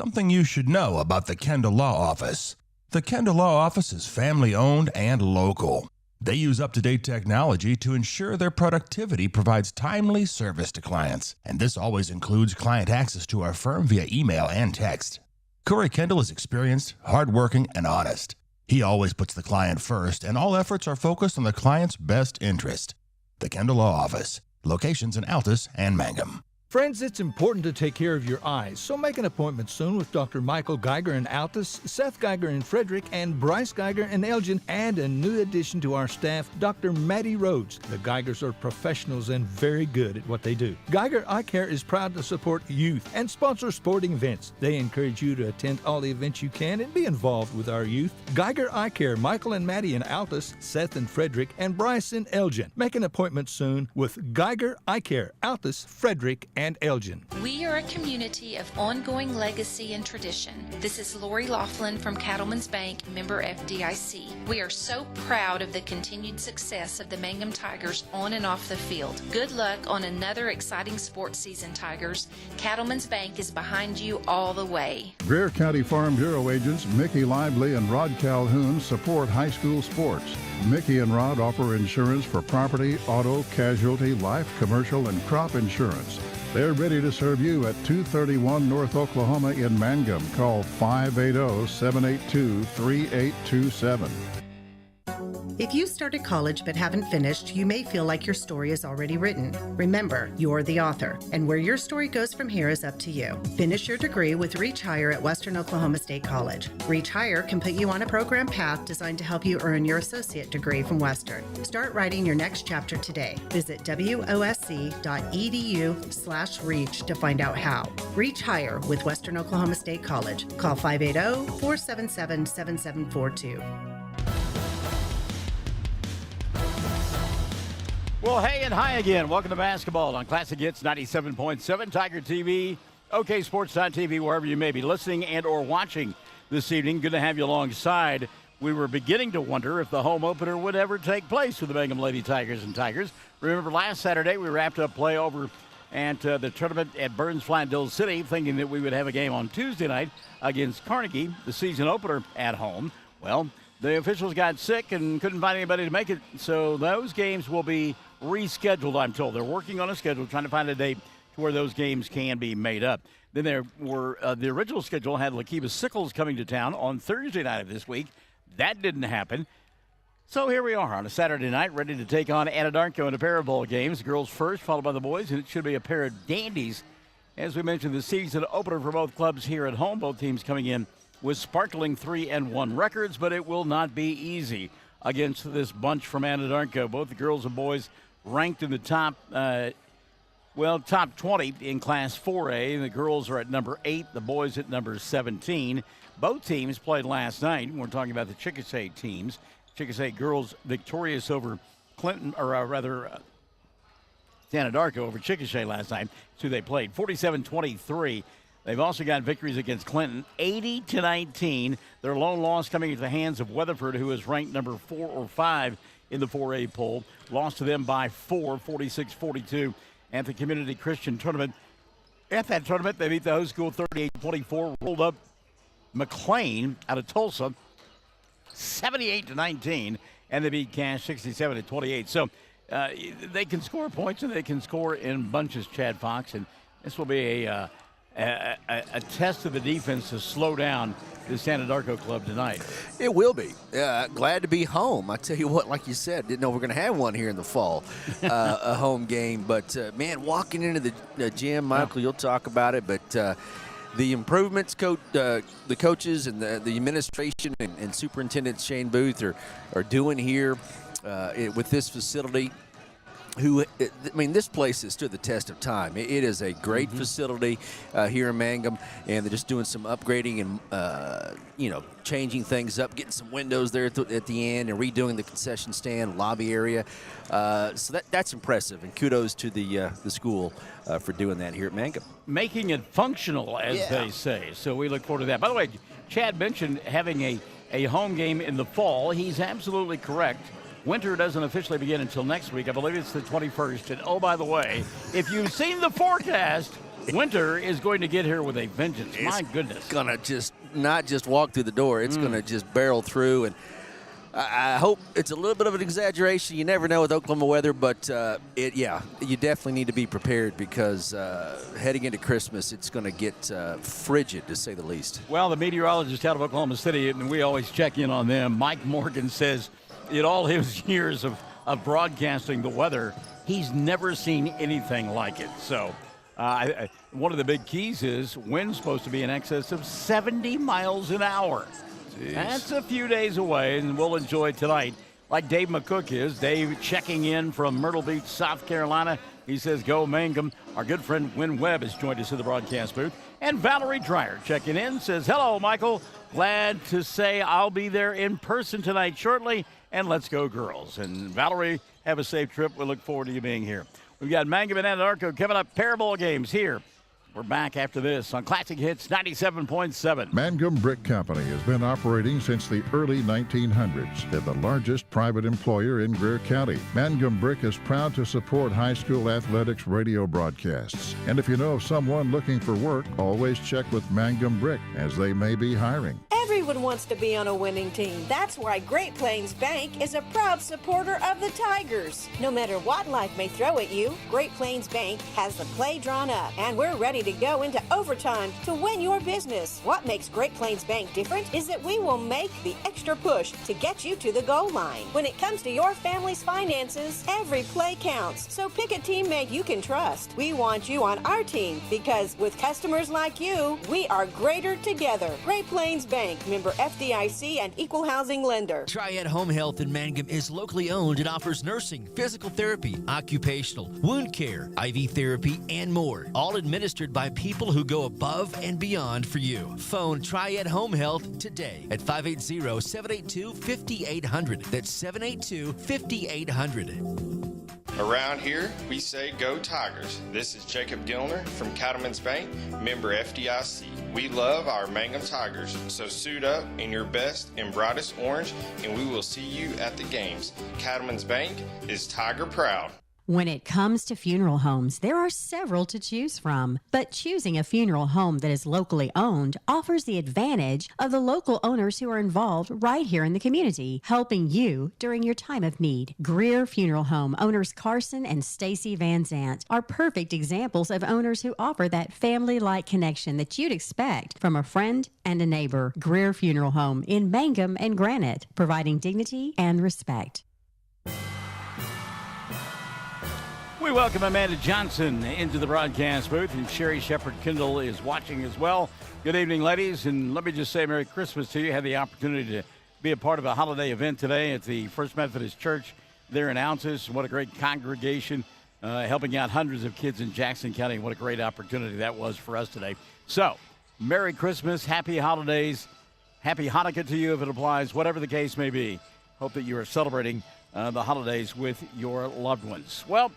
Something you should know about the Kendall Law Office. The Kendall Law Office is family-owned and local. They use up-to-date technology to ensure their productivity provides timely service to clients, and this always includes client access to our firm via email and text. Corey Kendall is experienced, hardworking, and honest. He always puts the client first, and all efforts are focused on the client's best interest. The Kendall Law Office, locations in Altus and Mangum. Friends, it's important to take care of your eyes, so make an appointment soon with Dr. Michael Geiger in Altus, Seth Geiger in Frederick, and Bryce Geiger in Elgin, and a new addition to our staff, Dr. Maddie Rhodes. The Geigers are professionals and very good at what they do. Geiger Eye Care is proud to support youth and sponsor sporting events. They encourage you to attend all the events you can and be involved with our youth. Geiger Eye Care, Michael and Maddie in Altus, Seth in Frederick, and Bryce in Elgin. Make an appointment soon with Geiger Eye Care, Altus, Frederick, and Elgin. We are a community of ongoing legacy and tradition. This is Lori Laughlin from Cattleman's Bank, member FDIC. We are so proud of the continued success of the Mangum Tigers on and off the field. Good luck on another exciting sports season, Tigers. Cattleman's Bank is behind you all the way. Greer County Farm Bureau agents Mickey Lively and Rod Calhoun support high school sports. Mickey and Rod offer insurance for property, auto, casualty, life, commercial, and crop insurance. They're ready to serve you at 231 North Oklahoma in Mangum. Call 580-782-3827. If you started college but haven't finished, you may feel like your story is already written. Remember, you're the author, and where your story goes from here is up to you. Finish your degree with Reach Higher at Western Oklahoma State College. Reach Higher can put you on a program path designed to help you earn your associate degree from Western. Start writing your next chapter today. Visit wosc.edu/reach to find out how. Reach Higher with Western Oklahoma State College. Call 580-477-7742. Well, hey and hi again. Welcome to basketball on Classic Hits 97.7 Tiger TV, OK Sports.tv, wherever you may be listening and or watching this evening. Good to have you alongside. We were beginning to wonder if the home opener would ever take place for the Mangum Lady Tigers and Tigers. Remember last Saturday we wrapped up play over at the tournament at Burns Flat Dill City, thinking that we would have a game on Tuesday night against Carnegie, the season opener at home. Well, the officials got sick and couldn't find anybody to make it, so those games will be rescheduled, I'm told. They're working on a schedule, trying to find a date to where those games can be made up. Then there were the original schedule had Lakiba Sickles coming to town on Thursday night of this week. That didn't happen. So here we are on a Saturday night, ready to take on Anadarko in a pair of ball games. The girls first, followed by the boys, and it should be a pair of dandies. As we mentioned, the season opener for both clubs here at home. Both teams coming in with sparkling 3-1 records, but it will not be easy against this bunch from Anadarko. Both the girls and boys ranked in the top 20 in Class 4A. The girls are at number 8, the boys at number 17. Both teams played last night. We're talking about the Chickasha teams. Chickasha girls victorious over Anadarko over Chickasha last night. That's who they played, 47-23. They've also got victories against Clinton, 80-19. Their lone loss coming at the hands of Weatherford, who is ranked number 4 or 5 in the 4A poll. Lost to them by 4, 46-42 at the Community Christian Tournament. At that tournament, they beat the host school 38-24, rolled up McLean out of Tulsa 78-19, and they beat Cash 67-28. So they can score points, and they can score in bunches, Chad Fox, and this will be a test of the defense to slow down this Anadarko club tonight. It will be. Glad to be home. I tell you what, like you said, didn't know we're going to have one here in the fall, a home game. But, man, walking into the gym, Michael, you'll talk about it, but the improvements the coaches and the administration and Superintendent Shane Booth are doing here with this facility. This place has stood the test of time. It is a great facility here in Mangum, and they're just doing some upgrading and, changing things up, getting some windows there at the end, and redoing the concession stand, lobby area. So that's impressive, and kudos to the school for doing that here at Mangum. Making it functional, as they say. So we look forward to that. By the way, Chad mentioned having a home game in the fall. He's absolutely correct. Winter doesn't officially begin until next week. I believe it's the 21st. And, oh, by the way, if you've seen the forecast, Winter is going to get here with a vengeance. My goodness. It's going to just not just walk through the door. It's going to just barrel through. And I hope it's a little bit of an exaggeration. You never know with Oklahoma weather, but you definitely need to be prepared because heading into Christmas, it's going to get frigid, to say the least. Well, the meteorologist out of Oklahoma City, and we always check in on them, Mike Morgan, says in all his years of broadcasting the weather, he's never seen anything like it. So one of the big keys is wind's supposed to be in excess of 70 miles an hour. Jeez. That's a few days away, and we'll enjoy tonight like Dave McCook is. Dave checking in from Myrtle Beach, South Carolina. He says, go Mangum. Our good friend Wynn Webb has joined us in the broadcast booth. And Valerie Dreyer checking in says, hello, Michael. Glad to say I'll be there in person tonight shortly, and let's go girls. And Valerie, have a safe trip. We look forward to you being here. We've got Mangum and Anadarko coming up, pair ball games here. We're back after this on Classic Hits 97.7. Mangum Brick Company has been operating since the early 1900s. They're the largest private employer in Greer County. Mangum Brick is proud to support high school athletics radio broadcasts. And if you know of someone looking for work, always check with Mangum Brick, as they may be hiring. Everyone wants to be on a winning team. That's why Great Plains Bank is a proud supporter of the Tigers. No matter what life may throw at you, Great Plains Bank has the play drawn up, and we're ready to go into overtime to win your business. What makes Great Plains Bank different is that we will make the extra push to get you to the goal line. When it comes to your family's finances, every play counts. So pick a teammate you can trust. We want you on our team because with customers like you, we are greater together. Great Plains Bank, member FDIC and equal housing lender. Triad Home Health in Mangum is locally owned and offers nursing, physical therapy, occupational, wound care, IV therapy, and more. All administered by people who go above and beyond for you. Phone Triad Home Health today at 580-782-5800. That's 782-5800. Around here, we say go Tigers. This is Jacob Gilner from Cattlemen's Bank, member FDIC. We love our Mangum Tigers, so suit up in your best and brightest orange, and we will see you at the games. Cattlemen's Bank is Tiger proud. When it comes to funeral homes, there are several to choose from, but choosing a funeral home that is locally owned offers the advantage of the local owners who are involved right here in the community, helping you during your time of need. Greer Funeral Home owners Carson and Stacy Van Zant are perfect examples of owners who offer that family-like connection that you'd expect from a friend and a neighbor. Greer Funeral Home in Mangum and Granite, providing dignity and respect. We welcome Amanda Johnson into the broadcast booth, and Sherry Shepard-Kindle is watching as well. Good evening, ladies, and let me just say Merry Christmas to you. Had the opportunity to be a part of a holiday event today at the First Methodist Church there in Ounces. What a great congregation, helping out hundreds of kids in Jackson County. What a great opportunity that was for us today. So, Merry Christmas, Happy Holidays, Happy Hanukkah to you if it applies, whatever the case may be. Hope that you are celebrating the holidays with your loved ones. Well,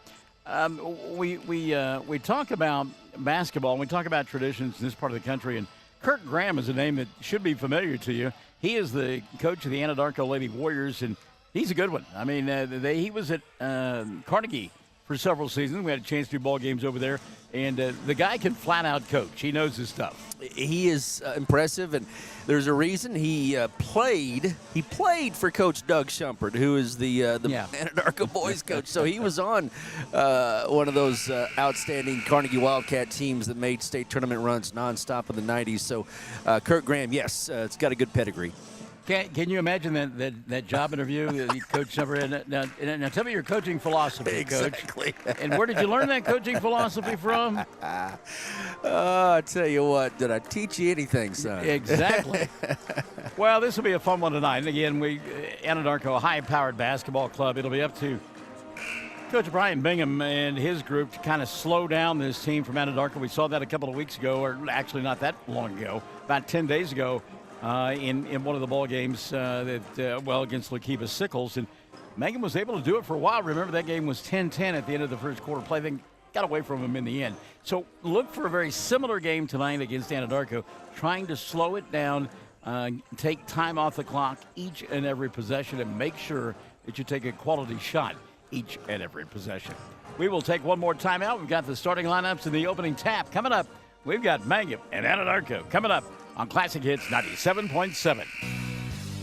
we talk about basketball, and we talk about traditions in this part of the country, and Kurt Graham is a name that should be familiar to you. He is the coach of the Anadarko Lady Warriors, and he's a good one. I mean, he was at Carnegie for several seasons. We had a chance to do ball games over there, and the guy can flat-out coach. He knows his stuff. He is impressive, and there's a reason he played for Coach Doug Shumpert, who is the Anadarko boys coach. So he was on one of those outstanding Carnegie Wildcat teams that made state tournament runs nonstop in the 90s. So Kurt Graham, yes, it's got a good pedigree. Can you imagine that job interview that Coach Shumpert? Now tell me your coaching philosophy, exactly. Coach. And where did you learn that coaching philosophy from? I tell you what, did I teach you anything, son? Exactly. Well, this will be a fun one tonight. And again, Anadarko, a high-powered basketball club. It'll be up to Coach Brian Bingham and his group to kind of slow down this team from Anadarko. We saw that a couple of weeks ago, or actually not that long ago, about 10 days ago. In one of the ball games against Lakiba Sickles. And Mangum was able to do it for a while. Remember, that game was 10-10 at the end of the first quarter play. They got away from him in the end. So look for a very similar game tonight against Anadarko, trying to slow it down, take time off the clock each and every possession, and make sure that you take a quality shot each and every possession. We will take one more timeout. We've got the starting lineups in the opening tap. Coming up, we've got Mangum and Anadarko coming up on Classic Hits 97.7.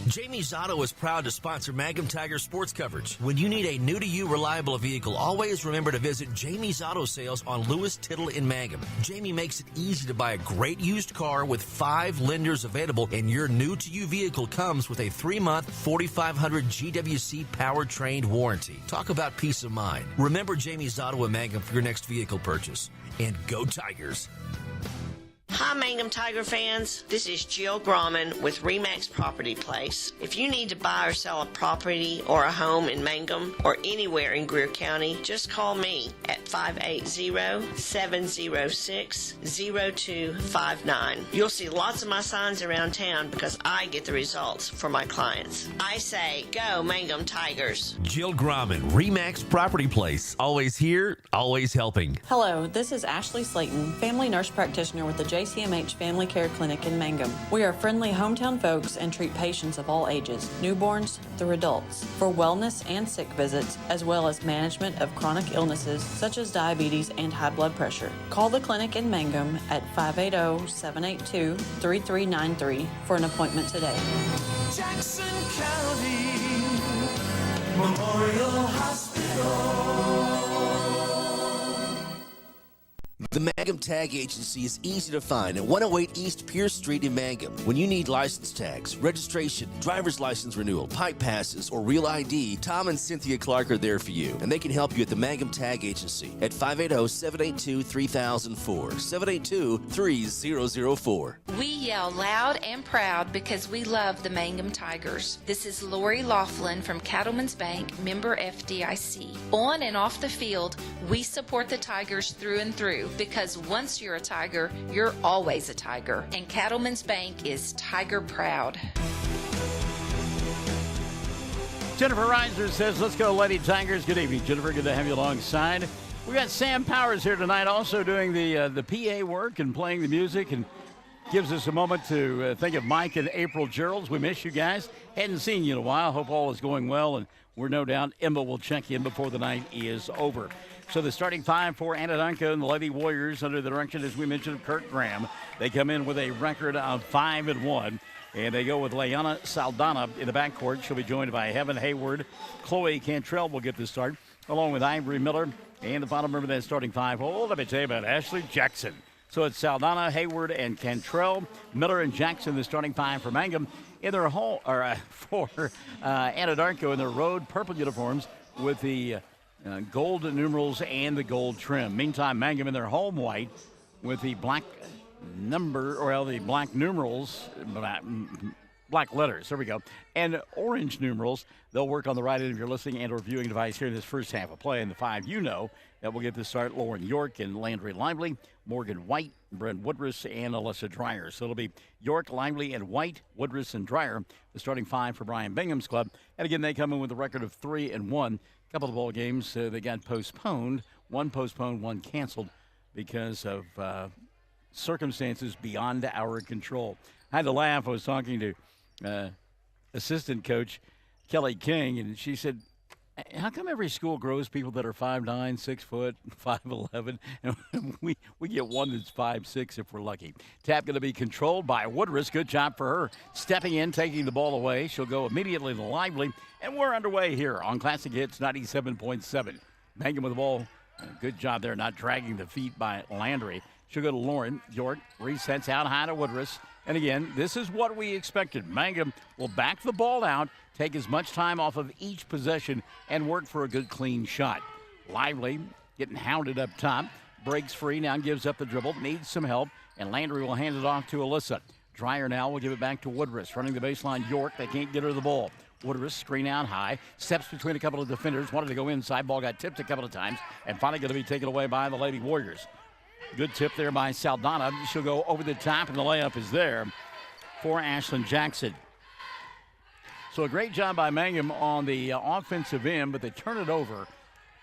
Jamie's Auto is proud to sponsor Mangum Tiger sports coverage. When you need a new-to-you reliable vehicle, always remember to visit Jamie's Auto Sales on Lewis Tittle in Mangum. Jamie makes it easy to buy a great used car with 5 lenders available, and your new-to-you vehicle comes with a 3-month 4,500 GWC powertrain warranty. Talk about peace of mind. Remember Jamie's Auto in Mangum for your next vehicle purchase. And go Tigers! Hi, Mangum Tiger fans. This is Jill Grauman with RE/MAX Property Place. If you need to buy or sell a property or a home in Mangum or anywhere in Greer County, just call me at 580-706-0259. You'll see lots of my signs around town because I get the results for my clients. I say, go Mangum Tigers. Jill Grauman, RE/MAX Property Place. Always here, always helping. Hello, this is Ashley Slayton, family nurse practitioner with the JCMH Family Care Clinic in Mangum. We are friendly hometown folks and treat patients of all ages, newborns through adults, for wellness and sick visits, as well as management of chronic illnesses such as diabetes and high blood pressure. Call the clinic in Mangum at 580-782-3393 for an appointment today. Jackson County Memorial Hospital. The Mangum Tag Agency is easy to find at 108 East Pierce Street in Mangum. When you need license tags, registration, driver's license renewal, pipe passes, or real ID, Tom and Cynthia Clark are there for you, and they can help you at the Mangum Tag Agency at 580-782-3004, 782-3004. We yell loud and proud because we love the Mangum Tigers. This is Lori Laughlin from Cattlemen's Bank, member FDIC. On and off the field, we support the Tigers through and through, because once you're a Tiger, you're always a Tiger. And Cattlemen's Bank is Tiger proud. Jennifer Reiser says, let's go Lady Tigers. Good evening, Jennifer. Good to have you alongside. We got Sam Powers here tonight also doing the PA work and playing the music, and gives us a moment to think of Mike and April Geralds. We miss you guys. Hadn't seen you in a while. Hope all is going well, and we're no doubt Emma will check in before the night is over. So the starting 5 for Anadarko and the Lady Warriors under the direction, as we mentioned, of Kurt Graham. They come in with a record of 5-1, and they go with Leanna Saldana in the backcourt. She'll be joined by Heaven Hayward. Chloe Cantrell will get the start, along with Ivory Miller. And the final member of that starting 5, let me tell you about Ashley Jackson. So it's Saldana, Hayward, and Cantrell. Miller and Jackson, the starting 5 for Mangum. In their for Anadarko in their road purple uniforms with the gold numerals and the gold trim. Meantime, Mangum in their home white with the black the black numerals, black letters, there we go, and orange numerals. They'll work on the right end of your listening and or viewing device here in this first half of play. And the 5 that will get to start: Lauren York and Landry Lively, Morgan White, Brent Woodruss, and Alyssa Dreyer. So it'll be York, Lively, and White, Woodruss, and Dreyer, the starting 5 for Brian Bingham's club. And again, they come in with a record of 3-1. A couple of ball games they got postponed. One postponed, one canceled because of circumstances beyond our control. I had to laugh. I was talking to assistant coach Kelly King, and she said, how come every school grows people that are 5'9", 6 foot, 5'11", and we get one that's 5'6" if we're lucky? Tap going to be controlled by Woodruss. Good job for her. Stepping in, taking the ball away. She'll go immediately to Lively, and we're underway here on Classic Hits 97.7. Mangum with the ball. Good job there, not dragging the feet by Landry. She'll go to Lauren York. Resets out high to Woodruss. And again, this is what we expected. Mangum will back the ball out, take as much time off of each possession, and work for a good, clean shot. Lively getting hounded up top. Breaks free, now gives up the dribble, needs some help, and Landry will hand it off to Alyssa. Dreyer now will give it back to Woodruss. Running the baseline, York. They can't get her the ball. Woodruss screen out high, steps between a couple of defenders, wanted to go inside, ball got tipped a couple of times, and finally going to be taken away by the Lady Warriors. Good tip there by Saldana. She'll go over the top, and the layup is there for Ashlyn Jackson. So a great job by Mangum on the offensive end, but they turn it over.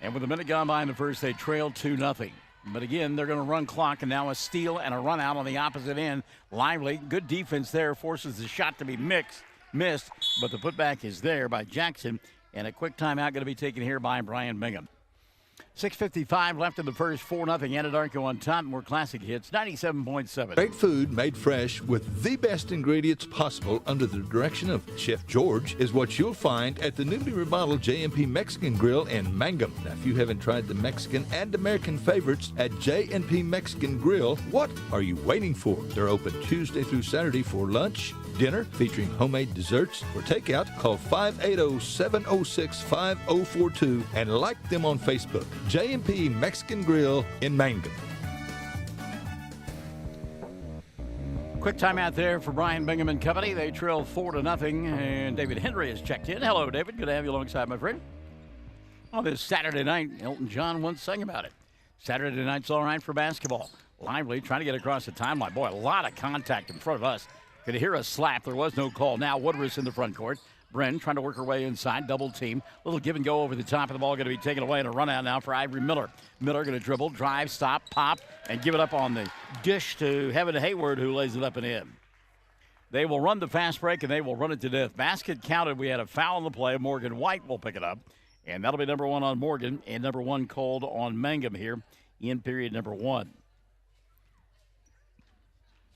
And with a minute gone by in the first, they trail 2-0. But again, they're going to run clock, and now a steal and a run out on the opposite end. Lively, good defense there, forces the shot to be missed, but the putback is there by Jackson, And a quick timeout going to be taken here by Brian Mangum. 6:55 left in the first, 4-0 Anadarko on top. More classic hits, 97.7. Great food made fresh with the best ingredients possible under the direction of Chef George is what you'll find at the newly remodeled J&P Mexican Grill in Mangum. Now, if you haven't tried the Mexican and American favorites at J&P Mexican Grill, what are you waiting for? They're open Tuesday through Saturday for lunch, dinner, featuring homemade desserts. For takeout, call 580-706-5042 and like them on Facebook. J&P Mexican Grill in Mangum. Quick timeout there for Brian Bingham and company. They trail 4-0, and David Henry has checked in. Hello, David. Good to have you alongside, my friend. On this Saturday night, Elton John once sang about it. Saturday night's all right for basketball. Lively trying to get across the timeline. Boy, a lot of contact in front of us. Could hear a slap. There was no call. Now Woodruss in the front court. Bren trying to work her way inside, double team. Little give and go over the top of the ball, going to be taken away, and a run out now for Ivory Miller. Miller going to dribble, drive, stop, pop, and give it up on the dish to Heaven Hayward, who lays it up and in. They will run the fast break, and they will run it to death. Basket counted. We had a foul in the play. Morgan White will pick it up, and that'll be number 1 on Morgan and number 1 called on Mangum here in period number 1.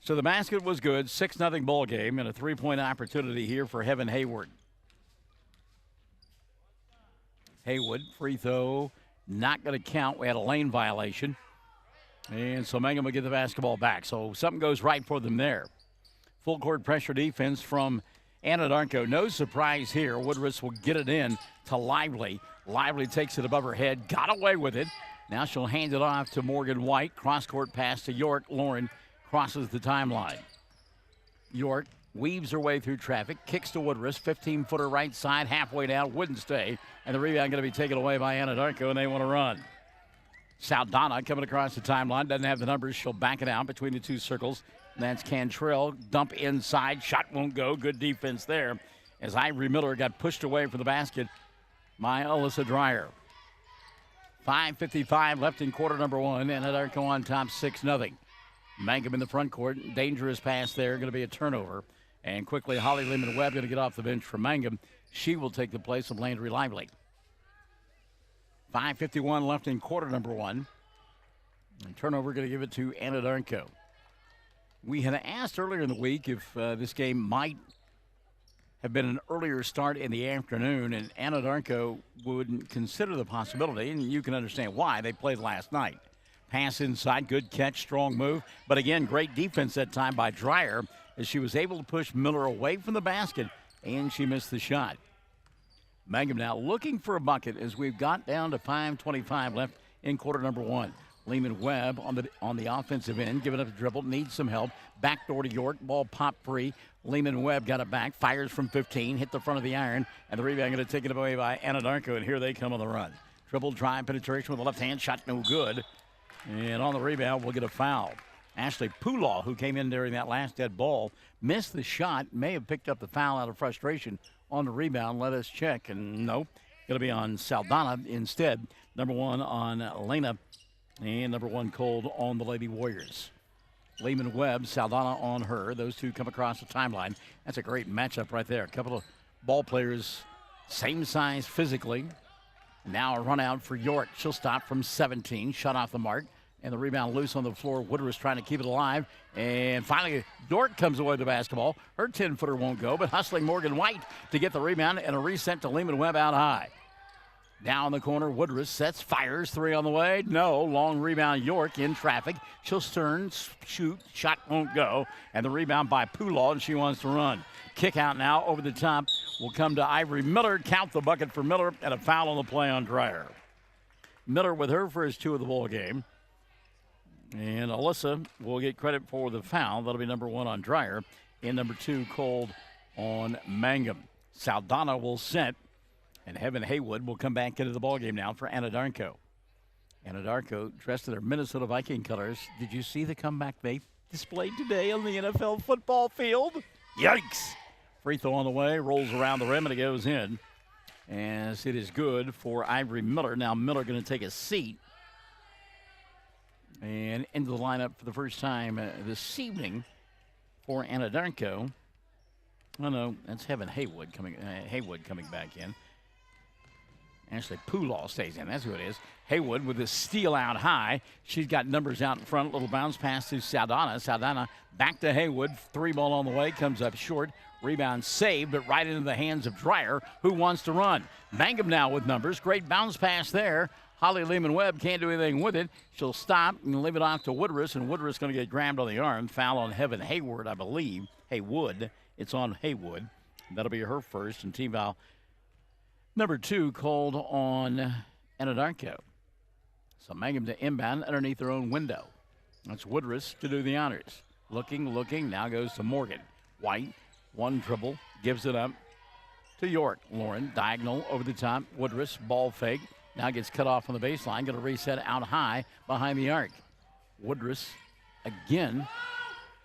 So the basket was good, 6-0 ball game, and a three-point opportunity here for Heaven Hayward. Haywood, free throw, not going to count. We had a lane violation. And so Mangum will get the basketball back. So something goes right for them there. Full court pressure defense from Anadarko. No surprise here. Woodruss will get it in to Lively. Lively takes it above her head, got away with it. Now she'll hand it off to Morgan White. Cross-court pass to York. Lauren crosses the timeline. York weaves her way through traffic, kicks to Woodruss, 15-footer right side, halfway down, wouldn't stay. And the rebound going to be taken away by Anadarko, and they want to run. Saldana coming across the timeline, doesn't have the numbers. She'll back it out between the two circles. And that's Cantrell, dump inside, shot won't go. Good defense there as Ivory Miller got pushed away from the basket by Alyssa Dreyer. 5:55 left in quarter number 1, Anadarko on top 6-0. Mangum in the front court, dangerous pass there, going to be a turnover. And quickly, Holly Lehman-Webb going to get off the bench for Mangum. She will take the place of Landry Lively. 5:51 left in quarter number 1. And turnover going to give it to Anadarko. We had asked earlier in the week if this game might have been an earlier start in the afternoon, and Anadarko would consider the possibility, and you can understand why. They played last night. Pass inside, good catch, strong move. But again, great defense that time by Dreyer as she was able to push Miller away from the basket, and she missed the shot. Mangum now looking for a bucket as we've got down to 5:25 left in quarter number 1. Lehman-Webb on the offensive end, giving up a dribble, needs some help. Backdoor to York, ball popped free. Lehman-Webb got it back, fires from 15, hit the front of the iron, and the rebound going to take it away by Anadarko, and here they come on the run. Dribble, drive, penetration with the left hand, shot no good. And on the rebound, we'll get a foul. Ashley Pulaw, who came in during that last dead ball, missed the shot, may have picked up the foul out of frustration on the rebound. Let us check, and no, going to be on Saldana instead. Number 1 on Lena, and number 1 called on the Lady Warriors. Lehman-Webb, Saldana on her. Those two come across the timeline. That's a great matchup right there. A couple of ball players, same size physically. Now a run out for York. She'll stop from 17, shut off the mark, and the rebound loose on the floor. Woodruss trying to keep it alive, and finally York comes away with the basketball. Her 10-footer won't go, but hustling Morgan White to get the rebound, and a reset to Lehman-Webb out high. Now in the corner, Woodruss sets, fires, 3 on the way. No, long rebound, York in traffic. She'll turn, shoot, shot won't go, and the rebound by Pulaw, and she wants to run. Kick out now over the top will come to Ivory Miller. Count the bucket for Miller, and a foul on the play on Dreyer. Miller with her first 2 of the ball game. And Alyssa will get credit for the foul. That'll be number 1 on Dreyer, and number 2 called on Mangum. Saldana will set, and Heaven Haywood will come back into the ball game now for Anadarko. Anadarko dressed in their Minnesota Viking colors. Did you see the comeback they displayed today on the NFL football field? Yikes! Free throw on the way, rolls around the rim, and it goes in. As it is good for Ivory Miller. Now Miller going to take a seat and into the lineup for the first time this evening for Anadarko. Oh, no, that's Heaven Haywood coming back in. Ashley Poolaw stays in. That's who it is. Haywood with a steal out high. She's got numbers out in front. Little bounce pass to Saldana. Saldana back to Haywood. 3-ball on the way. Comes up short. Rebound saved, but right into the hands of Dreyer, who wants to run. Mangum now with numbers. Great bounce pass there. Holly Lehman-Webb can't do anything with it. She'll stop and leave it off to Woodruss, and Woodruss going to get grabbed on the arm. Foul on Heaven Hayward, I believe. Haywood. It's on Haywood. That'll be her first, and team foul number 2 called on Anadarko. So Mangum to inbound underneath their own window. That's Woodruss to do the honors. Looking, now goes to Morgan. White, one dribble, gives it up to York. Lauren, diagonal over the top. Woodruss, ball fake. Now gets cut off on the baseline. Going to reset out high behind the arc. Woodruss, again,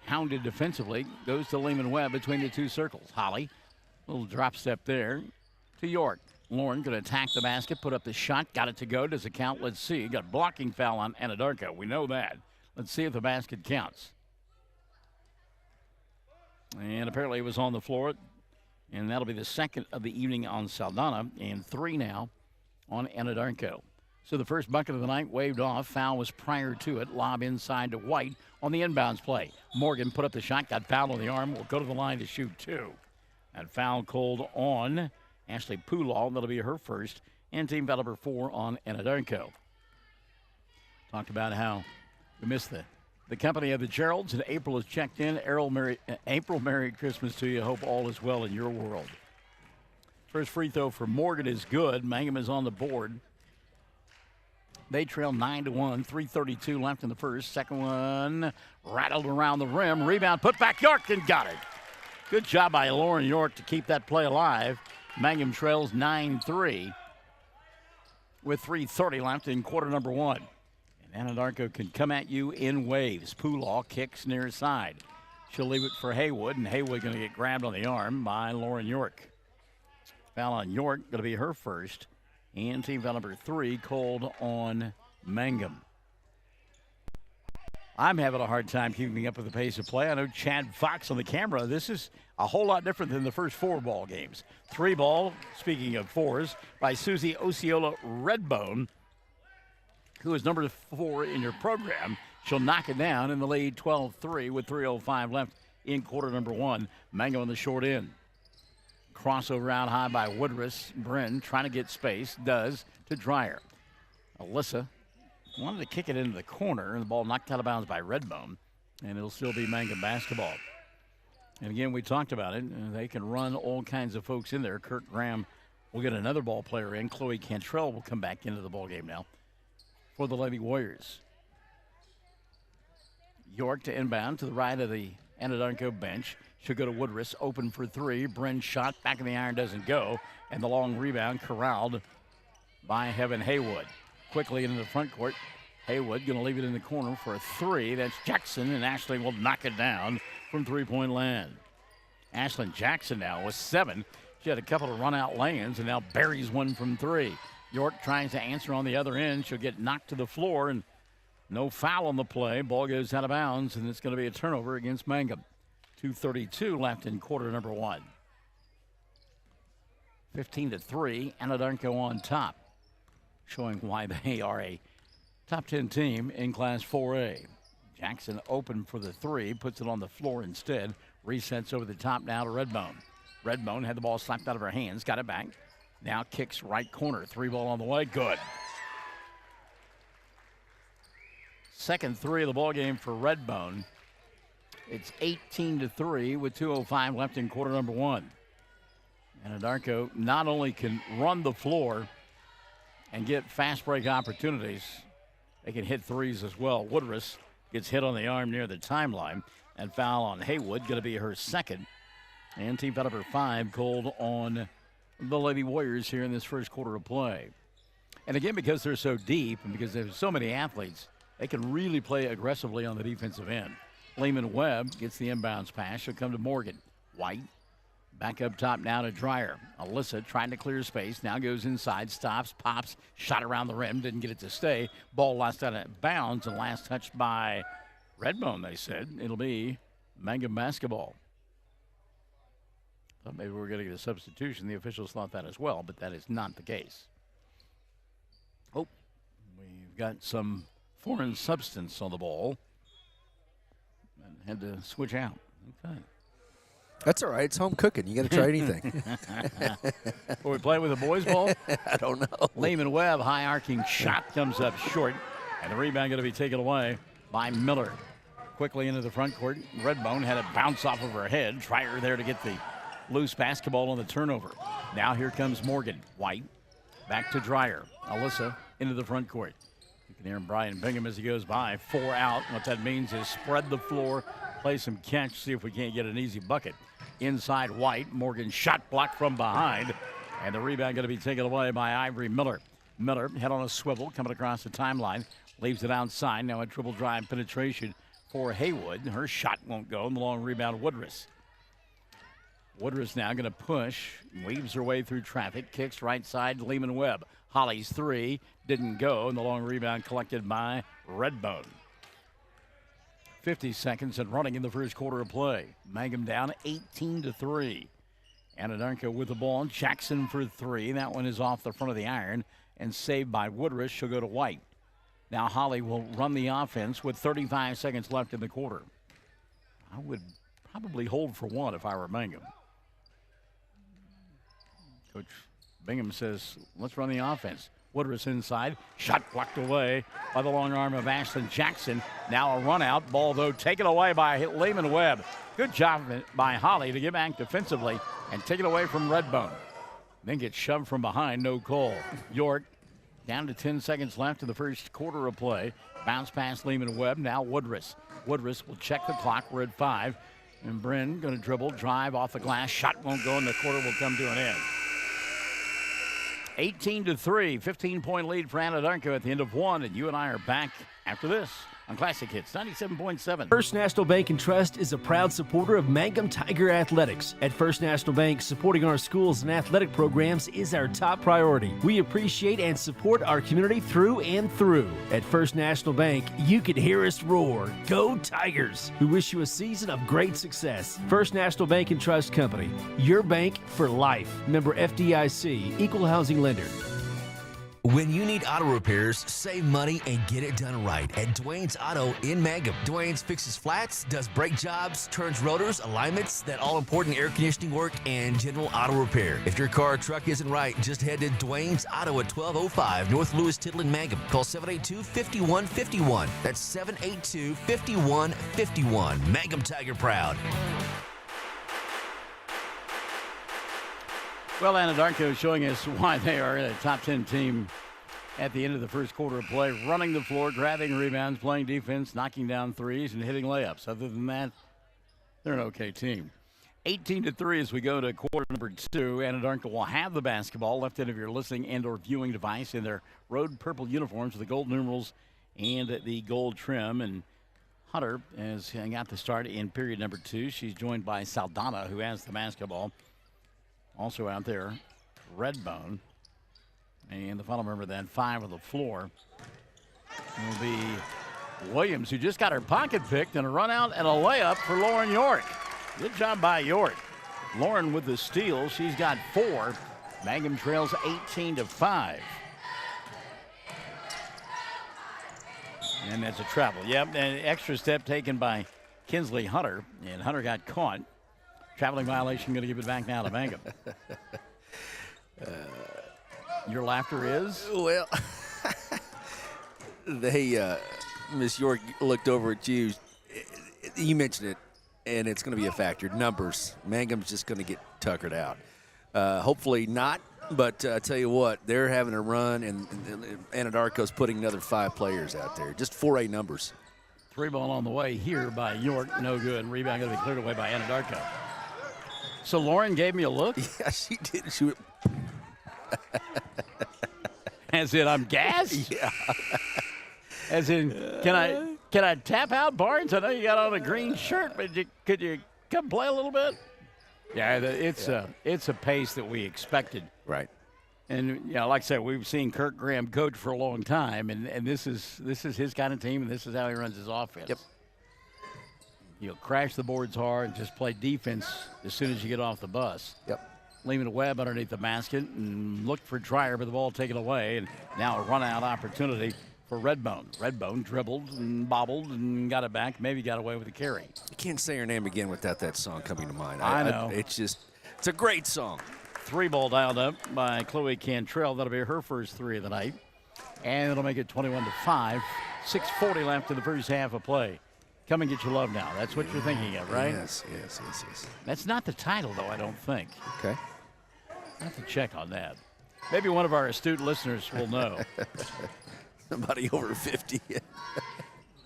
hounded defensively. Goes to Lehman-Webb between the two circles. Holly, little drop step there to York. Lauren going to attack the basket, put up the shot, got it to go. Does it count? Let's see. Got a blocking foul on Anadarko. We know that. Let's see if the basket counts. And apparently it was on the floor. And that'll be the second of the evening on Saldana. And 3 now on Anadarko. So the first bucket of the night waved off. Foul was prior to it. Lob inside to White on the inbounds play. Morgan put up the shot, got fouled on the arm. Will go to the line to shoot 2. And foul called on Ashley Poolaw. That'll be her first. And team foul number 4 on Anadarko. Talked about how we missed the company of the Geralds, and April has checked in. April, Merry Christmas to you. Hope all is well in your world. First free throw for Morgan is good. Mangum is on the board. They trail 9-1. 3:32 left in the first. Second one rattled around the rim. Rebound, put back York, and got it. Good job by Lauren York to keep that play alive. Mangum trails 9-3 with 3:30 left in quarter number 1. And Anadarko can come at you in waves. Poolaw kicks near side. She'll leave it for Haywood, and Haywood going to get grabbed on the arm by Lauren York. Foul on York, going to be her first. And team foul number 3 called on Mangum. I'm having a hard time keeping up with the pace of play. I know Chad Fox on the camera. This is a whole lot different than the first 4 ball games. 3 ball, speaking of 4s, by Susie Osceola Redbone, who is number 4 in your program. She'll knock it down in the lead 12-3 with 3:05 left in quarter number 1. Mangum on the short end. Crossover out high by Woodruss. Bryn trying to get space. Does to Dreyer. Alyssa wanted to kick it into the corner, and the ball knocked out of bounds by Redbone, and it'll still be Mangum basketball. And again, we talked about it. They can run all kinds of folks in there. Kurt Graham will get another ball player in. Chloe Cantrell will come back into the ball game now for the Lady Warriors. York to inbound to the right of the Anadarko bench. She'll go to Woodruss, open for 3. Bren shot, back in the iron, doesn't go. And the long rebound corralled by Heaven Haywood. Quickly into the front court. Haywood going to leave it in the corner for a 3. That's Jackson, and Ashley will knock it down from three-point land. Ashlyn Jackson now with 7. She had a couple of run-out lay-ins and now buries one from 3. York tries to answer on the other end. She'll get knocked to the floor, and no foul on the play. Ball goes out of bounds, and it's going to be a turnover against Mangum. 2:32 left in quarter number 1. 15-3, Anadarko on top, showing why they are a top 10 team in Class 4A. Jackson open for the 3, puts it on the floor instead. Resets over the top now to Redbone. Redbone had the ball slapped out of her hands, got it back. Now kicks right corner, 3 ball on the way, good. Second 3 of the ball game for Redbone. It's 18-3 with 2:05 left in quarter number 1. Anadarko not only can run the floor and get fast break opportunities, they can hit 3s as well. Woodruss gets hit on the arm near the timeline, and foul on Haywood, going to be her second. And team foul number 5 called on the Lady Warriors here in this first quarter of play. And again, because they're so deep and because there's so many athletes, they can really play aggressively on the defensive end. Lehman-Webb gets the inbounds pass. She'll come to Morgan. White back up top now to Dreyer. Alyssa trying to clear space. Now goes inside, stops, pops, shot around the rim. Didn't get it to stay. Ball lost out of bounds and last touched by Redbone, they said. It'll be Mangum basketball. Thought maybe we were going to get a substitution. The officials thought that as well, but that is not the case. Oh, we've got some foreign substance on the ball. And had to switch out. Okay. That's all right. It's home cooking. You got to try anything. Before we play with the boys' ball? I don't know. Lehman Webb, high arcing shot comes up short. And the rebound going to be taken away by Miller. Quickly into the front court. Redbone had it bounce off of her head. Trier there to get the loose basketball on the turnover. Now here comes Morgan. White back to Dreyer. Alyssa into the front court. You can hear Brian Bingham as he goes by. 4 out. What that means is spread the floor, play some catch, see if we can't get an easy bucket. Inside White. Morgan shot blocked from behind. And the rebound going to be taken away by Ivory Miller. Miller head on a swivel coming across the timeline. Leaves it outside. Now a dribble drive penetration for Haywood. Her shot won't go. And the long rebound, Woodruss. Woodruss now going to push. Weaves her way through traffic. Kicks right side, Lehman Webb. Holly's three. Didn't go. And the long rebound collected by Redbone. 50 seconds and running in the first quarter of play. Mangum down 18-3. Anadarko with the ball. Jackson for three. That one is off the front of the iron and saved by Woodruss. She'll go to White. Now Holly will run the offense with 35 seconds left in the quarter. I would probably hold for one if I were Mangum. Coach Bingham says, let's run the offense. Woodruss inside. Shot blocked away by the long arm of Ashlyn Jackson. Now a run out. Ball, though, taken away by Lehman Webb. Good job by Holly to get back defensively and take it away from Redbone. Then gets shoved from behind. No call. York down to 10 seconds left in the first quarter of play. Bounce past Lehman Webb. Now Woodruss. Woodruss will check the clock. We're at 5. And Bryn going to dribble, drive off the glass. Shot won't go, and the quarter will come to an end. 18-3, 15-point lead for Anadarko at the end of one, and you and I are back after this on Classic Hits 97.7. First National Bank and Trust is a proud supporter of Mangum Tiger Athletics. At First National Bank, supporting our schools and athletic programs is our top priority. We appreciate and support our community through and through. At First National Bank, you can hear us roar. Go Tigers! We wish you a season of great success. First National Bank and Trust Company, your bank for life. Member FDIC, Equal Housing Lender. When you need auto repairs, save money and get it done right at Dwayne's Auto in Mangum. Dwayne's fixes flats, does brake jobs, turns rotors, alignments, that all-important air conditioning work, and general auto repair. If your car or truck isn't right, just head to Dwayne's Auto at 1205 North Lewis Tittle in Mangum. Call 782-5151. That's 782-5151. Mangum Tiger proud. Well, Anadarko is showing us why they are a top 10 team at the end of the first quarter of play, running the floor, grabbing rebounds, playing defense, knocking down threes, and hitting layups. Other than that, they're an okay team. 18-3 as we go to quarter number 2. Anadarko will have the basketball left end of your listening and or viewing device in their road purple uniforms with the gold numerals and the gold trim. And Hunter has got the start in period number 2. She's joined by Saldana, who has the basketball. Also out there, Redbone. And the final member then 5 on the floor will be Williams, who just got her pocket picked and a run out and a layup for Lauren York. Good job by York. Lauren with the steal. She's got 4. Mangum trails 18-5. And that's a travel. Yep, an extra step taken by Kinsley Hunter. And Hunter got caught. Traveling violation, going to give it back now to Mangum. Your laughter is? Well, Miss York looked over at you. You mentioned it, and it's going to be a factor. Numbers. Mangum's just going to get tuckered out. Hopefully not, but I tell you what, they're having a run, and Anadarko's putting another 5 players out there. Just 4A numbers. 3 ball on the way here by York. No good. Rebound going to be cleared away by Anadarko. So Lauren gave me a look? Yeah, she did. She went. As in, I'm gassed? Yeah. As in, can I tap out, Barnes? I know you got on a green shirt, but could you come play a little bit? Yeah, it's a pace that we expected. Right. And like I said, we've seen Kirk Graham coach for a long time, and this is his kind of team, and this is how he runs his offense. Yep. Crash the boards hard and just play defense as soon as you get off the bus. Yep. Lehman Webb underneath the basket and looked for Dreyer, but the ball taken away. And now a run-out opportunity for Redbone. Redbone dribbled and bobbled and got it back. Maybe got away with the carry. You can't say her name again without that song coming to mind. I know. It's a great song. 3 ball dialed up by Chloe Cantrell. That'll be her first 3 of the night. And it'll make it 21-5. 6:40 left in the first half of play. Come and get your love now. That's what you're thinking of, right? Yes. That's not the title, though, I don't think. Okay. I have to check on that. Maybe one of our astute listeners will know. Somebody over 50.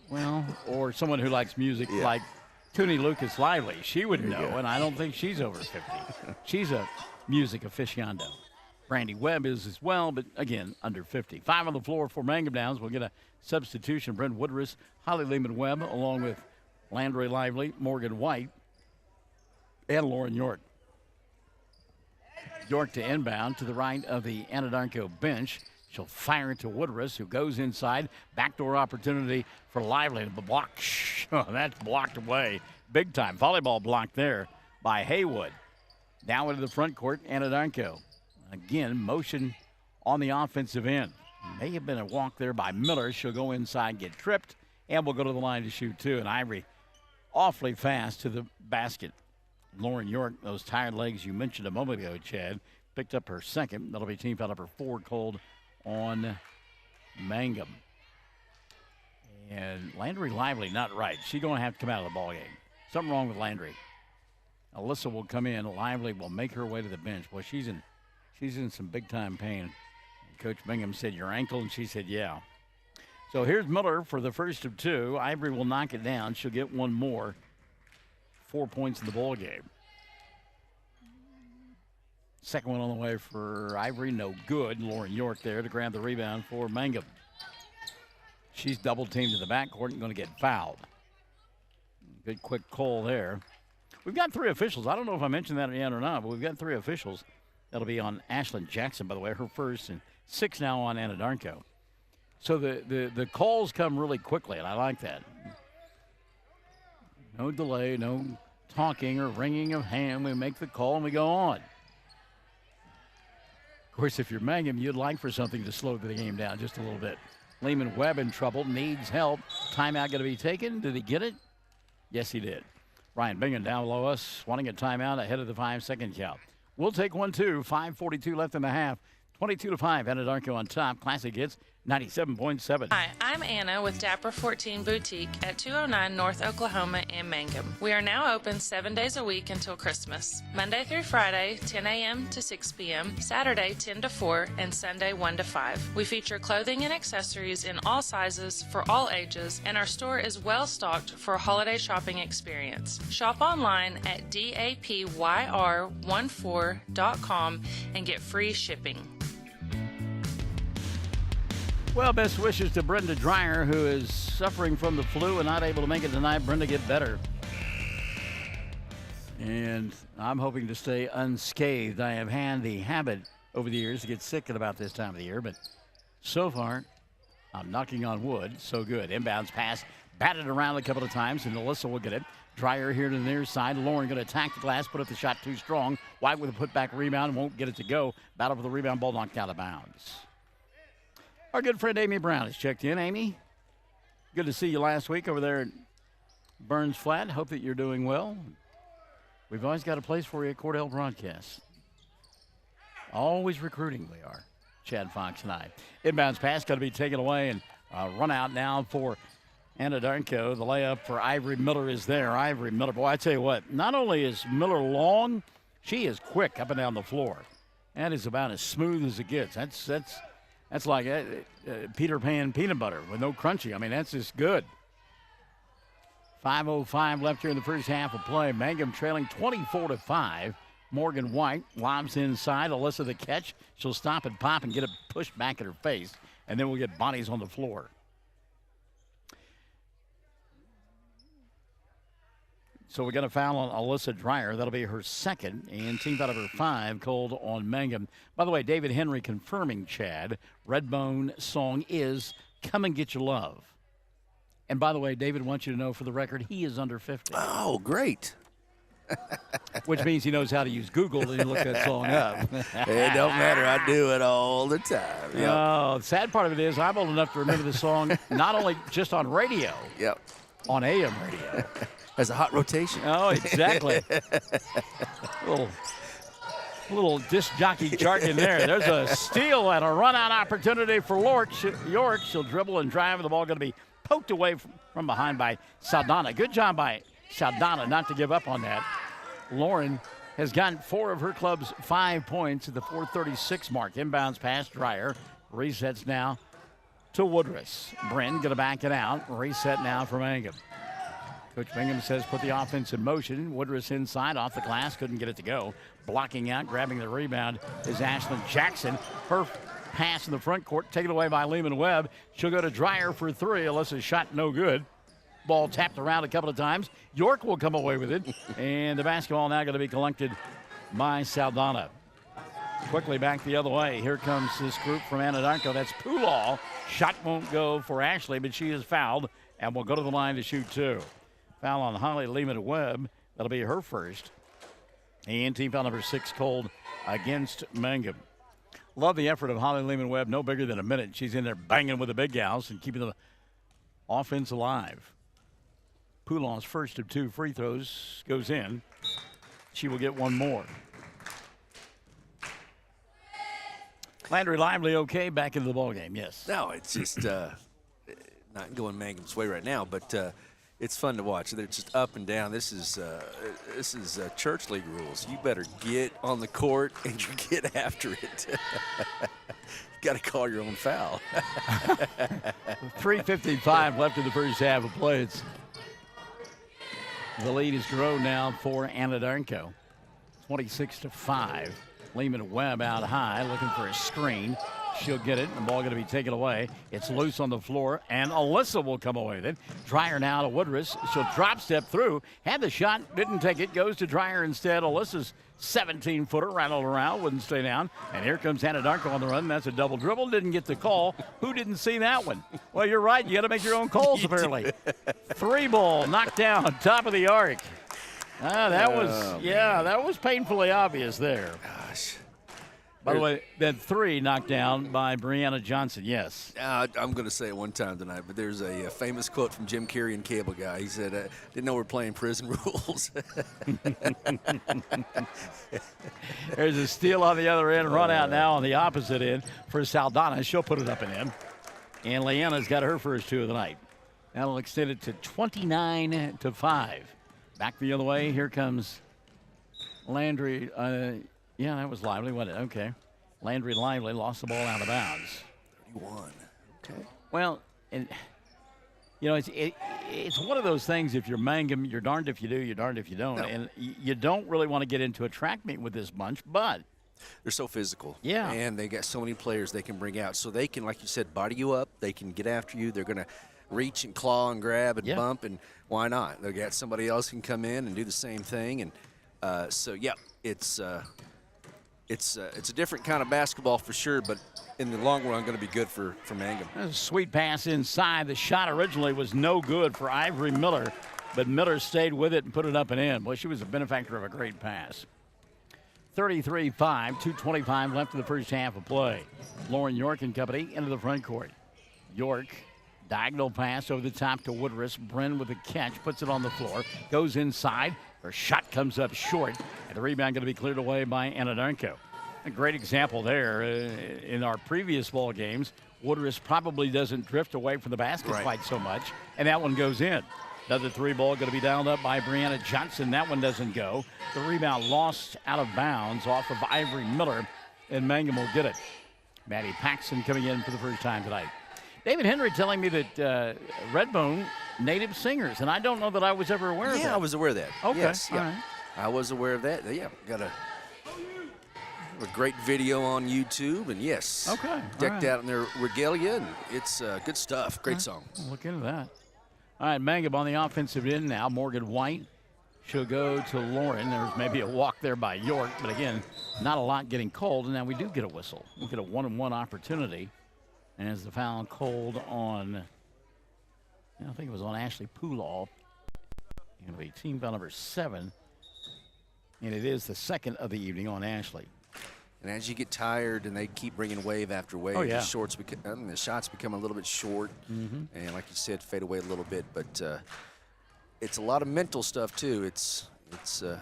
Well, or someone who likes music like Toonie Lucas Lively. She would know, and I don't think she's over 50. She's a music aficionado. Brandy Webb is as well, but again, under 50. 5 on the floor for Mangum Downs. We'll get a substitution. Brent Woodruss, Holly Lehman Webb, along with Landry Lively, Morgan White, and Lauren York. York to inbound to the right of the Anadarko bench. She'll fire it to Woodruss, who goes inside. Backdoor opportunity for Lively. The block, that's blocked away. Big time. Volleyball blocked there by Haywood. Now into the front court, Anadarko. Again, motion on the offensive end. May have been a walk there by Miller. She'll go inside, get tripped, and we'll go to the line to shoot 2. And Ivory awfully fast to the basket. Lauren York, those tired legs you mentioned a moment ago, Chad, picked up her second. That'll be team foul number 4 called on Mangum. And Landry Lively not right. She's going to have to come out of the ball game. Something wrong with Landry. Alyssa will come in. Lively will make her way to the bench. Well, she's in some big-time pain. Coach Bingham said, your ankle, and she said, yeah. So here's Miller for the first of 2. Ivory will knock it down. She'll get one more. 4 points in the ball game. Second one on the way for Ivory, no good. Lauren York there to grab the rebound for Mangum. She's double-teamed in the backcourt and going to get fouled. Good quick call there. We've got 3 officials. I don't know if I mentioned that yet or not, but we've got 3 officials. That'll be on Ashlyn Jackson, by the way, her first, and 6 now on Anadarko. So the calls come really quickly, and I like that. No delay, no talking or wringing of hand. We make the call and we go on. Of course, if you're Mangum, you'd like for something to slow the game down just a little bit. Lehman Webb in trouble, needs help. Timeout going to be taken. Did he get it? Yes, he did. Ryan Bingham down below us, wanting a timeout ahead of the 5-second count. We'll take one, too. 5:42 left in the half. 22-5, Anadarko on top. Classic Hits, 97.7. Hi, I'm Anna with Dapper 14 Boutique at 209 North Oklahoma in Mangum. We are now open 7 days a week until Christmas. Monday through Friday, 10 a.m. to 6 p.m., Saturday, 10 to 4, and Sunday, 1 to 5. We feature clothing and accessories in all sizes for all ages, and our store is well stocked for a holiday shopping experience. Shop online at dapyr14.com and get free shipping. Well, best wishes to Brenda Dreyer, who is suffering from the flu and not able to make it tonight. Brenda, get better. And I'm hoping to stay unscathed. I have had the habit over the years to get sick at about this time of the year, but so far, I'm knocking on wood. So good. Inbounds pass, batted around a couple of times, and Alyssa will get it. Dreyer here to the near side. Lauren going to attack the glass, put up the shot too strong. White with a putback rebound, won't get it to go. Battle for the rebound, ball knocked out of bounds. Our good friend Amy Brown has checked in. Amy, good to see you last week over there at Burns Flat. Hope that you're doing well. We've always got a place for you at Cordell Broadcast. Always recruiting we are, Chad Fox and I. Inbounds pass got to be taken away, and run out now for Anadarko. The layup for Ivory Miller is there. Ivory Miller, boy, I tell you what, not only is Miller long, she is quick up and down the floor. That is about as smooth as it gets. That's like Peter Pan peanut butter with no crunchy. I mean, that's just good. 5:05 left here in the first half of play. Mangum trailing 24-5. Morgan White lobs inside. Alyssa the catch. She'll stop and pop and get it pushed back in her face. And then we'll get bodies on the floor. So we got a foul on Alyssa Dreyer. That'll be her second, and team foul number 5 called on Mangum. By the way, David Henry confirming, Chad, Redbone song is Come and Get Your Love. And by the way, David wants you to know for the record, he is under 50. Oh, great. Which means he knows how to use Google and look that song up. It don't matter. I do it all the time. Yep. Oh, the sad part of it is I'm old enough to remember the song not only just on radio, on AM radio. As a hot rotation. Oh, exactly. little disc jockey jargon there. There's a steal and a run-out opportunity for York. She'll dribble and drive, and the ball going to be poked away from behind by Saldana. Good job by Saldana not to give up on that. Lauren has gotten 4 of her club's 5 points at the 4:36 mark. Inbounds pass, Dreyer. Resets now to Woodruss. Bryn going to back it out. Reset now for Mangum. Coach Mangum says put the offense in motion. Woodruss inside, off the glass, couldn't get it to go. Blocking out, grabbing the rebound is Ashlyn Jackson. Her pass in the front court, taken away by Lehman Webb. She'll go to Dreyer for 3. Alyssa's shot no good. Ball tapped around a couple of times. York will come away with it. And the basketball now going to be collected by Saldana. Quickly back the other way. Here comes this group from Anadarko. That's Poolaw. Shot won't go for Ashley, but she is fouled and will go to the line to shoot 2. Foul on Holly Lehman Webb. That'll be her first. And team foul number 6 called against Mangum. Love the effort of Holly Lehman Webb. No bigger than a minute. She's in there banging with the big gals and keeping the offense alive. Poulon's first of 2 free throws goes in. She will get 1 more. Landry Lively okay back into the ballgame, yes. No, it's just not going Mangum's way right now, but it's fun to watch. They're just up and down. This is church league rules. You better get on the court and you get after it. Got to call your own foul. 3:55 left in the first half of play. The lead is grown now for Anadarko. 26-5. Lehman Webb out high, looking for a screen. She'll get it. The ball going to be taken away. It's loose on the floor, and Alyssa will come away with it. Dreyer now to Woodruss. She'll drop step through. Had the shot, didn't take it. Goes to Dreyer instead. Alyssa's 17-footer rattled around, wouldn't stay down. And here comes Anadarko on the run. That's a double dribble. Didn't get the call. Who didn't see that one? Well, you're right. You got to make your own calls, apparently. 3 ball knocked down, top of the arc. That was painfully obvious there. Gosh. By the way, that 3 knocked down by Brianna Johnson, yes. I'm going to say it one time tonight, but there's a famous quote from Jim Carrey and Cable Guy. He said, didn't know we're playing prison rules. There's a steal on the other end, run out now on the opposite end for Saldana. She'll put it up and in. And Leanna's got her first 2 of the night. That'll extend it to 29-5. Back the other way, here comes Landry. Yeah, that was Lively, wasn't it? Okay. Landry Lively lost the ball out of bounds. 31. Okay. Well, and it's one of those things. If you're Mangum, you're darned if you do, you're darned if you don't. No. And you don't really want to get into a track meet with this bunch, but they're so physical. Yeah. And they got so many players they can bring out. So they can, like you said, body you up. They can get after you. They're going to reach and claw and grab and bump, and why not? They got somebody else can come in and do the same thing. And it's a different kind of basketball for sure, but in the long run, going to be good for Mangum. A sweet pass inside. The shot originally was no good for Ivory Miller, but Miller stayed with it and put it up and in. Boy, she was a benefactor of a great pass. 33-5, 2:25 left in the first half of play. Lauren York and company into the front court. York, diagonal pass over the top to Woodruss. Bryn with a catch, puts it on the floor, goes inside. Her shot comes up short, and the rebound going to be cleared away by Anadarko. A great example there. In our previous ball games, Woodruss probably doesn't drift away from the basket quite so much, and that one goes in. Another 3 ball going to be downed up by Brianna Johnson. That one doesn't go. The rebound lost out of bounds off of Ivory Miller, and Mangum will get it. Maddie Paxson coming in for the first time tonight. David Henry telling me that Redbone native singers, and I don't know that I was ever aware of that. Yeah, I was aware of that. Okay, yes, all right. I was aware of that. Yeah, got a great video on YouTube, and decked out in their regalia, and it's good stuff. Great song. I'll look into that. All right, Mangum on the offensive end now. Morgan White. She'll go to Lauren. There's maybe a walk there by York, but again, not a lot getting called, and now we do get a whistle. We get a 1-on-1 opportunity. And as the foul called on, I think it was on Ashley Poolaw. Going to be team foul number 7. And it is the second of the evening on Ashley. And as you get tired and they keep bringing wave after wave, Oh, yeah. the shots become a little bit short. Mhm. And like you said, fade away a little bit. But it's a lot of mental stuff, too. It's a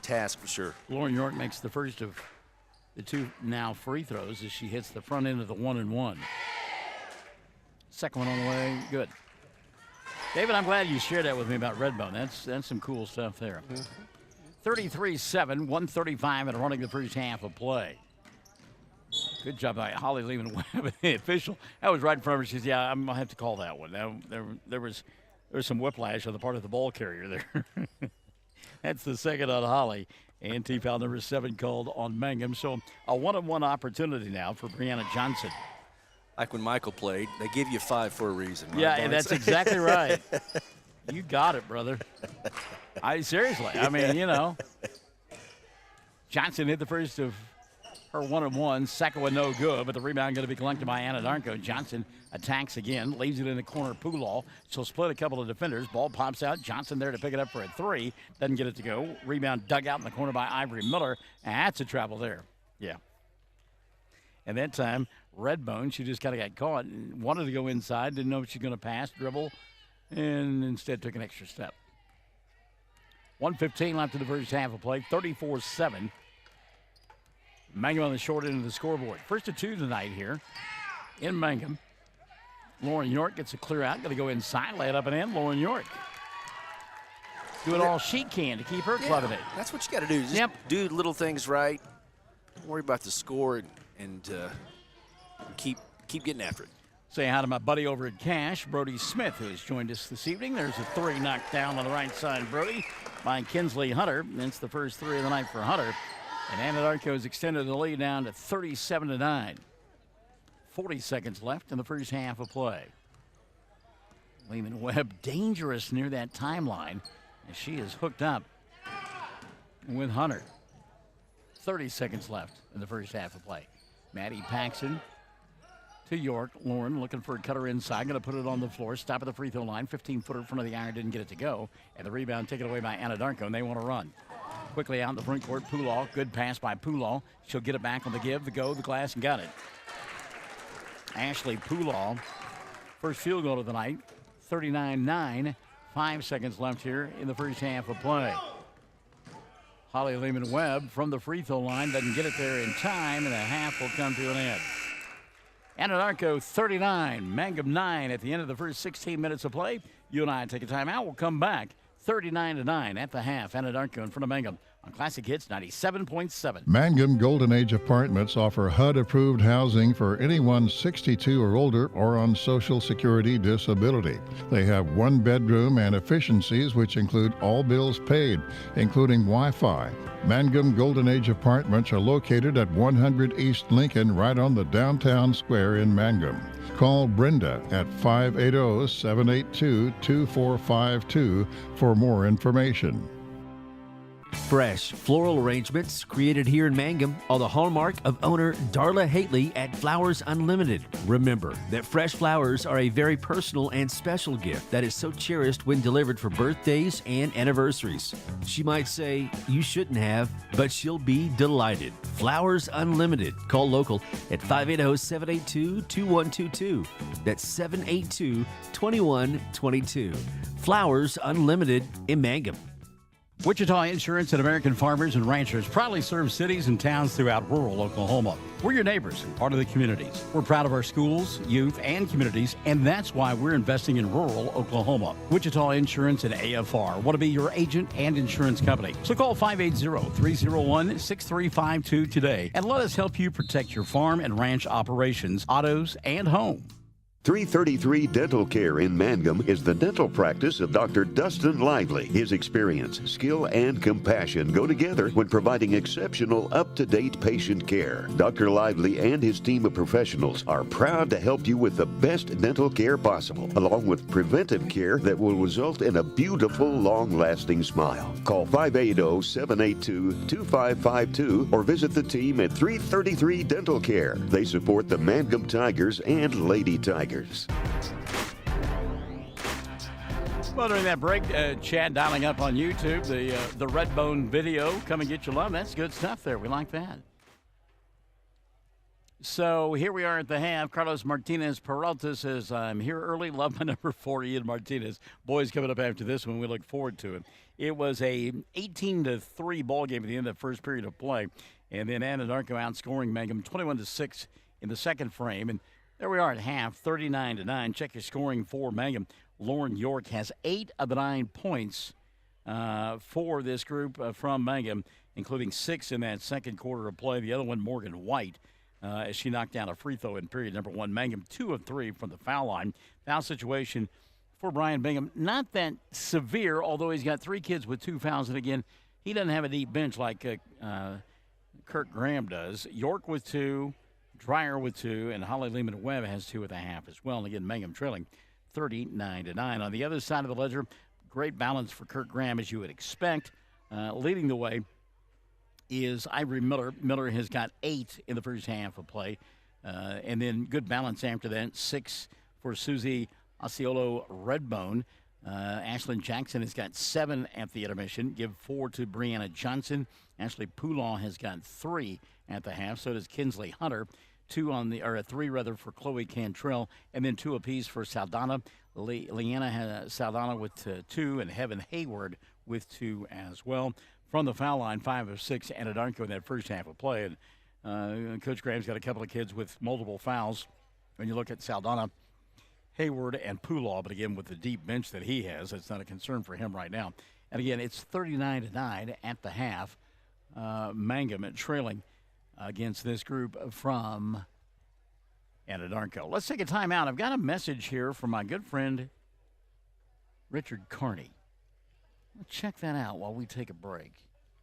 task for sure. Lauren York makes the first of the two now free throws as she hits the front end of the 1-and-1. Second one on the way, good. David, I'm glad you shared that with me about Redbone. That's some cool stuff there. 33-7, 135 and running the first half of play. Good job by Holly Lehman-Webb, the official. That was right in front of her. She said, yeah, I'm going to have to call that one. There was some whiplash on the part of the ball carrier there. That's the second on Holly. And team foul number 7 called on Mangum. So a one-on-one opportunity now for Brianna Johnson. Like when Michael played, they give you 5 for a reason. Right, Yeah, Barnes? and that's exactly right. You got it, brother. Seriously, I mean, you know. Johnson hit the first of her 1-and-1. Second one no good, but the rebound going to be collected by Anadarko. Johnson attacks again, leaves it in the corner. Poolaw. She'll split a couple of defenders. Ball pops out. Johnson there to pick it up for a 3. Doesn't get it to go. Rebound dug out in the corner by Ivory Miller. That's a travel there. Yeah. And that time, Redbone, she just kind of got caught and wanted to go inside. Didn't know if she was going to pass, dribble, and instead took an extra step. 1:15 left in the first half of play. 34-7. Mangum on the short end of the scoreboard. First of 2 tonight here in Mangum. Lauren York gets a clear out. Going to go inside, lay it up and in. Lauren York doing all she can to keep her club in it. That's what you got to do. Just do little things right. Don't worry about the score and keep getting after it. Say hi to my buddy over at Cash, Brody Smith, who has joined us this evening. There's a 3 knocked down on the right side, Brody, by Kinsley Hunter. That's the first 3 of the night for Hunter. And Anadarko has extended the lead down to 37-9. 40 seconds left in the first half of play. Lehman-Webb dangerous near that timeline as she is hooked up with Hunter. 30 seconds left in the first half of play. Maddie Paxson to York. Lauren looking for a cutter inside. Going to put it on the floor. Stop at the free throw line. 15-footer in front of the iron. Didn't get it to go. And the rebound taken away by Anadarko, and they want to run. Quickly out in the front court. Poolaw. Good pass by Poolaw. She'll get it back on the give, the go, the glass, and got it. Ashley Poolaw. First field goal of the night. 39-9. 5 seconds left here in the first half of play. Holly Lehman-Webb from the free throw line. Doesn't get it there in time, and the half will come to an end. Anadarko 39, Mangum 9 at the end of the first 16 minutes of play. You and I take a timeout. We'll come back 39-9 at the half. Anadarko in front of Mangum on Classic Hits 97.7. Mangum Golden Age Apartments offer HUD-approved housing for anyone 62 or older or on Social Security disability. They have 1 bedroom and efficiencies which include all bills paid, including Wi-Fi. Mangum Golden Age Apartments are located at 100 East Lincoln, right on the downtown square in Mangum. Call Brenda at 580-782-2452 for more information. Fresh floral arrangements created here in Mangum are the hallmark of owner Darla Hately at Flowers Unlimited. Remember that fresh flowers are a very personal and special gift that is so cherished when delivered for birthdays and anniversaries. She might say, you shouldn't have, but she'll be delighted. Flowers Unlimited. Call local at 580-782-2122. That's 782-2122. Flowers Unlimited in Mangum. Wichita Insurance and American Farmers and Ranchers proudly serve cities and towns throughout rural Oklahoma. We're your neighbors and part of the communities. We're proud of our schools, youth, and communities, and that's why we're investing in rural Oklahoma. Wichita Insurance and AFR want to be your agent and insurance company. So call 580-301-6352 today and let us help you protect your farm and ranch operations, autos, and home. 333 Dental Care in Mangum is the dental practice of Dr. Dustin Lively. His experience, skill, and compassion go together when providing exceptional, up-to-date patient care. Dr. Lively and his team of professionals are proud to help you with the best dental care possible, along with preventive care that will result in a beautiful, long-lasting smile. Call 580-782-2552 or visit the team at 333 Dental Care. They support the Mangum Tigers and Lady Tigers. Well, during that break, Chad dialing up on YouTube, the Redbone video, Come and Get Your Love. That's good stuff there. We like that. So here we are at the half. Carlos Martinez Peralta says, I'm here early. Love my number 4, Ian Martinez. Boys coming up after this one. We look forward to it. It was a 18-3 ball game at the end of the first period of play. And then Anadarko outscoring Mangum 21-6 in the second frame. And there we are at half, 39-9. Check your scoring for Mangum. Lauren York has 8 of the 9 points for this group from Mangum, including 6 in that second quarter of play. The other one, Morgan White, as she knocked down a free throw in period number 1. Mangum 2 of 3 from the foul line. Foul situation for Brian Bingham, not that severe, although he's got 3 kids with 2 fouls. And again, he doesn't have a deep bench like Kirk Graham does. York with 2, Dreyer with 2, and Holly Lehman-Webb has 2.5 as well. And again, Mangum trailing 39-9. On the other side of the ledger, great balance for Kirk Graham, as you would expect. Leading the way is Ivory Miller. Miller has got 8 in the first half of play. And then good balance after that, 6 for Susie Osceola Redbone. Ashlyn Jackson has got 7 at the intermission. Give 4 to Brianna Johnson. Ashley Poulain has got 3 at the half. So does Kinsley Hunter. 3 for Chloe Cantrell, and then 2 apiece for Saldana. Leanna Saldana with 2, and Heaven Hayward with 2 as well. From the foul line, 5 of 6, Anadarko in that first half of play. And Coach Graham's got a couple of kids with multiple fouls. When you look at Saldana, Hayward, and Poulain, but again, with the deep bench that he has, that's not a concern for him right now. And again, it's 39-9 at the half. Mangum trailing against this group from Anadarko. Let's take a timeout. I've got a message here from my good friend Richard Carney. Let's check that out while we take a break.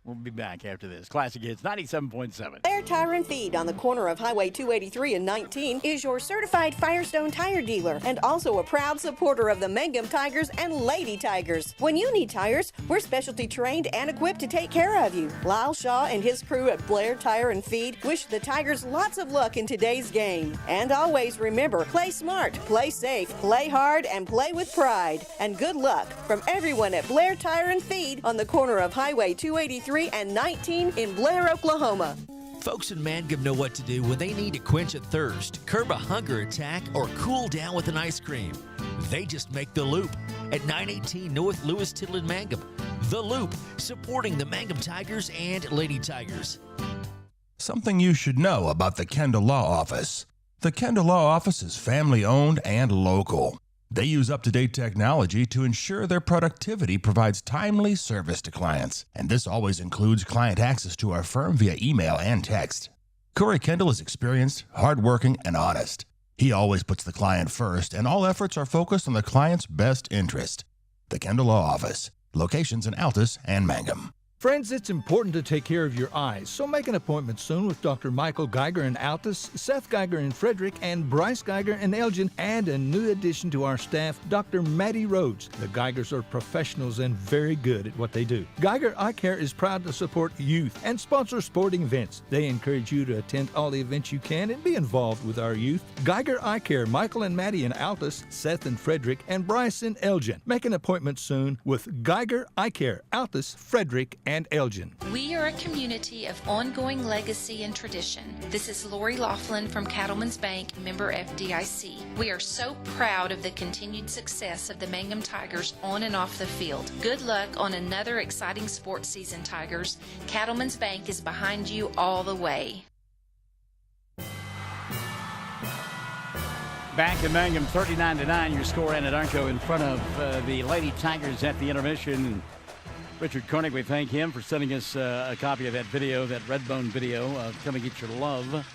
We'll be back after this. Classic Hits 97.7. Blair Tire and Feed on the corner of Highway 283 and 19 is your certified Firestone tire dealer and also a proud supporter of the Mangum Tigers and Lady Tigers. When you need tires, we're specialty trained and equipped to take care of you. Lyle Shaw and his crew at Blair Tire and Feed wish the Tigers lots of luck in today's game. And always remember, play smart, play safe, play hard, and play with pride. And good luck from everyone at Blair Tire and Feed on the corner of Highway 283 and 19 in Blair, Oklahoma. Folks in Mangum know what to do when they need to quench a thirst, curb a hunger attack, or cool down with an ice cream. They just make the Loop at 918 North Lewis Tittle in Mangum. The Loop, supporting the Mangum Tigers and Lady Tigers. Something you should know about the Kendall Law Office. The Kendall Law Office is family-owned and local. They use up-to-date technology to ensure their productivity provides timely service to clients, and this always includes client access to our firm via email and text. Corey Kendall is experienced, hardworking, and honest. He always puts the client first, and all efforts are focused on the client's best interest. The Kendall Law Office, locations in Altus and Mangum. Friends, it's important to take care of your eyes, so make an appointment soon with Dr. Michael Geiger in Altus, Seth Geiger in Frederick, and Bryce Geiger in Elgin, and a new addition to our staff, Dr. Maddie Rhodes. The Geigers are professionals and very good at what they do. Geiger Eye Care is proud to support youth and sponsor sporting events. They encourage you to attend all the events you can and be involved with our youth. Geiger Eye Care, Michael and Maddie in Altus, Seth in Frederick, and Bryce in Elgin. Make an appointment soon with Geiger Eye Care, Altus, Frederick, and Elgin. We are a community of ongoing legacy and tradition. This is Lori Laughlin from Cattleman's Bank, member FDIC. We are so proud of the continued success of the Mangum Tigers on and off the field. Good luck on another exciting sports season, Tigers. Cattleman's Bank is behind you all the way. Back in Mangum, 39-9, your score, Anadarko in front of the Lady Tigers at the intermission. Richard Koenig, we thank him for sending us a copy of that video, that Redbone video of Come and Get Your Love.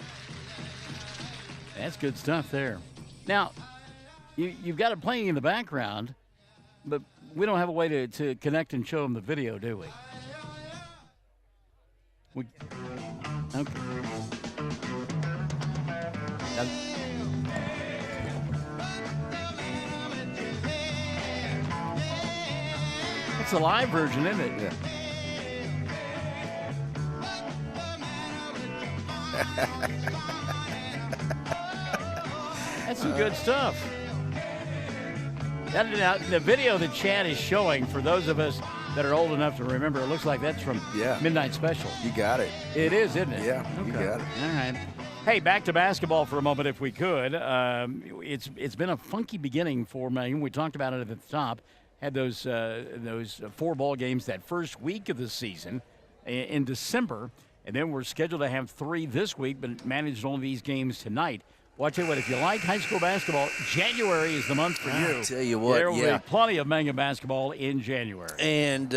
That's good stuff there. Now, you've got it playing in the background, but we don't have a way to connect and show them the video, do we? Okay. It's a live version, isn't it? Yeah. That's some good stuff. Now, the video that Chad is showing, for those of us that are old enough to remember, it looks like that's from Midnight Special. You got it. It is, isn't it? Yeah, you got it. All right. Hey, back to basketball for a moment, if we could. It's been a funky beginning for Mangum. We talked about it at the top. Had those 4 ball games that first week of the season in December, and then we're scheduled to have 3 this week, but managed all these games tonight. Well, I tell you what, if you like high school basketball, January is the month for you. I tell you what, there will be plenty of Mangum basketball in January. And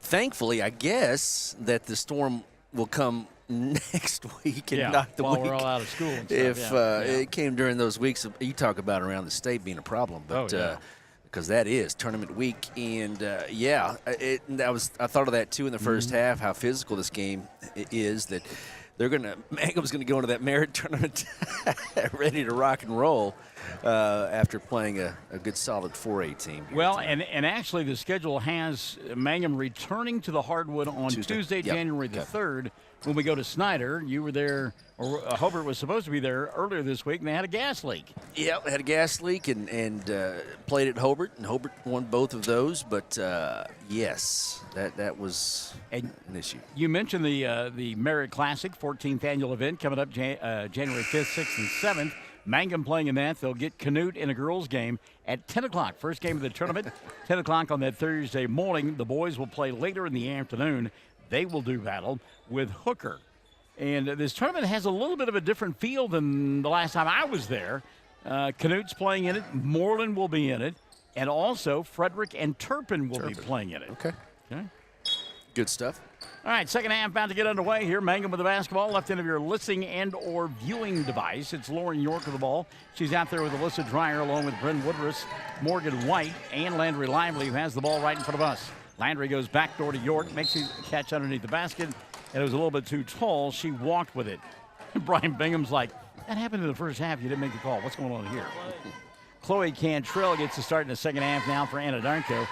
thankfully, I guess that the storm will come next week and not the week. We're all out of school and stuff. If it came during those weeks, you talk about around the state being a problem, but because that is tournament week, and I thought of that too in the first half, how physical this game is. That Mangum's going to go into that merit tournament ready to rock and roll after playing a good solid 4A team. Well, and actually the schedule has Mangum returning to the hardwood on Tuesday January the 3rd. When we go to Snyder, you were there, or Hobart was supposed to be there earlier this week, and they had a gas leak. Yeah, they had a gas leak and played at Hobart, and Hobart won both of those. But, yes, that was an issue. You mentioned the Merritt Classic, 14th annual event, coming up January 5th, 6th, and 7th. Mangum playing in that. They'll get Canute in a girls' game at 10 o'clock. First game of the tournament, 10 o'clock on that Thursday morning. The boys will play later in the afternoon. They will do battle with Hooker. And this tournament has a little bit of a different feel than the last time I was there. Canute's playing in it. Moreland will be in it. And also Frederick and Turpin will be playing in it. Okay. Good stuff. All right, second half about to get underway here. Mangum with the basketball, left end of your listening and or viewing device. It's Lauren York with the ball. She's out there with Alyssa Dreyer along with Bryn Woodruss, Morgan White, and Landry Lively, who has the ball right in front of us. Landry goes backdoor to York, makes a catch underneath the basket, and it was a little bit too tall. She walked with it. Brian Bingham's like, that happened in the first half. You didn't make the call. What's going on here? Chloe Cantrell gets to start in the second half now for Anadarko.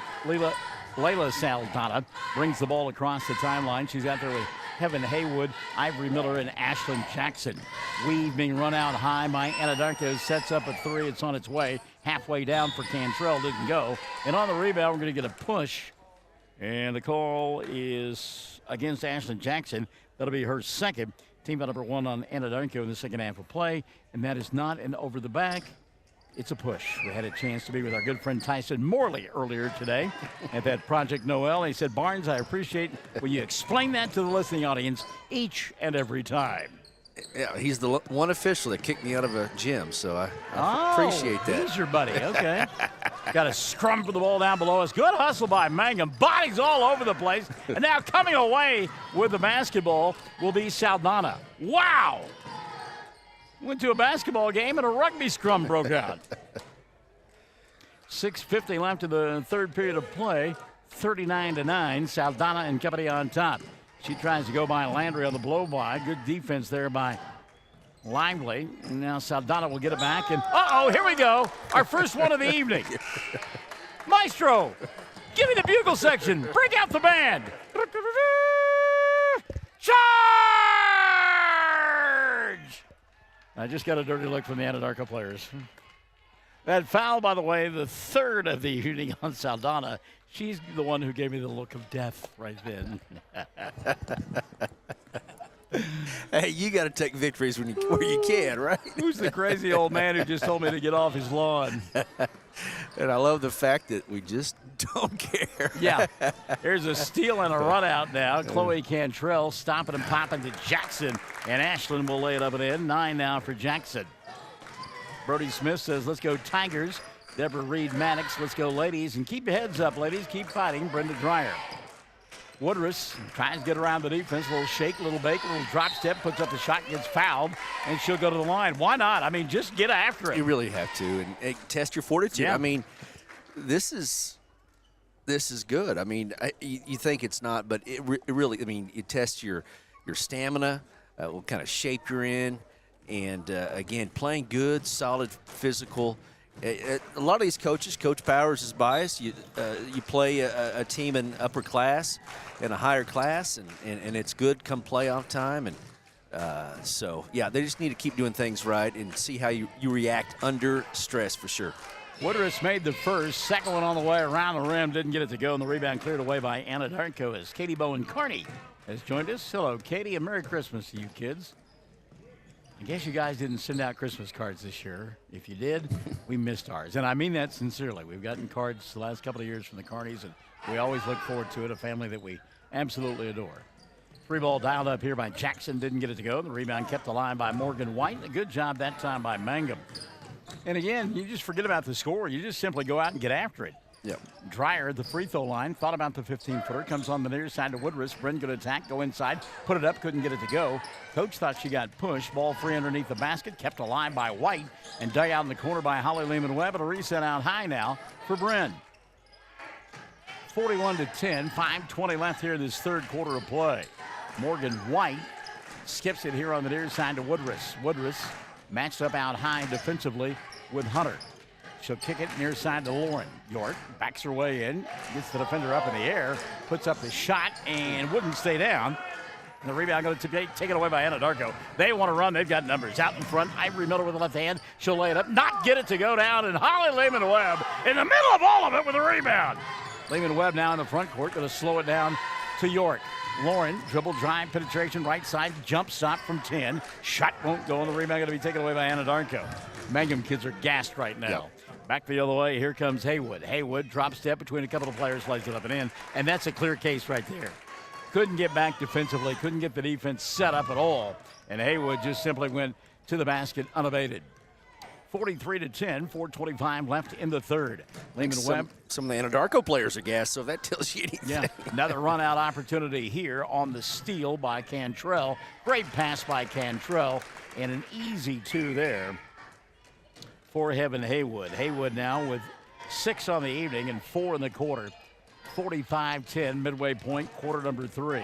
Layla Saldana brings the ball across the timeline. She's out there with Heaven Haywood, Ivory Miller, and Ashlyn Jackson. Weave being run out high by Anadarko. Sets up a 3. It's on its way. Halfway down for Cantrell. Didn't go. And on the rebound, we're going to get a push. And the call is against Ashlyn Jackson. That'll be her second. Team number 1 on Anadarko in the second half of play. And that is not an over the back. It's a push. We had a chance to be with our good friend Tyson Morley earlier today at that Project Noel. He said, Barnes, I appreciate when you explain that to the listening audience each and every time. Yeah, he's the one official that kicked me out of a gym, so I appreciate that. He's your buddy, okay. Got a scrum for the ball down below us. Good hustle by Mangum. Bodies all over the place. And now coming away with the basketball will be Saldana. Wow! Went to a basketball game and a rugby scrum broke out. 6:50 left in the third period of play. 39-9. Saldana and company on top. She tries to go by Landry on the blow-by. Good defense there by Lively. And now Saldana will get it back. And, here we go. Our first one of the evening. Maestro, give me the bugle section. Bring out the band. Charge! I just got a dirty look from the Anadarko players. That foul, by the way, the third of the evening on Saldana. She's the one who gave me the look of death right then. Hey, you got to take victories where you can, right? Who's the crazy old man who just told me to get off his lawn? And I love the fact that we just don't care. Yeah. Here's a steal and a run out now. Chloe Cantrell stopping and popping to Jackson. And Ashlyn will lay it up and in. 9 now for Jackson. Brody Smith says, let's go Tigers. Deborah Reed Maddox, let's go ladies. And keep your heads up, ladies. Keep fighting. Brenda Dreyer. Woodruss tries to get around the defense. A little shake, a little bake, a little drop step, puts up the shot, gets fouled, and she'll go to the line. Why not? I mean, just get after it. You really have to, and test your fortitude. Yeah. I mean, this is good. I mean, you think it's not, but it really, I mean, you test your stamina, what kind of shape you're in, and, again, playing good, solid, physical. A lot of these coaches, Coach Powers is biased. You play a team in upper class, in a higher class, and it's good come playoff time. And so, yeah, they just need to keep doing things right and see how you react under stress for sure. Woodruss made the first. Second one on the way around the rim. Didn't get it to go, and the rebound cleared away by Anadarko as Katie Bowen Carney has joined us. Hello, Katie, and Merry Christmas to you kids. I guess you guys didn't send out Christmas cards this year. If you did, we missed ours. And I mean that sincerely. We've gotten cards the last couple of years from the Carneys, and we always look forward to it, a family that we absolutely adore. Free ball dialed up here by Jackson. Didn't get it to go. The rebound kept alive by Morgan White. A good job that time by Mangum. And again, you just forget about the score. You just simply go out and get after it. Yep. Dreyer at the free throw line. Thought about the 15-footer. Comes on the near side to Woodruss. Bryn could attack, go inside, put it up, couldn't get it to go. Coach thought she got pushed. Ball free underneath the basket. Kept alive by White. And dug out in the corner by Holly Lehman-Webb. And a reset out high now for Bryn. 41-10. 5:20 left here in this third quarter of play. Morgan White skips it here on the near side to Woodruss. Woodruss matched up out high defensively with Hunter. She'll kick it near side to Lauren. York backs her way in, gets the defender up in the air, puts up the shot, and wouldn't stay down. And the rebound going to take it away by Anadarko. They want to run. They've got numbers. Out in front, Ivory Miller with the left hand. She'll lay it up, not get it to go down, and Holly Lehman-Webb in the middle of all of it with a rebound. Lehman-Webb now in the front court, going to slow it down to York. Lauren, dribble, drive, penetration, right side, jump stop from 10. Shot won't go, and the rebound going to be taken away by Anadarko. Mangum kids are gassed right now. Yep. Back the other way, here comes Haywood. Haywood, drop step between a couple of players, lays it up and in, and that's a clear case right there. Couldn't get back defensively, couldn't get the defense set up at all, and Haywood just simply went to the basket unabated. 43-10, 4:25 left in the third. Lehman-Webb. Some of the Anadarko players are gassed, so that tells you anything. Yeah, another run-out opportunity here on the steal by Cantrell. Great pass by Cantrell, and an easy two there for Heaven Haywood. Haywood now with 6 on the evening and 4 in the quarter. 45-10, midway point, quarter number 3.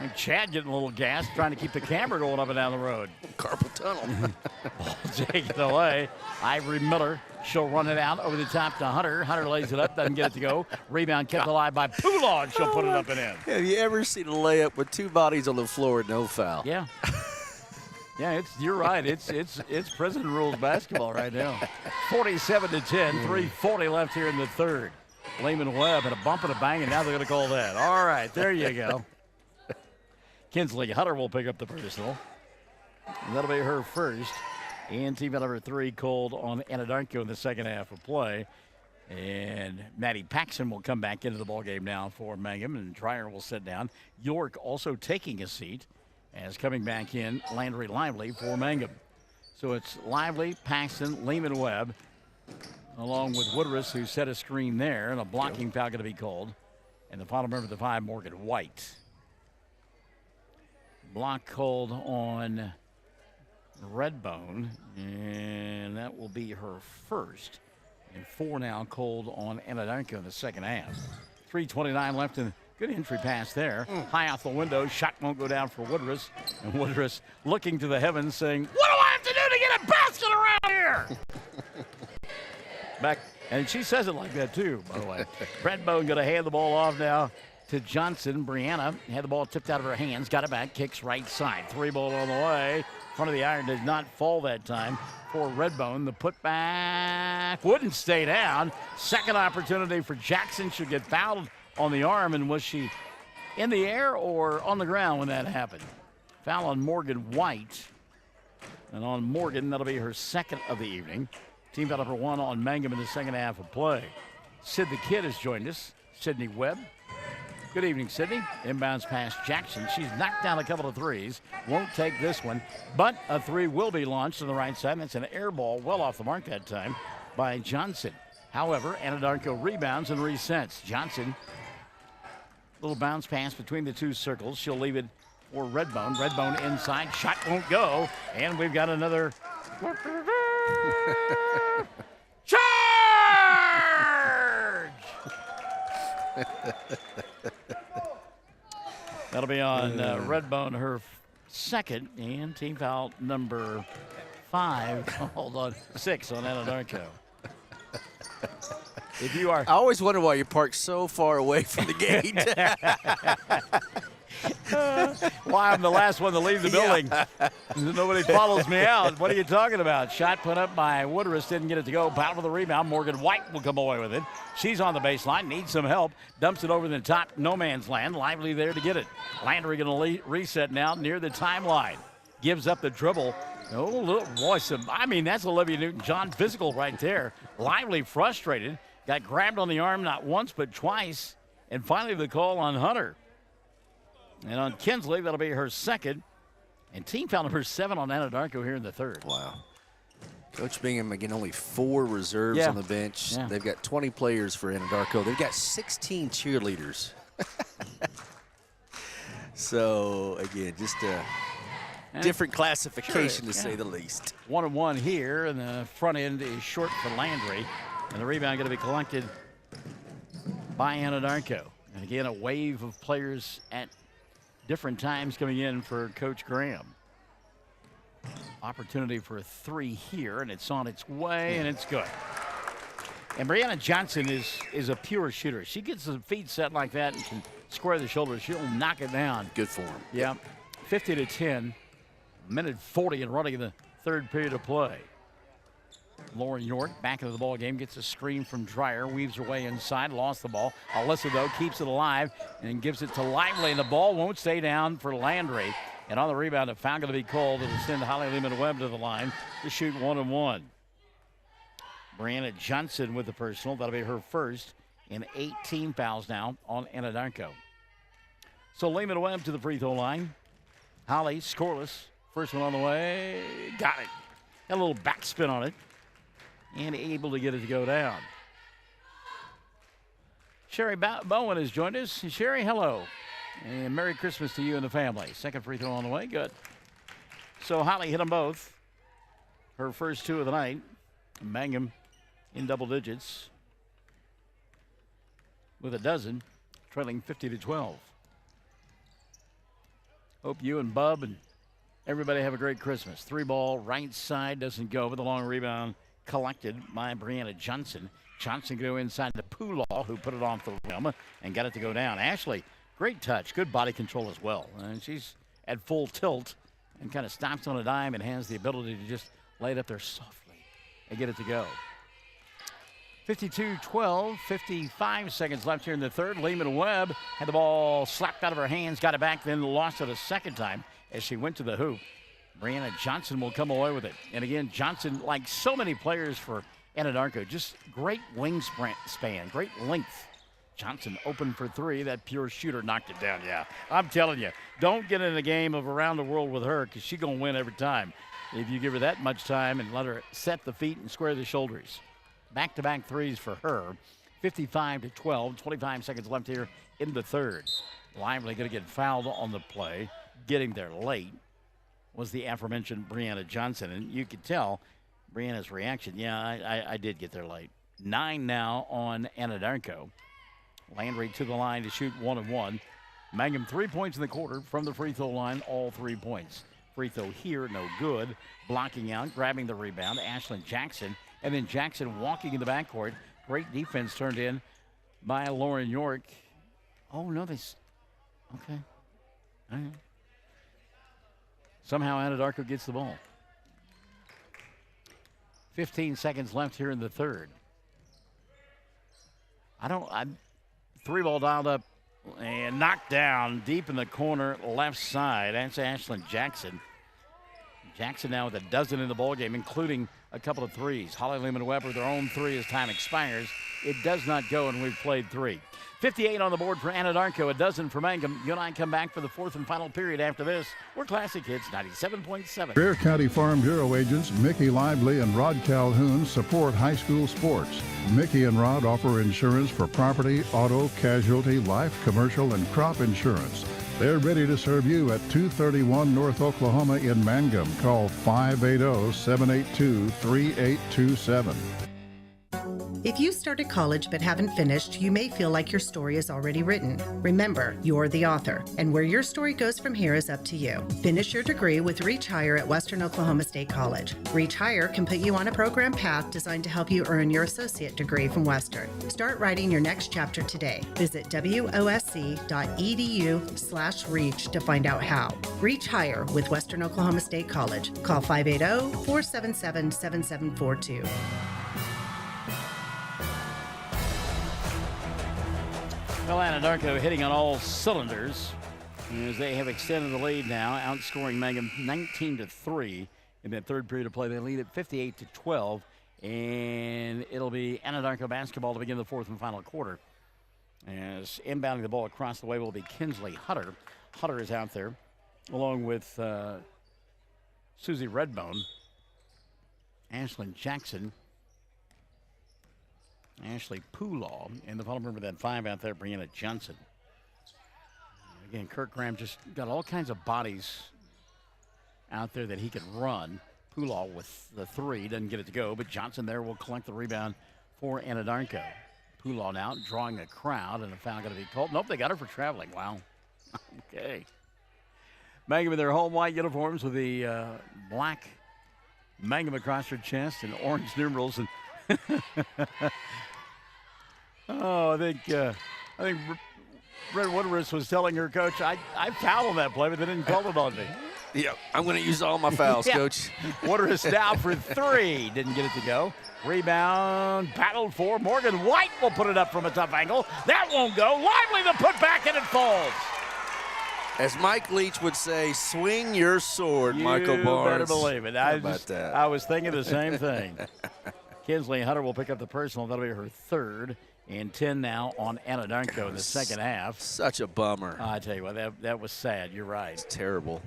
And Chad getting a little gas, trying to keep the camera going up and down the road. Carpal tunnel. Ball taken away. Ivory Miller, she'll run it out over the top to Hunter. Hunter lays it up, doesn't get it to go. Rebound kept alive by Poulon. She'll put it up and in. Have you ever seen a layup with 2 bodies on the floor, no foul? Yeah. Yeah, you're right. It's prison rules basketball right now. 47-10, 3:40 left here in the third. Lehman-Webb and a bump and a bang, and now they're going to call that. All right, there you go. Kinsley Hunter will pick up the personal. And that'll be her first. And team number 3 called on Anadarko in the second half of play. And Maddie Paxson will come back into the ballgame now for Mangum, and Dreyer will sit down. York also taking a seat as coming back in Landry Lively for Mangum. So it's Lively, Paxson, Lehman-Webb, along with Woodruss, who set a screen there, and a blocking foul going to be called. And the final member of the 5, Morgan White. Block called on Redbone, and that will be her first. And 4 now called on Anadarko in the second half. 3:29 left, and good entry pass there. High off the window, shot won't go down for Woodruss. And Woodruss looking to the heavens saying, what do I have to do to get a basket around here? Back, and she says it like that too, by the way. Redbone going to hand the ball off now to Johnson. Brianna had the ball tipped out of her hands, got it back, kicks right side. 3 ball on the way. Front of the iron does not fall that time for Redbone. The putback wouldn't stay down. Second opportunity for Jackson. She'll get fouled on the arm, and was she in the air or on the ground when that happened? Foul on Morgan White. And on Morgan, that'll be her second of the evening. Team foul number 1 on Mangum in the second half of play. Sid the Kid has joined us. Sydney Webb. Good evening, Sydney. Inbounds past Jackson. She's knocked down a couple of threes. Won't take this one, but a 3 will be launched on the right side. That's an air ball well off the mark that time by Johnson. However, Anadarko rebounds and resets. Johnson, little bounce pass between the 2 circles. She'll leave it for Redbone. Redbone inside. Shot won't go. And we've got another charge! That'll be on Redbone, her second, and team foul number 5. Hold on, 6 on Anadarko. If you are, I always wonder why you park so far away from the gate. Why I'm the last one to leave the building. Nobody follows me out. What are you talking about? Shot put up by Woodruss. Didn't get it to go. Battle for the rebound. Morgan White will come away with it. She's on the baseline. Needs some help. Dumps it over the top. No man's land. Lively there to get it. Landry going to reset now near the timeline. Gives up the dribble. Oh, little voice. That's Olivia Newton-John physical right there. Lively frustrated. Got grabbed on the arm not once but twice. And finally the call on Hunter. And on Kinsley, that'll be her second. And team foul number 7 on Anadarko here in the third. Wow. Coach Bingham, again, only 4 reserves on the bench. Yeah. They've got 20 players for Anadarko. They've got 16 cheerleaders. So, again, just a different classification to say the least. 1-1 here, and the front end is short for Landry. And the rebound going to be collected by Anadarko. And again, a wave of players at different times coming in for Coach Graham. Opportunity for a 3 here, and it's on its way, and it's good. And Brianna Johnson is a pure shooter. She gets the feet set like that and can square the shoulders. She'll knock it down. Good form. Yeah. 50-10. Minute 40 and running in the third period of play. Lauren York back into the ball game, gets a screen from Dreyer, weaves her way inside, lost the ball. Alyssa, though, keeps it alive and gives it to Lively, and the ball won't stay down for Landry. And on the rebound, a foul going to be called to send Holly Lehman-Webb to the line to shoot 1-1. Brianna Johnson with the personal. That'll be her first in 18 fouls now on Anadarko. So Lehman-Webb to the free throw line. Holly scoreless. First one on the way. Got it. Got a little backspin on it. And able to get it to go down. Sherry Bowen has joined us. Sherry, hello. And Merry Christmas to you and the family. Second free throw on the way. Good. So Holly hit them both. Her first 2 of the night. Mangum in double digits with a dozen, trailing 50-12. Hope you and Bub and everybody have a great Christmas. 3-ball, right side, doesn't go, but the long rebound collected by Brianna Johnson. Johnson go inside to Poolaw, who put it on for the rim and got it to go down. Ashley, great touch, good body control as well. And she's at full tilt and kind of stops on a dime and has the ability to just lay it up there softly and get it to go. 52-12, 55 seconds left here in the third. Lehman-Webb had the ball slapped out of her hands, got it back, then lost it a second time as she went to the hoop. Brianna Johnson will come away with it. And again, Johnson, like so many players for Anadarko, just great wingspan, great length. Johnson open for 3. That pure shooter knocked it down. Yeah, I'm telling you, don't get in a game of around the world with her because she's going to win every time if you give her that much time and let her set the feet and square the shoulders. Back-to-back threes for her. 55-12, 25 seconds left here in the third. Lively going to get fouled on the play. Getting there late was the aforementioned Brianna Johnson. And you could tell Brianna's reaction. Yeah, I did get there late. 9 now on Anadarko. Landry to the line to shoot 1-1. Mangum 3 points in the quarter from the free throw line, all 3 points. Free throw here, no good. Blocking out, grabbing the rebound, Ashlyn Jackson. And then Jackson walking in the backcourt. Great defense turned in by Lauren York. Oh, no, okay. All right. Somehow Anadarko gets the ball. 15 seconds left here in the third. 3-ball dialed up and knocked down deep in the corner left side. That's Ashlyn Jackson. Jackson now with a dozen in the ballgame, including a couple of threes. Holly Lehman-Webb with their own 3 as time expires. It does not go, and we've played 3. 58 on the board for Anadarko, a dozen for Mangum. You and I come back for the 4th and final period after this. We're Classic Hits 97.7. Bear County Farm Bureau agents Mickey Lively and Rod Calhoun support high school sports. Mickey and Rod offer insurance for property, auto, casualty, life, commercial, and crop insurance. They're ready to serve you at 231 North Oklahoma in Mangum. Call 580-782-3827. If you started college but haven't finished, you may feel like your story is already written. Remember, you're the author, and where your story goes from here is up to you. Finish your degree with Reach Higher at Western Oklahoma State College. Reach Higher can put you on a program path designed to help you earn your associate degree from Western. Start writing your next chapter today. Visit wosc.edu/reach to find out how. Reach Higher with Western Oklahoma State College. Call 580-477-7742. Well, Anadarko hitting on all cylinders as they have extended the lead now, outscoring Mangum 19-3 in that third period of play. They lead at 58-12, and it'll be Anadarko basketball to begin the fourth and final quarter. As inbounding the ball across the way will be Kinsley Hutter. Hutter is out there, along with Susie Redbone, Ashlyn Jackson, Ashley Poolaw, and the final member of that five out there, Brianna Johnson. Again, Kirk Graham just got all kinds of bodies out there that he can run. Poolaw with the three, doesn't get it to go, but Johnson there will collect the rebound for Anadarko. Poolaw now drawing a crowd, and a foul going to be called. Nope, they got her for traveling. Wow. Okay. Mangum in their home white uniforms with the black Mangum across her chest and orange numerals. And I think Red Woodruss was telling her coach, I fouled on that play, but they didn't call it on me. Yeah, I'm going to use all my fouls, Coach. Woodruss now for three. Didn't get it to go. Rebound battled for. Morgan White will put it up from a tough angle. That won't go. Lively the putback, and it falls. As Mike Leach would say, swing your sword, Michael Barnes. You better believe it. How about that? I was thinking the same thing. Kinsley Hunter will pick up the personal. That'll be her third. And 10 now on Anadarko in the second half. Such a bummer. I tell you what, that was sad. You're right. It's terrible.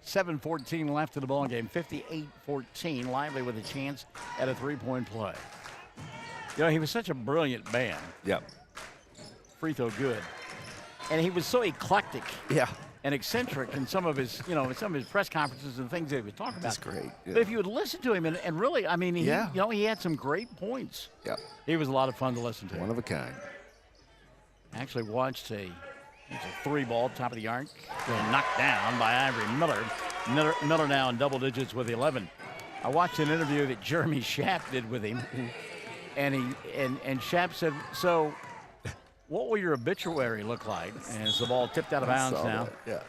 7:14 left in the ball game. 58-14. Lively with a chance at a three-point play. You know, he was such a brilliant man. Yep. Free throw good. And he was so eclectic. Yeah. And eccentric in some of his, some of his press conferences and things that he was talking about. That's great. Yeah. But if you would listen to him and really, I mean, he had some great points. Yep. He was a lot of fun to listen to. One of a kind. Actually watched a three ball, top of the arc, knocked down by Ivory Miller. Miller now in double digits with 11. I watched an interview that Jeremy Schaap did with him, and Schaap said, so what will your obituary look like? And as the ball tipped out of bounds now. Yeah.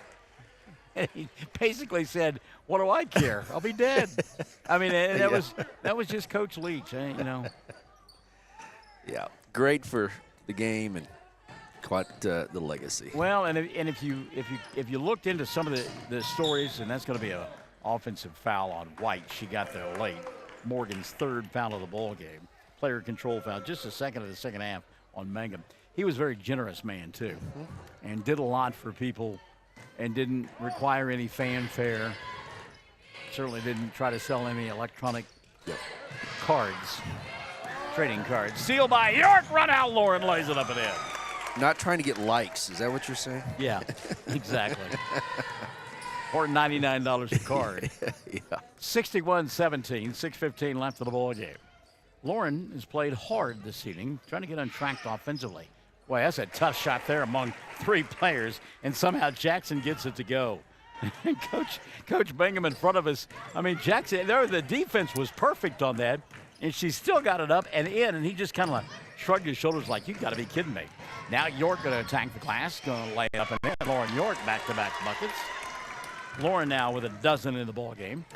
And he basically said, what do I care? I'll be dead. I mean, and that was just Coach Leach, Yeah, great for the game and quite the legacy. Well, and if you looked into some of the stories, and that's going to be an offensive foul on White. She got there late. Morgan's third foul of the ball game. Player control foul, just a second of the second half on Mangum. He was a very generous man too, and did a lot for people, and didn't require any fanfare. Certainly didn't try to sell any electronic cards, trading cards. Steal by York, run out. Lauren lays it up and in. Not trying to get likes. Is that what you're saying? Yeah, exactly. Or $99 a card. Yeah. 61-17, 6:15 left of the ball game. Lauren has played hard this evening, trying to get untracked offensively. Boy, that's a tough shot there among three players, and somehow Jackson gets it to go. Coach Bingham in front of us. I mean, Jackson, the defense was perfect on that, and she still got it up and in, and he just kind of shrugged his shoulders like, you got to be kidding me. Now York going to attack the glass, going to lay it up and in. Lauren York back-to-back buckets. Lauren now with a dozen in the ball game.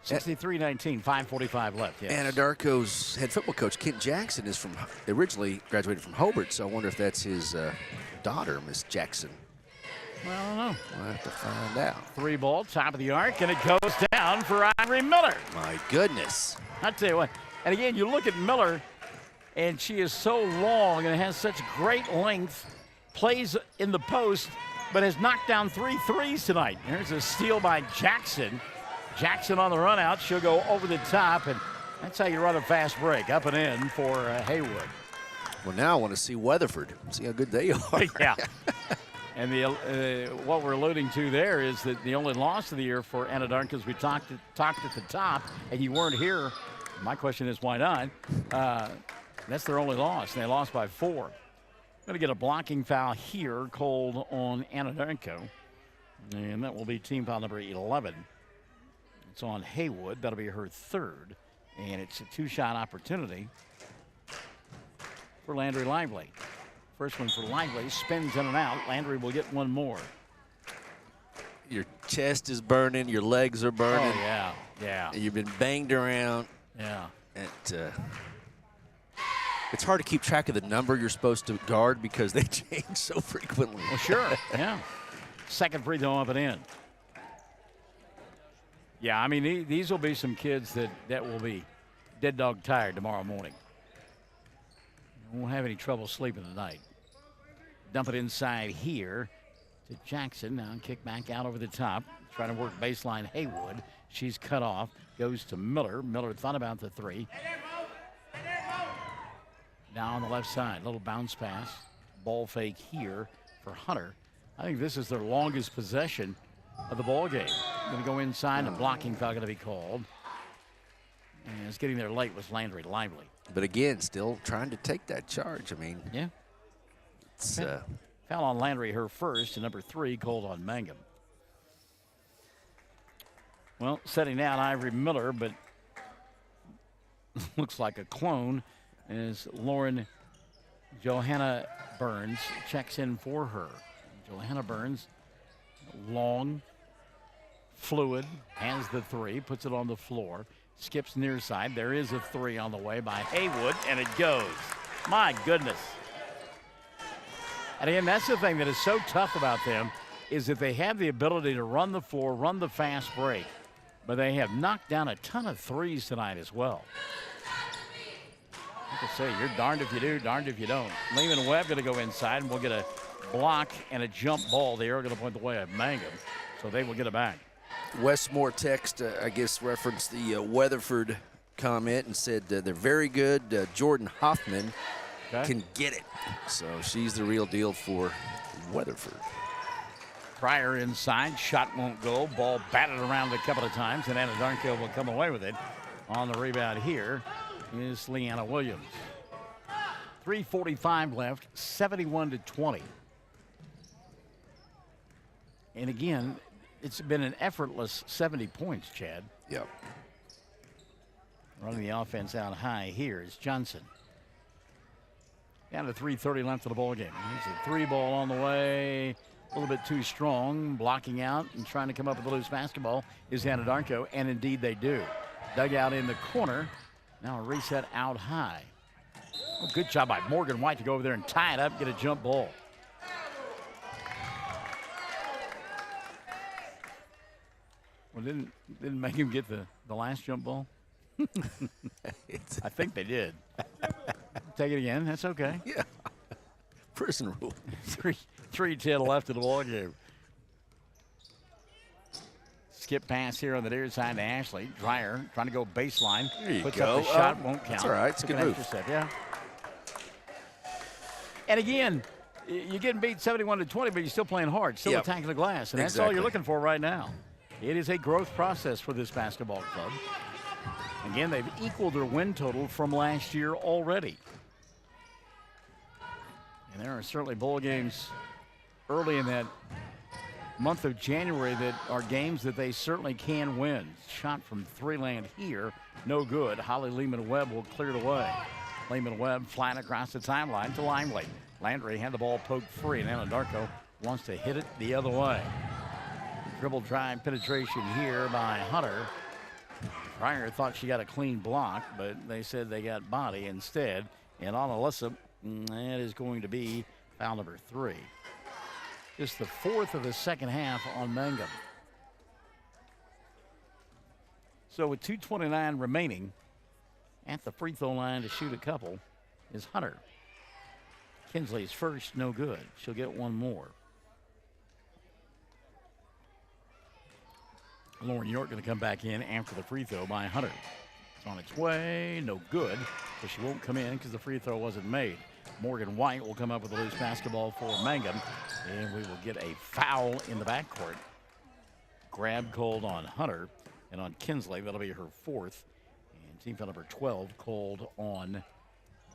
63-19, 5:45 left. Yes. Anadarko's head football coach, Kent Jackson, is originally graduated from Hobart, so I wonder if that's his daughter, Miss Jackson. Well, I don't know. We'll have to find out. Three ball, top of the arc, and it goes down for Ivory Miller. My goodness. I tell you what, and again, you look at Miller, and she is so long and has such great length, plays in the post, but has knocked down 3 threes tonight. Here's a steal by Jackson. Jackson on the run out. She'll go over the top, and that's how you run a fast break, up and in for Haywood. Well, now I want to see Weatherford, see how good they are. Yeah. And what we're alluding to there is that the only loss of the year for Anadarko, as we talked at the top, and you weren't here My question is, why not? That's their only loss. They lost by 4. Going to get a blocking foul here called on Anadarko. And that will be team foul number 11. It's on Haywood. That'll be her 3rd. And it's a 2-shot opportunity for Landry Lively. First one for Lively, spins in and out. Landry will get one more. Your chest is burning. Your legs are burning. Oh, yeah. You've been banged around. Yeah. It's hard to keep track of the number you're supposed to guard because they change so frequently. Well, sure, yeah. Second free throw up and in. Yeah, I mean, these will be some kids that will be dead dog tired tomorrow morning. Won't have any trouble sleeping tonight. Dump it inside here to Jackson. Now kick back out over the top. Trying to work baseline Haywood. She's cut off. Goes to Miller. Miller thought about the 3. Now on the left side, little bounce pass. Ball fake here for Hunter. I think this is their longest possession of the ball game. Going to go inside, and a blocking foul going to be called. And it's getting there late with Landry Lively. But again, still trying to take that charge. I mean, yeah. It's foul on Landry, her first, and number 3 called on Mangum. Well, setting down Ivory Miller, but looks like a clone as Lauren Johanna Burns checks in for her. Johanna Burns, long, fluid, has the 3, puts it on the floor, skips near side. There is a 3 on the way by Haywood, and it goes. My goodness. And again, that's the thing that is so tough about them is that they have the ability to run the floor, run the fast break, but they have knocked down a ton of 3s tonight as well. Like I say, you're darned if you do, darned if you don't. Lehman Webb going to go inside, and we'll get a block and a jump ball. They are going to point the way of Mangum, so they will get it back. Westmore text, I guess, referenced the Weatherford comment and said they're very good. Jordan Hoffman can get it. So she's the real deal for Weatherford. Pryor inside, shot won't go. Ball batted around a couple of times, and Anadarko will come away with it. On the rebound here is Leanna Williams. 3:45 left, 71-20. And again, it's been an effortless 70 points, Chad. Yep. Running the offense out high here is Johnson. Down to 3:30 left of the ball game. There's a 3 ball on the way. A little bit too strong. Blocking out and trying to come up with a loose basketball is Anadarko, and indeed they do. Dug out in the corner. Now a reset out high. Oh, good job by Morgan White to go over there and tie it up, get a jump ball. Well, didn't make him get the last jump ball? I think they did. Take it again. That's okay. Yeah. Prison rule. 3:10 left in the ball game. Skip pass here on the near side to Ashley. Dreyer trying to go baseline. There you Puts go. up the shot, won't count. That's all right. It's a good move. Step, yeah. And again, you're getting beat 71-20, but you're still playing hard, still attacking the glass, and that's all you're looking for right now. It is a growth process for this basketball club. Again, they've equaled their win total from last year already. And there are certainly bowl games early in that month of January that are games that they certainly can win. Shot from 3 land here, no good. Holly Lehman-Webb will clear it away. Lehman-Webb flying across the timeline to Lively. Landry had the ball poked free, and Anadarko wants to hit it the other way. Dribble drive penetration here by Hunter. Pryor thought she got a clean block, but they said they got body instead. And on Alyssa, that is going to be foul number 3. Just the 4th of the second half on Mangum. So with 2:29 remaining, at the free throw line to shoot a couple is Hunter. Kinsley's first, no good. She'll get one more. Lauren York going to come back in after the free throw by Hunter. It's on its way, no good, but she won't come in because the free throw wasn't made. Morgan White will come up with a loose basketball for Mangum, and we will get a foul in the backcourt. Grab called on Hunter, and on Kinsley, that'll be her 4th. And team foul number 12 called on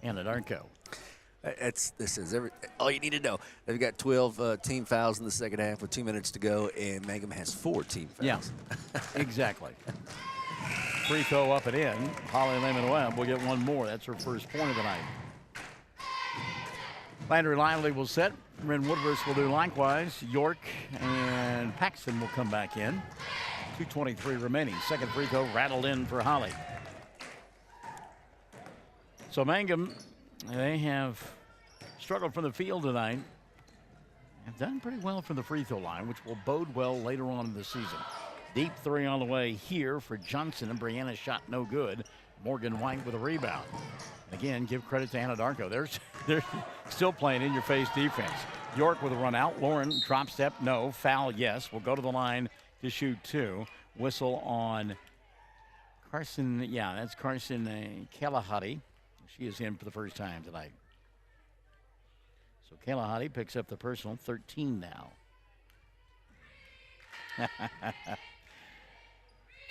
Anadarko. This is all you need to know. They've got 12 team fouls in the second half with 2 minutes to go, and Mangum has 4 team fouls. Yeah, exactly. Free throw up and in. Holly Lehman-Webb will get one more. That's her first point of the night. Landry Lively will set. Ren Woodverse will do likewise. York and Paxton will come back in. 2:23 remaining. Second free throw rattled in for Holly. So Mangum, they have struggled from the field tonight. Have done pretty well from the free throw line, which will bode well later on in the season. Deep three on the way here for Johnson, and Brianna's shot no good. Morgan White with a rebound. Again, give credit to Anadarko. They're still playing in-your-face defense. York with a run out. Lauren, drop step, no. Foul, yes. Will go to the line to shoot 2. Whistle on Carson. Yeah, that's Carson Kalahati. She is in for the first time tonight. So Kalahati picks up the personal, 13 now.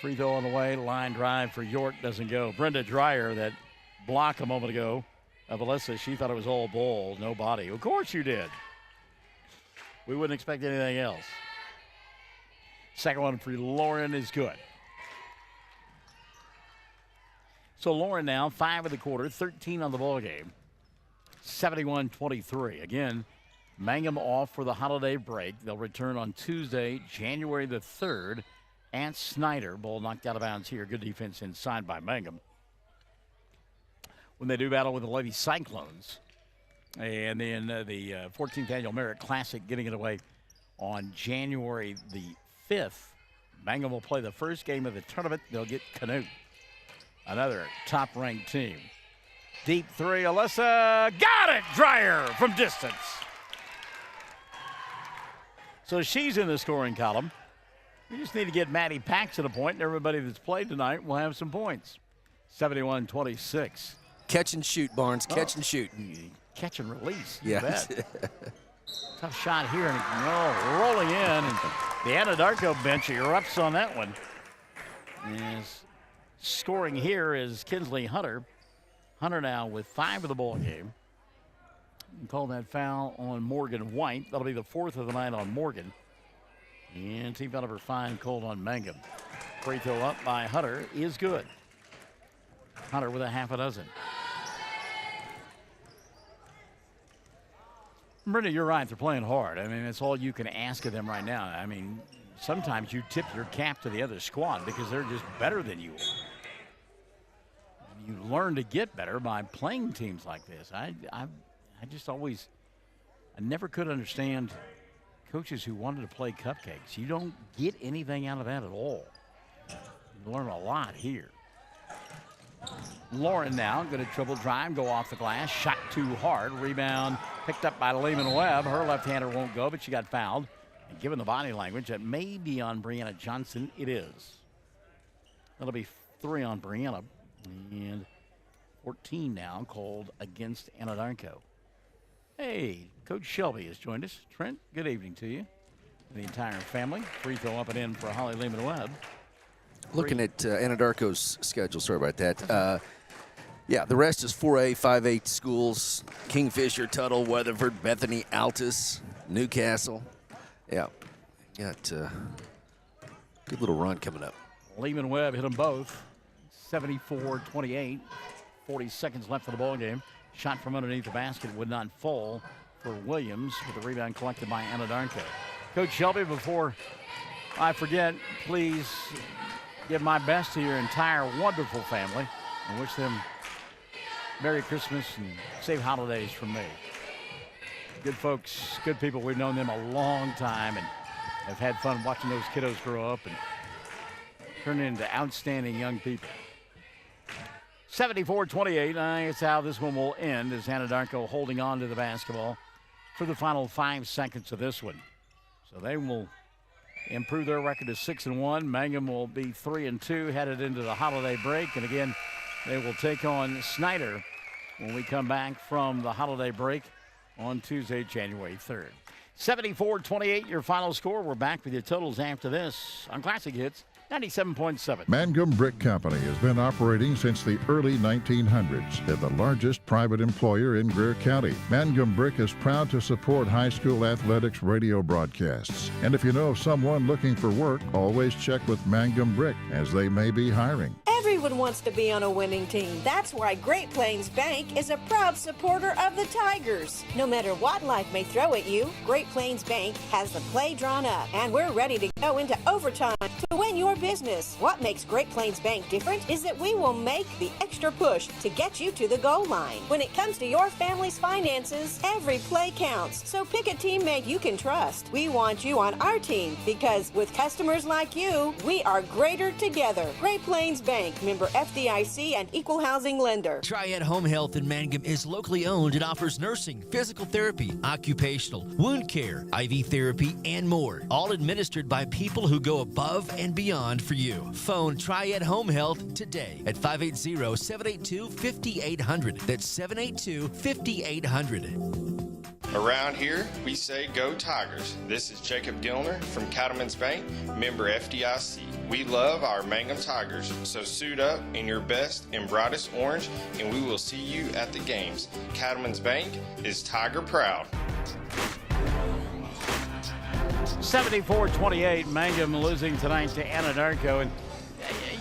Free throw on the way. Line drive for York doesn't go. Brenda Dreyer, that block a moment ago of Alyssa, she thought it was all ball, no body. Of course you did. We wouldn't expect anything else. Second one for Lauren is good. So Lauren now 5 of the quarter, 13 on the ball game. 71-23. Again, Mangum off for the holiday break. They'll return on Tuesday, January the 3rd at Snyder. Ball knocked out of bounds here. Good defense inside by Mangum. When they do battle with the Lady Cyclones. And then the 14th Annual Merit Classic getting it away on January the 5th. Mangum will play the first game of the tournament. They'll get Canute, another top-ranked team. Deep three, Alyssa, got it! Dreyer from distance. So she's in the scoring column. We just need to get Maddie Paxton a point, and everybody that's played tonight will have some points. 71-26. Catch and shoot, Barnes. Catch and shoot. Catch and release. Yeah. Tough shot here, and rolling in, and the Anadarko bench erupts on that one. And scoring here is Kinsley Hunter. Hunter now with 5 of the ball game. And call that foul on Morgan White. That'll be the 4th of the night on Morgan. And team foul number 5 called on Mangum. Free throw up by Hunter is good. Hunter with a half a dozen. Brenda, you're right. They're playing hard. I mean, it's all you can ask of them right now. I mean, sometimes you tip your cap to the other squad because they're just better than you are. You learn to get better by playing teams like this. I never could understand coaches who wanted to play cupcakes. You don't get anything out of that at all. You learn a lot here. Lauren now going to triple drive, go off the glass, shot too hard, rebound picked up by Lehman-Webb. Her left-hander won't go, but she got fouled. And given the body language, that may be on Brianna Johnson. It is. That'll be 3 on Brianna. And 14 now called against Anadarko. Hey, Coach Shelby has joined us. Trent, good evening to you. The entire family. Free throw up and in for Holly Lehman-Webb. Looking at Anadarko's schedule, sorry about that. Yeah, the rest is 4A, 5A schools. Kingfisher, Tuttle, Weatherford, Bethany, Altus, Newcastle. Yeah, got a good little run coming up. Lehman-Webb hit them both. 74-28. 40 seconds left of the ball game. Shot from underneath the basket would not fall for Williams with the rebound collected by Anadarko. Coach Shelby, before I forget, please give my best to your entire wonderful family and wish them Merry Christmas and safe holidays from me. Good folks, good people. We've known them a long time and have had fun watching those kiddos grow up and turn into outstanding young people. 74-28, that's how this one will end, as Anadarko holding on to the basketball for the final 5 seconds of this one. So they will improve their record to 6-1. Mangum will be 3-2 headed into the holiday break. And again, they will take on Snyder when we come back from the holiday break on Tuesday, January 3rd. 74-28, your final score. We're back with your totals after this on Classic Hits 97.7. Mangum Brick Company has been operating since the early 1900s. They're the largest private employer in Greer County. Mangum Brick is proud to support high school athletics radio broadcasts. And if you know of someone looking for work, always check with Mangum Brick, as they may be hiring. Everyone wants to be on a winning team. That's why Great Plains Bank is a proud supporter of the Tigers. No matter what life may throw at you, Great Plains Bank has the play drawn up, and we're ready to go into overtime to win your business. What makes Great Plains Bank different is that we will make the extra push to get you to the goal line. When it comes to your family's finances, every play counts. So pick a teammate you can trust. We want you on our team because with customers like you, we are greater together. Great Plains Bank, member FDIC and equal housing lender. Triad Home Health in Mangum is locally owned and offers nursing, physical therapy, occupational, wound care, IV therapy, and more. All administered by people who go above and beyond for you. Phone Triad Home Health today at 580-782-5800. That's 782-5800. Around here, we say go Tigers. This is Jacob Gilner from Cattlemen's Bank, member FDIC. We love our Mangum Tigers, so suit up in your best and brightest orange, and we will see you at the games. Cattlemen's Bank is Tiger proud. 74-28, Mangum losing tonight to Anadarko. And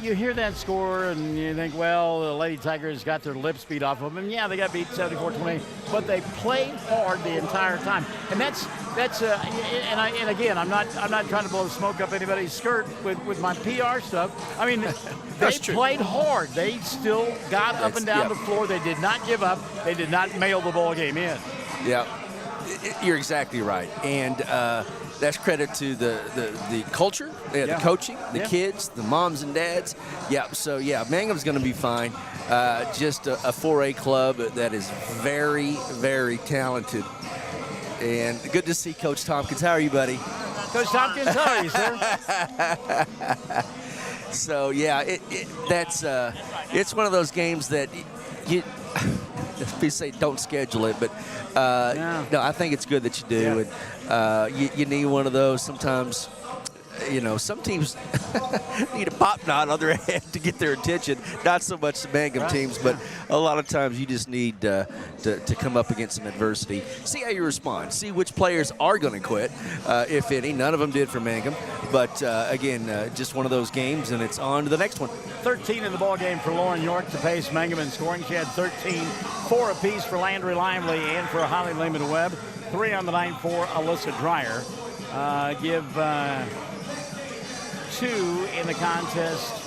you hear that score and you think, well, the Lady Tigers got their lips beat off of them. And yeah, they got beat 74-28, but they played hard the entire time. And and again, I'm not trying to blow smoke up anybody's skirt with my PR stuff. I mean, they played hard. They still got up and down the floor. They did not give up. They did not mail the ball game in. Yeah, you're exactly right. And that's credit to the culture, the coaching, the kids, the moms and dads. Yeah, so Mangum's going to be fine. Just a 4A club that is very, very talented. And good to see Coach Tompkins. How are you, buddy? Coach Tompkins, how are you, sir? So, it's one of those games that you people say don't schedule it, but no, I think it's good that you do. And you need one of those sometimes. Some teams need a pop knot on their head to get their attention. Not so much the Mangum teams, but a lot of times you just need to come up against some adversity. See how you respond. See which players are going to quit, if any. None of them did for Mangum. But, again, just one of those games, and it's on to the next one. 13 in the ball game for Lauren York to pace Mangum in scoring. She had 13, 4 apiece for Landry Lively and for Holly Lehman-Webb. 3 on the night for Alyssa Dreyer. Give 2 in the contest.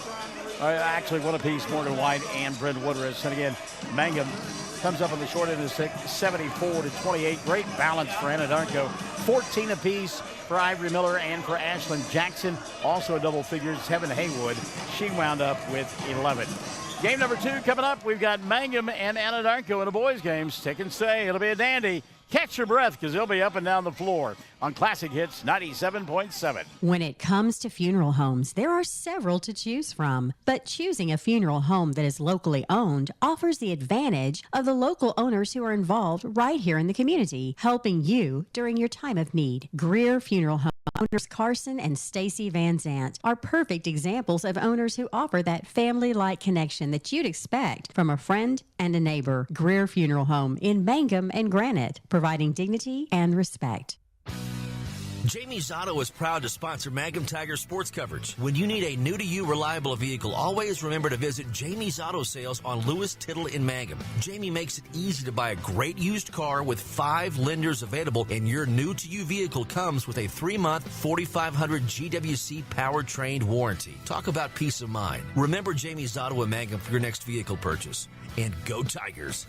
Actually, 1 apiece, Morgan White and Brent Woodruss. And again, Mangum comes up on the short end of the stick, 74-28. Great balance for Anadarko. 14 apiece for Ivory Miller and for Ashlyn Jackson. Also a double figures, Heaven Haywood. She wound up with 11. Game number 2 coming up. We've got Mangum and Anadarko in a boys game. Stick and stay. It'll be a dandy. Catch your breath because they'll be up and down the floor on Classic Hits 97.7. When it comes to funeral homes, there are several to choose from. But choosing a funeral home that is locally owned offers the advantage of the local owners who are involved right here in the community, helping you during your time of need. Greer Funeral Home owners Carson and Stacy Van Zant are perfect examples of owners who offer that family-like connection that you'd expect from a friend and a neighbor. Greer Funeral Home in Mangum and Granite, providing dignity and respect. Jamie's Auto is proud to sponsor Mangum Tiger sports coverage. When you need a new-to-you reliable vehicle, always remember to visit Jamie's Auto Sales on Lewis Tittle in Mangum. Jamie makes it easy to buy a great used car with 5 lenders available, and your new-to-you vehicle comes with a 3-month 4,500 GWC powertrain warranty. Talk about peace of mind. Remember Jamie's Auto in Mangum for your next vehicle purchase. And go Tigers!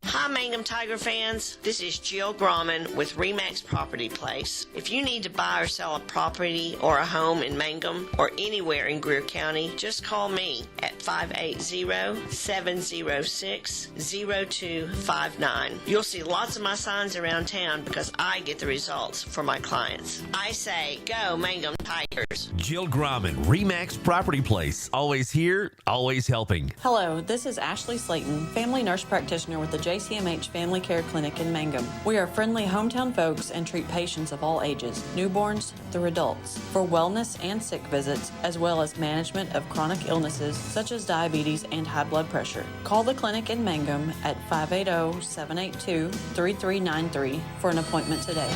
Hi, Mangum Tiger fans. This is Jill Grauman with RE/MAX Property Place. If you need to buy or sell a property or a home in Mangum or anywhere in Greer County, just call me at 580-706-0259. You'll see lots of my signs around town because I get the results for my clients. I say, go Mangum Tigers. Jill Grauman, RE/MAX Property Place. Always here, always helping. Hello, this is Ashley Slayton, family nurse practitioner with the JCMH JCMH Family Care Clinic in Mangum. We are friendly hometown folks and treat patients of all ages, newborns through adults, for wellness and sick visits, as well as management of chronic illnesses such as diabetes and high blood pressure. Call the clinic in Mangum at 580-782-3393 for an appointment today.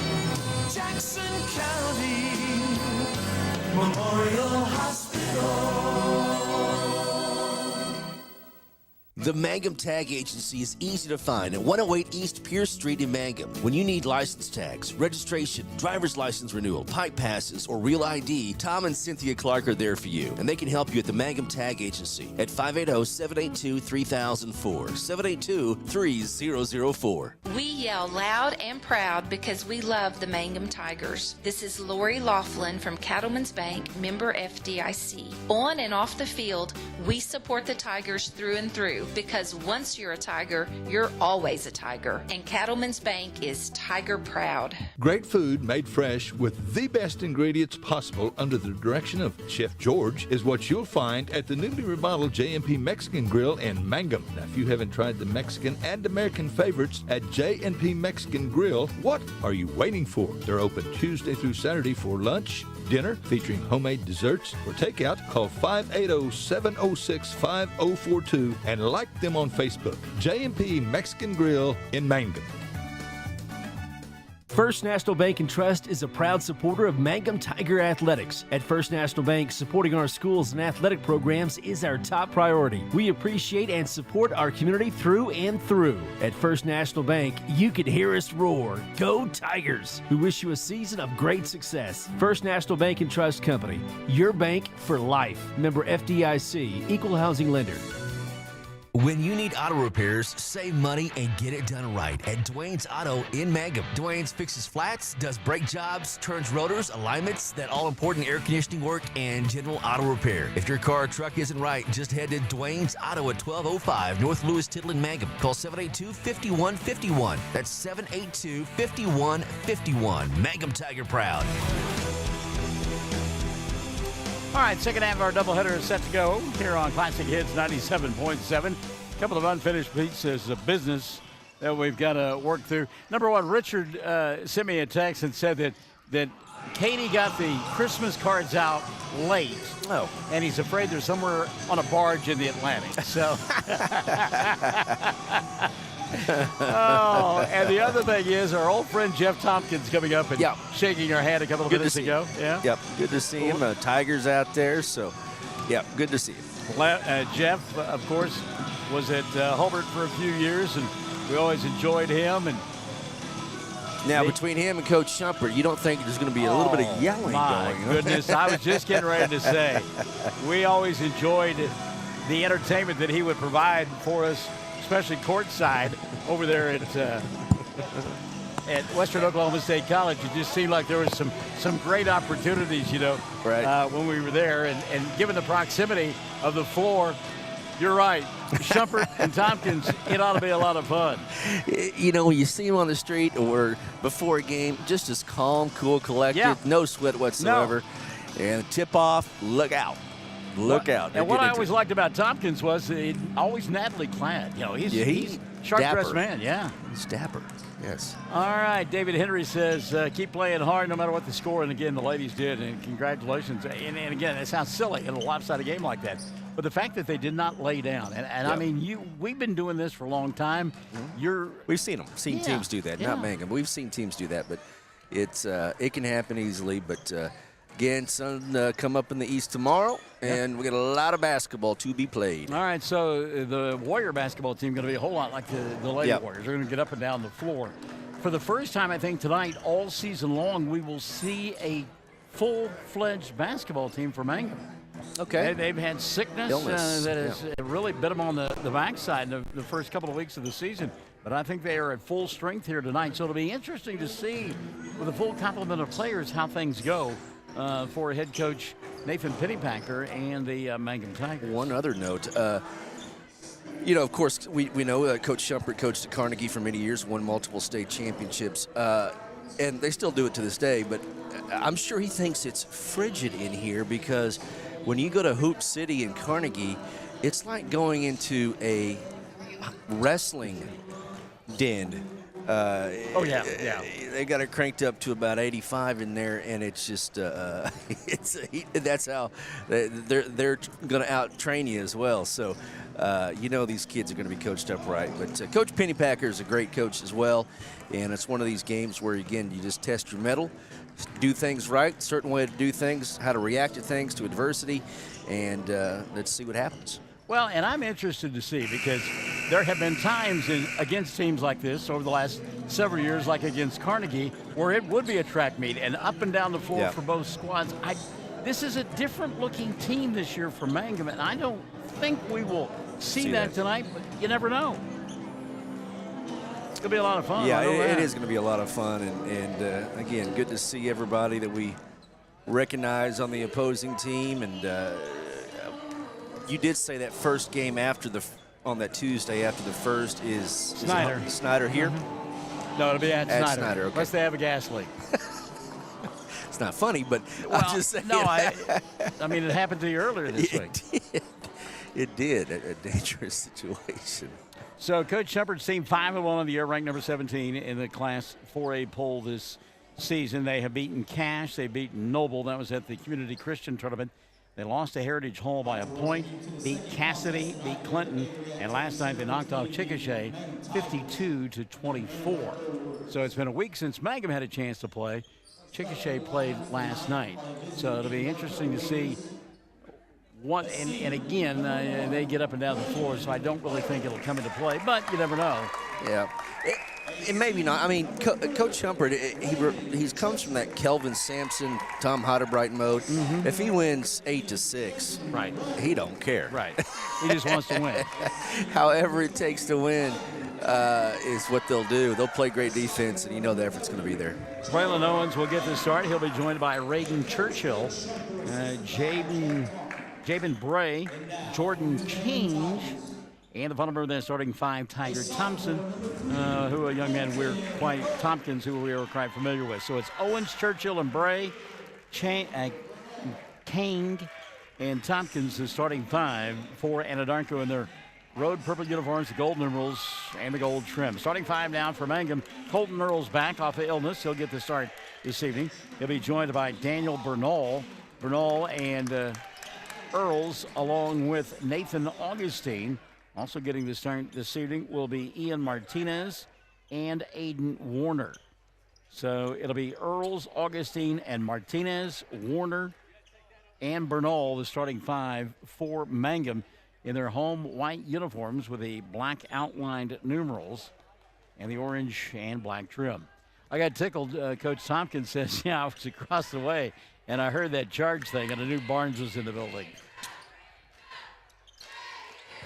Jackson County Memorial Hospital. The Mangum Tag Agency is easy to find at 108 East Pierce Street in Mangum. When you need license tags, registration, driver's license renewal, pipe passes, or real ID, Tom and Cynthia Clark are there for you, and they can help you at the Mangum Tag Agency at 580-782-3004, 782-3004. We yell loud and proud because we love the Mangum Tigers. This is Lori Laughlin from Cattlemen's Bank, member FDIC. On and off the field, we support the Tigers through and through, because once you're a Tiger, you're always a Tiger. And Cattlemen's Bank is Tiger proud. Great food made fresh with the best ingredients possible under the direction of Chef George is what you'll find at the newly remodeled J&P Mexican Grill in Mangum. Now, if you haven't tried the Mexican and American favorites at J&P Mexican Grill, what are you waiting for? They're open Tuesday through Saturday for lunch, dinner, featuring homemade desserts. For takeout, call 580-706-5042 and like them on Facebook. J&P Mexican Grill in Mangum. First National Bank and Trust is a proud supporter of Mangum Tiger Athletics. At First National Bank, supporting our schools and athletic programs is our top priority. We appreciate and support our community through and through. At First National Bank, you can hear us roar. Go Tigers! We wish you a season of great success. First National Bank and Trust Company, your bank for life. Member FDIC, Equal Housing Lender. When you need auto repairs, save money and get it done right at Dwayne's Auto in Mangum. Dwayne's fixes flats, does brake jobs, turns rotors, alignments, that all-important air conditioning work, and general auto repair. If your car or truck isn't right, just head to Dwayne's Auto at 1205 North Lewis Tittle in Mangum. Call 782-5151. That's 782-5151. Mangum Tiger proud. All right, second half of our doubleheader is set to go here on Classic Hits 97.7. A couple of unfinished pieces of business that we've got to work through. Number one, Richard sent me a text and said that Katie got the Christmas cards out late. Oh. And he's afraid they're somewhere on a barge in the Atlantic. So. Oh, and the other thing is our old friend Jeff Tompkins coming up and shaking our hand a couple of minutes ago. Yeah. Yep. Good to see him. Tigers out there. So, yeah, good to see him. Jeff, of course, was at Hobart for a few years, and we always enjoyed him. And now, between him and Coach Shumpert, you don't think there's going to be a little bit of yelling going on? My goodness, I was just getting ready to say, we always enjoyed the entertainment that he would provide for us, especially courtside over there at Western Oklahoma State College. It just seemed like there was some great opportunities, when we were there. And given the proximity of the floor, you're right, Shumpert and Tompkins, it ought to be a lot of fun. When you see him on the street or before a game, just as calm, cool, collected, no sweat whatsoever. No. And tip-off, look out. Look out. And what I always liked about Tompkins was he's always nattily clad. He's sharp-dressed man, He's dapper, yes. All right, David Henry says, keep playing hard no matter what the score. And, again, the ladies did, and congratulations. And again, it sounds silly in a lopsided game like that. But the fact that they did not lay down, I mean, we've been doing this for a long time. Mm-hmm. We've seen them, teams do that, not Mangum. We've seen teams do that, but it can happen easily. But, again, sun come up in the east tomorrow, and we got a lot of basketball to be played. All right, so the Warrior basketball team going to be a whole lot like the Lady Warriors. They're going to get up and down the floor. For the first time, I think, tonight, all season long, we will see a full-fledged basketball team for Mangum. Okay. They've had sickness that has really bit them on the backside in the first couple of weeks of the season. But I think they are at full strength here tonight. So it'll be interesting to see, with a full complement of players, how things go for head coach Nathan Pennypacker and the Mangum Tigers. One other note. Of course, we know Coach Shumpert coached at Carnegie for many years, won multiple state championships. And they still do it to this day. But I'm sure he thinks it's frigid in here because when you go to Hoop City in Carnegie, it's like going into a wrestling denned. They got it cranked up to about 85 in there, and it's just that's how they're going to out train you as well. So these kids are going to be coached up right. But Coach Pennypacker is a great coach as well, and it's one of these games where again you just test your mettle, do things right, certain way to do things, how to react to things, to adversity, and let's see what happens. Well, and I'm interested to see because there have been times against teams like this over the last several years, like against Carnegie, where it would be a track meet and up and down the floor for both squads. This is a different-looking team this year for Mangum, and I don't think we will see that tonight, but you never know. It's going to be a lot of fun. Yeah, it is going to be a lot of fun, and again, good to see everybody that we recognize on the opposing team, and you did say that first game on that Tuesday after the first is Snyder here? No, it'll be at Snyder. Okay. Unless they have a gas leak. It's not funny, but I'm just saying. No, I mean, it happened to you earlier this week. It did. A dangerous situation. So Coach Shumpert's team 5-1 on the year, ranked number 17 in the Class 4A poll this season. They have beaten Cash. They've beaten Noble. That was at the Community Christian Tournament. They lost to Heritage Hall by a point, beat Cassidy, beat Clinton, and last night they knocked off Chickasha 52-24. So it's been a week since Mangum had a chance to play. Chickasha played last night. So it'll be interesting to see what, and again, they get up and down the floor, so I don't really think it'll come into play, but you never know. Yeah. It maybe not. I mean, Coach Shumpert, he comes from that Kelvin Sampson, Tom Heidebright mode. Mm-hmm. If he wins 8-6, right, he don't care. Right. He just wants to win. However it takes to win is what they'll do. They'll play great defense, and the effort's going to be there. Braylon Owens will get the start. He'll be joined by Reagan Churchill, Jabin Bray, Jordan Change, and the phone number then starting 5, Tiger Thompson, who a young man Tompkins, who we are quite familiar with. So it's Owens, Churchill, and Bray, Kang, and Tompkins, the starting 5 for Anadarko in their road purple uniforms, the gold numerals, and the gold trim. Starting 5 now for Mangum. Colton Earls back off of illness. He'll get the start this evening. He'll be joined by Daniel Bernal and Earls, along with Nathan Augustine. Also getting the start this evening will be Ian Martinez and Aiden Warner. So it'll be Earls, Augustine, and Martinez, Warner, and Bernal, the starting 5 for Mangum in their home white uniforms with the black outlined numerals and the orange and black trim. I got tickled. Coach Tompkins says, I was across the way, and I heard that charge thing, and I knew Barnes was in the building.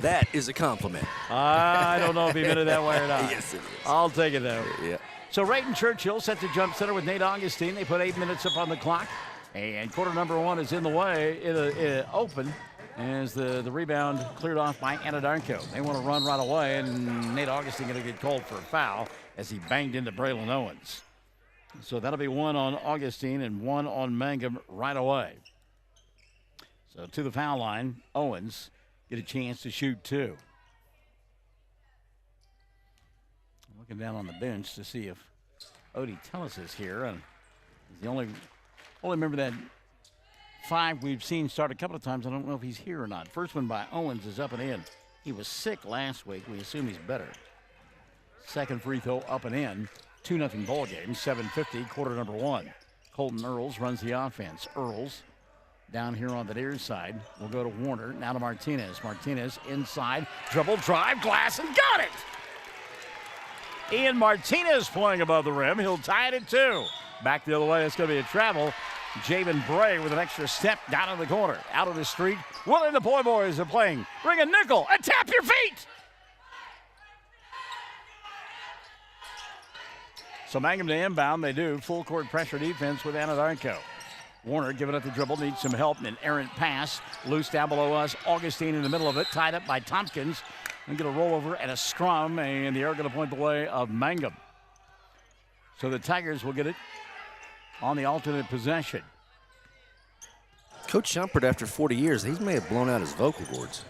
That is a compliment. I don't know if he meant it that way or not. Yes, it is. I'll take it, though. Yeah. So Rayton Churchill set the jump center with Nate Augustine. They put 8 minutes up on the clock. And quarter number 1 is in the way, open, as the rebound cleared off by Anadarko. They want to run right away, and Nate Augustine going to get called for a foul as he banged into Braylon Owens. So that'll be 1 on Augustine and 1 on Mangum right away. So to the foul line, Owens get a chance to shoot 2. I'm looking down on the bench to see if Odie Tellis is here. And he's the only member that 5 we've seen start a couple of times. I don't know if he's here or not. First one by Owens is up and in. He was sick last week. We assume he's better. Second free throw up and in. 2-0 ball game. 7:50, quarter number 1. Colton Earls runs the offense. Earls down here on the near side. We'll go to Warner. Now to Martinez. Martinez inside. Dribble, drive, glass, and got it! Ian Martinez playing above the rim. He'll tie it at 2. Back the other way. It's going to be a travel. Jabin Bray with an extra step down in the corner. Out of the street. Willie and the Poi Boys are playing. Bring a nickel and tap your feet! So Mangum to inbound. They do. Full court pressure defense with Anadarko. Warner giving up the dribble, needs some help. An errant pass. Loose down below us. Augustine in the middle of it. Tied up by Tompkins. And get a rollover and a scrum. And the air going to point the way of Mangum. So the Tigers will get it on the alternate possession. Coach Shumpert, after 40 years, he may have blown out his vocal cords.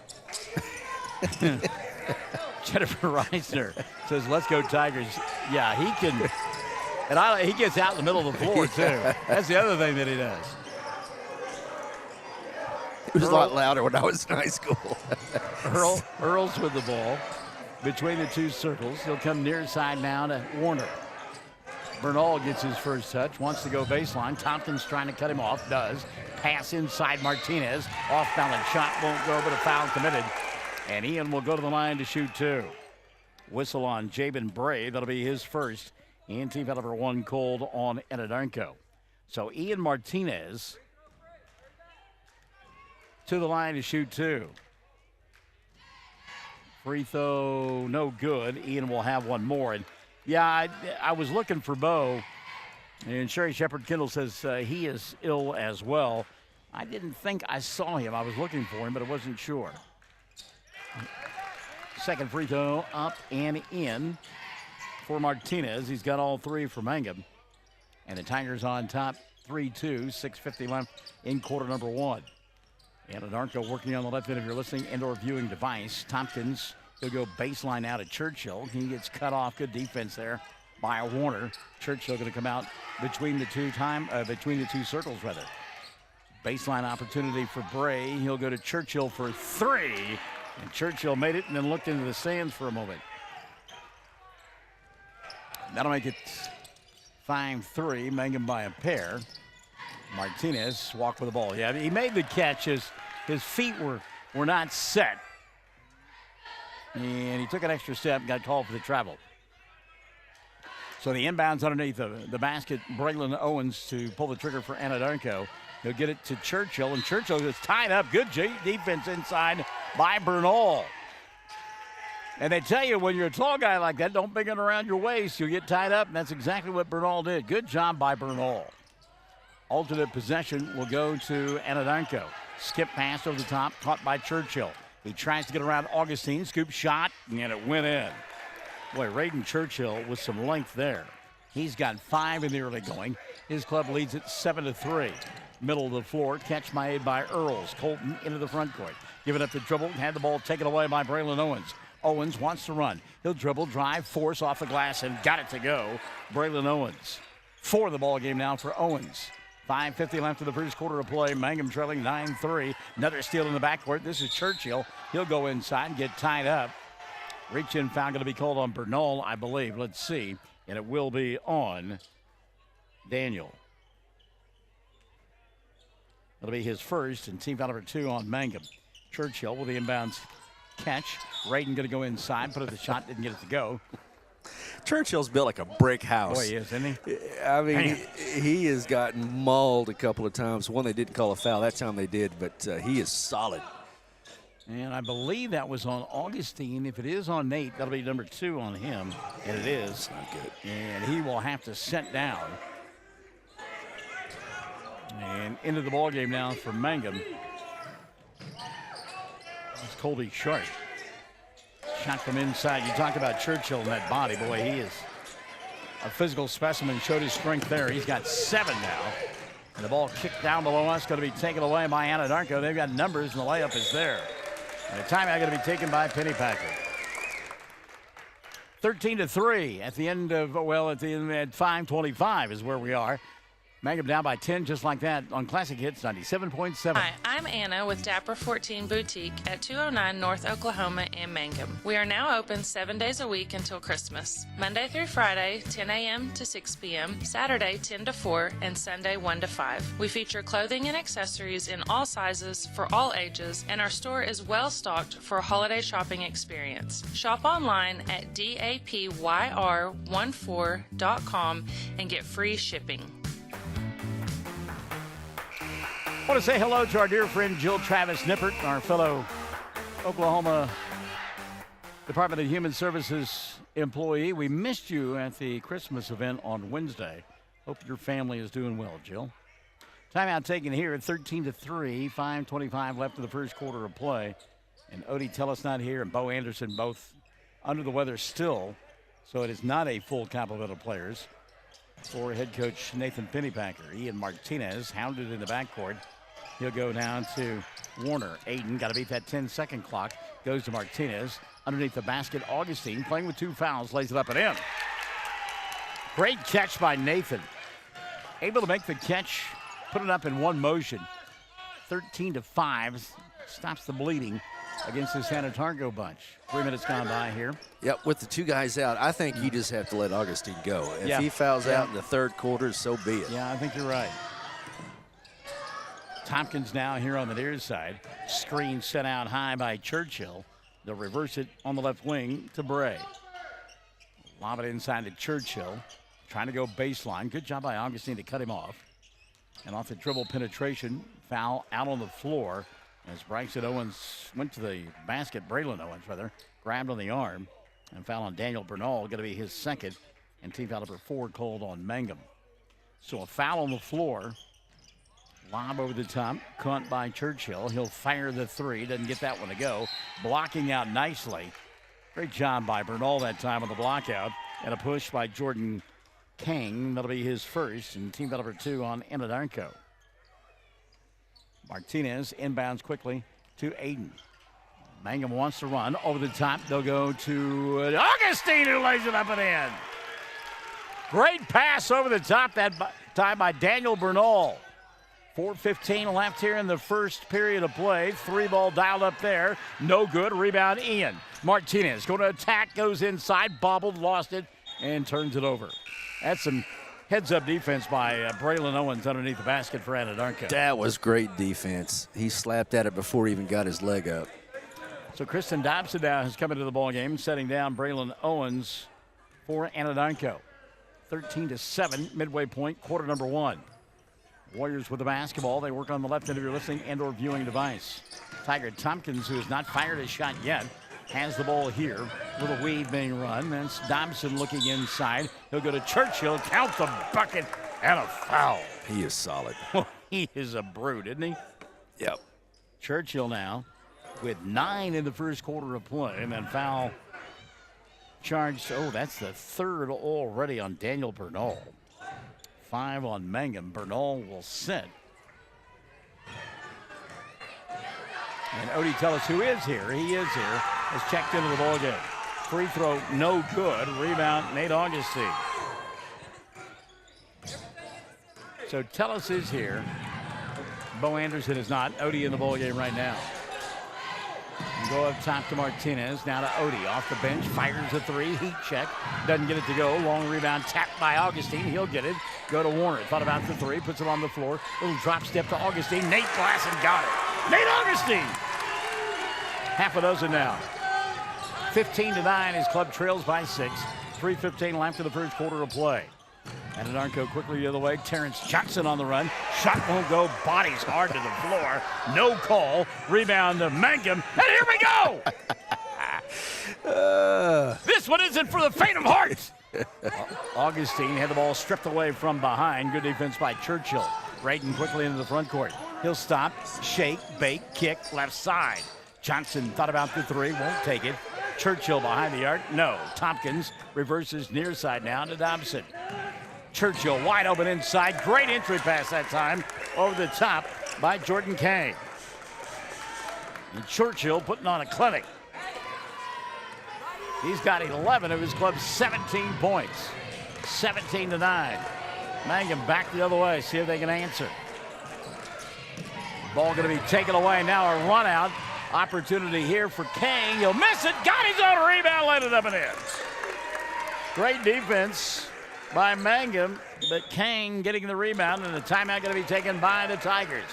Jennifer Reisner says, let's go Tigers. Yeah, he can. And he gets out in the middle of the floor, too. That's the other thing that he does. It was a lot louder when I was in high school. Earl's with the ball between the two circles. He'll come near side now to Warner. Bernal gets his first touch, wants to go baseline. Tompkins trying to cut him off, does. Pass inside Martinez. Off-balance shot won't go, but a foul committed. And Ian will go to the line to shoot 2. Whistle on Jabin Bray. That'll be his first. And team foul number 1 called on Anadarko. So Ian Martinez to the line to shoot 2. Free throw, no good. Ian will have one more. And yeah, I was looking for Bo. And Sherry Shepard-Kendall says he is ill as well. I didn't think I saw him. I was looking for him, but I wasn't sure. Second free throw up and in for Martinez. He's got all 3 for Mangum. And the Tigers on top, 3-2, 6:50 left in quarter number 1. Anadarko working on the left end of your listening and/or viewing device. Tompkins, he'll go baseline now to Churchill. He gets cut off. Good defense there by Warner. Churchill going to come out between the two circles, rather. Baseline opportunity for Bray. He'll go to Churchill for 3. And Churchill made it and then looked into the stands for a moment. That'll make it 5-3. Mangum by a pair. Martinez walked with the ball. Yeah, he made the catch. His feet were not set. And he took an extra step and got called for the travel. So the inbounds underneath the basket. Braylon Owens to pull the trigger for Anadarko. He'll get it to Churchill, and Churchill is tied up. Good defense inside by Bernal. And they tell you when you're a tall guy like that, don't bring it around your waist. You'll get tied up, and that's exactly what Bernal did. Good job by Bernal. Alternate possession will go to Anadarko. Skip pass over the top, caught by Churchill. He tries to get around Augustine. Scoop shot, and it went in. Boy, Raiden Churchill with some length there. He's got 5 in the early going. His club leads it 7-3. Middle of the floor, catch made by Earls. Colton into the front court. Giving up the dribble, had the ball taken away by Braylon Owens. Owens wants to run. He'll dribble, drive, force off the glass, and got it to go. Braylon Owens. 4 the ball game now for Owens. 5:50 left in the first quarter of play. Mangum trailing 9-3. Another steal in the backcourt. This is Churchill. He'll go inside and get tied up. Reach-in foul going to be called on Bernal, I believe. Let's see. And it will be on Daniel. That'll be his first, and team foul number 2 on Mangum. Churchill with the inbounds catch. Raiden going to go inside, put up the shot, didn't get it to go. Churchill's built like a brick house. Boy, he is, isn't he? I mean, he has gotten mauled a couple of times. One, they didn't call a foul. That time they did, but he is solid. And I believe that was on Augustine. If it is on Nate, that'll be number 2 on him. And it is. Not good. And he will have to set down. And into the ball game now for Mangum. It's Colby Sharp. Shot from inside. You talk about Churchill and that body. Boy, he is a physical specimen. Showed his strength there. He's got 7 now. And the ball kicked down below us. Going to be taken away by Anadarko. They've got numbers, and the layup is there. And the timeout going to be taken by Pennypacker. 13-3 at the end of, at 5:25 is where we are. Mangum down by 10 just like that on Classic Hits 97.7. Hi, I'm Anna with Dapper 14 Boutique at 209 North Oklahoma in Mangum. We are now open 7 days a week until Christmas. Monday through Friday, 10 a.m. to 6 p.m., Saturday 10 to 4, and Sunday 1 to 5. We feature clothing and accessories in all sizes for all ages, and our store is well stocked for a holiday shopping experience. Shop online at dapyr14.com and get free shipping. I want to say hello to our dear friend Jill Travis Nippert, our fellow Oklahoma Department of Human Services employee. We missed you at the Christmas event on Wednesday. Hope your family is doing well, Jill. Timeout taken here at 13-3, 5:25 left in the first quarter of play. And Odie Tellis not here, and Bo Anderson both under the weather still. So it is not a full complement of players for head coach Nathan Pennypacker. Ian Martinez hounded in the backcourt He'll go down to Warner. Aiden got to beat that 10-second clock. Goes to Martinez. Underneath the basket, Augustine playing with 2 fouls. Lays it up and in. Great catch by Nathan. Able to make the catch. Put it up in one motion. 13-5. Stops the bleeding against this Anadarko bunch. 3 minutes gone by here. Yep, with the 2 guys out, I think you just have to let Augustine go. If he fouls out in the third quarter, so be it. Yeah, I think you're right. Tompkins now here on the near side. Screen sent out high by Churchill. They'll reverse it on the left wing to Bray. Lob it inside to Churchill. Trying to go baseline. Good job by Augustine to cut him off. And off the dribble penetration, foul out on the floor. As Bryson Owens went to the basket, Braylon Owens rather, grabbed on the arm. And foul on Daniel Bernal, going to be his second. And team foul number 4 called on Mangum. So a foul on the floor. Lob over the top, caught by Churchill. He'll fire the 3, doesn't get that one to go. Blocking out nicely. Great job by Bernal that time on the block out. And a push by Jordan Kang. That'll be his first, and team foul number 2 on Anadarko. Martinez inbounds quickly to Aiden. Mangum wants to run over the top. They'll go to Augustine, who lays it up and in. Great pass over the top that time by Daniel Bernal. 4:15 left here in the first period of play. 3-ball dialed up there. No good. Rebound, Ian. Martinez going to attack, goes inside, bobbled, lost it, and turns it over. That's some heads-up defense by Braylon Owens underneath the basket for Anadarko. That was great defense. He slapped at it before he even got his leg up. So Kristen Dobson now has come into the ballgame, setting down Braylon Owens for Anadarko. 13-7, midway point, quarter number 1. Warriors with the basketball. They work on the left end of your listening and/or viewing device. Tiger Tompkins, who has not fired a shot yet, has the ball here. Little weave being run. That's Dobson looking inside. He'll go to Churchill, count the bucket, and a foul. He is solid. He is a brute, isn't he? Yep. Churchill now with 9 in the first quarter of play, and then foul charged. Oh, that's the 3rd already on Daniel Bernal. 5 on Mangum. Bernal will sit. And Odie, tell us who is here. He is here. Has checked into the ballgame. Free throw, no good. Rebound, Nate Augustine. So Tellis is here. Bo Anderson is not. Odie in the ballgame right now. And go up top to Martinez. Now to Odie. Off the bench. Fires a 3. Heat check. Doesn't get it to go. Long rebound tapped by Augustine. He'll get it. Go to Warner. Thought about the 3. Puts it on the floor. Little drop step to Augustine. Nate Glasson got it. Nate Augustine. Half a dozen now. 15-9. His club trails by 6. 3:15 left in the first quarter of play. Anadarko quickly the other way. Terrence Johnson on the run. Shot won't go. Bodies hard to the floor. No call. Rebound to Mangum. And here we go! This one isn't for the faint of heart. Augustine had the ball stripped away from behind. Good defense by Churchill. Braden quickly into the front court. He'll stop, shake, bake, kick, left side. Johnson thought about the 3. Won't take it. Churchill behind the arc. No. Tompkins reverses near side now to Dobson. Churchill wide open inside. Great entry pass that time over the top by Jordan Kang. And Churchill putting on a clinic. He's got 11 of his club's 17 points. 17-9. Mangum back the other way. See if they can answer. Ball going to be taken away. Now a run out. Opportunity here for Kang. He'll miss it. Got his own rebound. Let it up and in. Great defense by Mangum, but Kang getting the rebound, and the timeout going to be taken by the Tigers.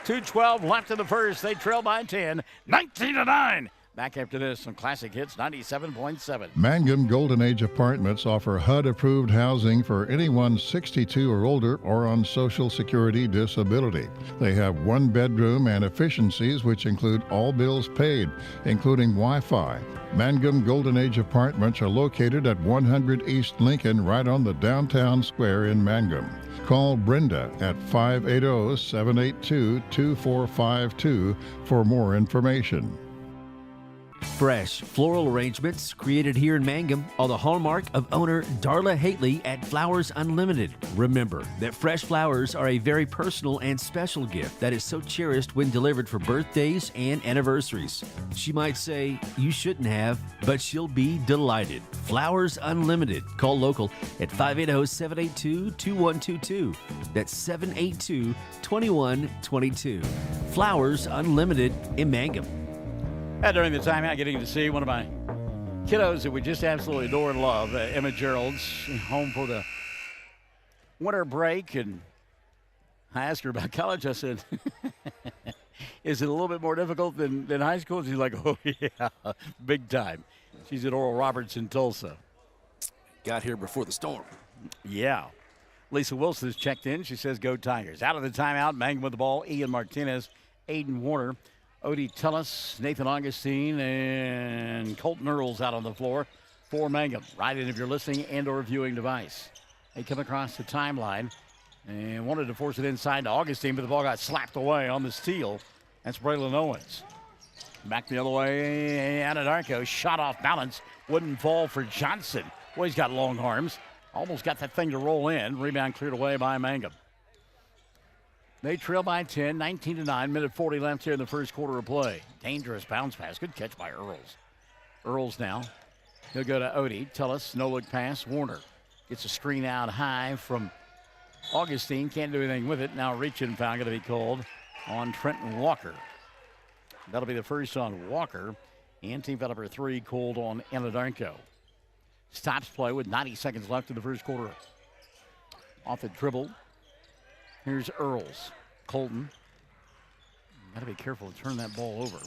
2:12 left in the first. They trail by 10, 19-9. Back after this on Classic Hits 97.7. Mangum Golden Age Apartments offer HUD-approved housing for anyone 62 or older or on Social Security disability. They have 1 bedroom and efficiencies which include all bills paid, including Wi-Fi. Mangum Golden Age Apartments are located at 100 East Lincoln, right on the downtown square in Mangum. Call Brenda at 580-782-2452 for more information. Fresh floral arrangements created here in Mangum are the hallmark of owner Darla Hately at Flowers Unlimited. Remember that fresh flowers are a very personal and special gift that is so cherished when delivered for birthdays and anniversaries. She might say, you shouldn't have, but she'll be delighted. Flowers Unlimited. Call local at 580-782-2122. That's 782-2122. Flowers Unlimited in Mangum. During the timeout, getting to see one of my kiddos that we just absolutely adore and love, Emma Gerald's home for the winter break. And I asked her about college. I said, is it a little bit more difficult than high school? She's like, oh, yeah, big time. She's at Oral Roberts in Tulsa. Got here before the storm. Yeah. Lisa Wilson has checked in. She says, go Tigers. Out of the timeout, Mangum with the ball, Ian Martinez, Aiden Warner, Odie Tullis, Nathan Augustine, and Colton Earls out on the floor for Mangum. Right in if you're listening and or viewing device. They come across the timeline and wanted to force it inside to Augustine, but the ball got slapped away on the steal. That's Braylon Owens. Back the other way, Anadarko shot off balance. Wouldn't fall for Johnson. Boy, he's got long arms. Almost got that thing to roll in. Rebound cleared away by Mangum. They trail by 10, 19-9, minute 40 left here in the first quarter of play. Dangerous bounce pass. Good catch by Earls. Earls now. He'll go to Odie. Tullis, no-look pass. Warner gets a screen out high from Augustine. Can't do anything with it. Now reach-in foul going to be called on Trenton Walker. That'll be the first on Walker. And team foul number 3 called on Anadarko. Stops play with 90 seconds left in the first quarter. Off the dribble. Here's Earls. Colton. Got to be careful to turn that ball over.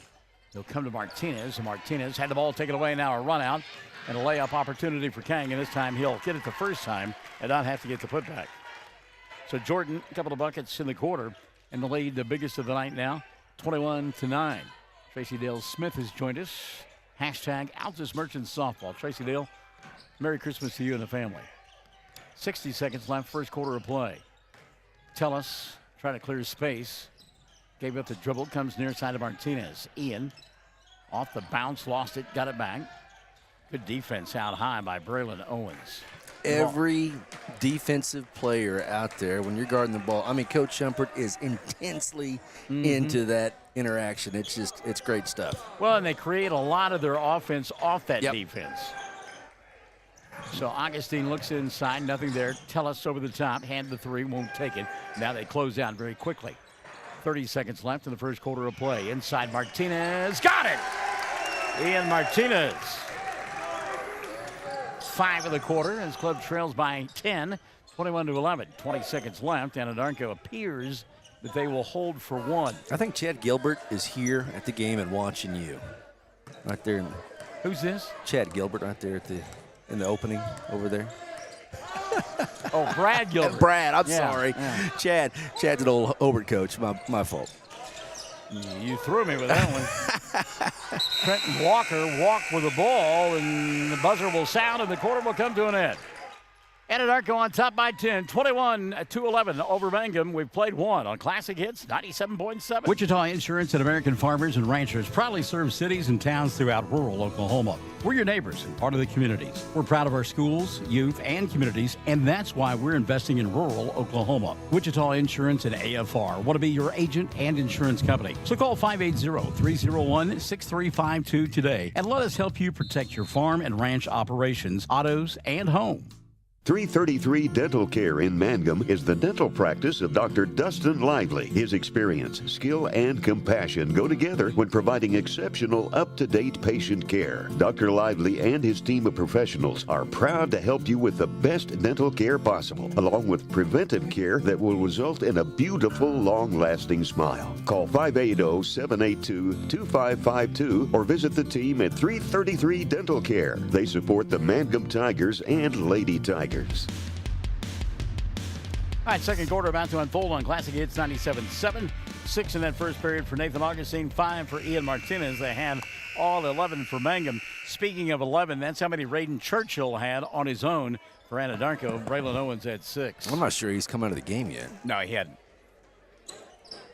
They'll come to Martinez. And Martinez had the ball taken away. Now a run out and a layup opportunity for Kang. And this time he'll get it the first time and not have to get the putback. So Jordan, a couple of buckets in the quarter. And the lead, the biggest of the night now, 21-9. Tracy Dale Smith has joined us. Hashtag Altus Merchants Softball. Tracy Dale, Merry Christmas to you and the family. 60 seconds left, first quarter of play. Tullis trying to clear space. Gave up the dribble, comes near side of Martinez. Ian off the bounce, lost it, got it back. Good defense out high by Braylon Owens. Every defensive player out there, when you're guarding the ball, I mean, Coach Shumpert is intensely into that interaction. It's great stuff. Well, and they create a lot of their offense off that defense. So Augustine looks inside, nothing there. Tullis over the top, hand the three, won't take it. Now they close out very quickly. 30 seconds left in the first quarter of play. Inside Martinez, got it! Ian Martinez. 5 of the quarter, his club trails by 10, 21-11. 20 seconds left, Anadarko appears that they will hold for 1. I think Chad Gilbert is here at the game and watching you. Right there. Who's this? Chad Gilbert right there in the opening over there. Oh, Brad Gilbert. Brad, I'm sorry. Yeah. Chad's an old Hobart coach. My fault. You threw me with that one. Trenton Walker walked with the ball, and the buzzer will sound, and the quarter will come to an end. Anadarko on top by 10, 21-11 over Mangum. We've played 1 on Classic Hits 97.7. Wichita Insurance and American Farmers and Ranchers proudly serve cities and towns throughout rural Oklahoma. We're your neighbors and part of the communities. We're proud of our schools, youth, and communities, and that's why we're investing in rural Oklahoma. Wichita Insurance and AFR want to be your agent and insurance company. So call 580-301-6352 today and let us help you protect your farm and ranch operations, autos, and home. 333 Dental Care in Mangum is the dental practice of Dr. Dustin Lively. His experience, skill, and compassion go together when providing exceptional, up-to-date patient care. Dr. Lively and his team of professionals are proud to help you with the best dental care possible, along with preventive care that will result in a beautiful, long-lasting smile. Call 580-782-2552 or visit the team at 333 Dental Care. They support the Mangum Tigers and Lady Tigers. All right, second quarter about to unfold on Classic Hits 97.7. 6 in that first period for Nathan Augustine, 5 for Ian Martinez. They had all 11 for Mangum. Speaking of 11, that's how many Raiden Churchill had on his own for Anadarko. Braylon Owens had 6. I'm not sure he's come out of the game yet. No, he hadn't.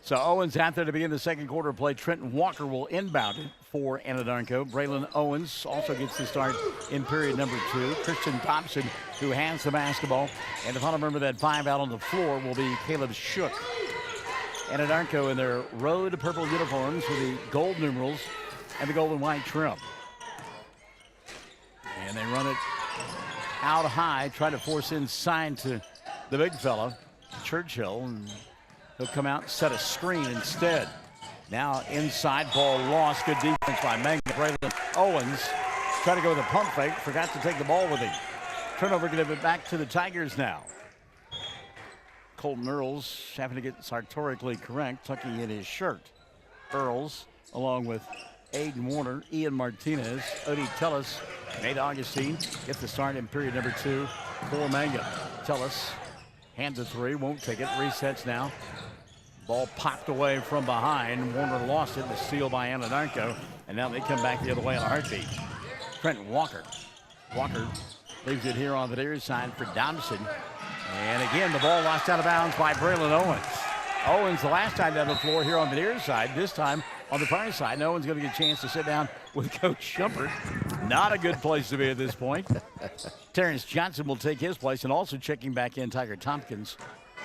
So Owens out there to begin the second quarter of play. Trenton Walker will inbound it for Anadarko. Braylon Owens also gets the start in period number 2. Christian Thompson, who has the basketball. And the final member of that 5 out on the floor will be Caleb Shook. Anadarko in their road purple uniforms with the gold numerals and the gold and white trim. And they run it out high, try to force inside to the big fella, Churchill, and he'll come out and set a screen instead. Now inside, ball lost. Good defense by Mangum. Braylon Owens tried to go with a pump fake, forgot to take the ball with him. Turnover, give it back to the Tigers now. Colton Earls having to get sartorically correct, tucking in his shirt. Earls, along with Aiden Warner, Ian Martinez, Odie Tellis, Nate Augustine get the start in period number 2 for Mangum. Tellis hands a 3, won't take it, resets now. Ball popped away from behind. Warner lost it, the steal by Anadarko, and now they come back the other way on a heartbeat. Trenton Walker. Walker leaves it here on the near side for Dobson. And again, the ball lost out of bounds by Braylon Owens. Owens the last time down the floor here on the near side, this time on the far side. No one's going to get a chance to sit down with Coach Shumpert. Not a good place to be at this point. Terrence Johnson will take his place, and also checking back in Tiger Tompkins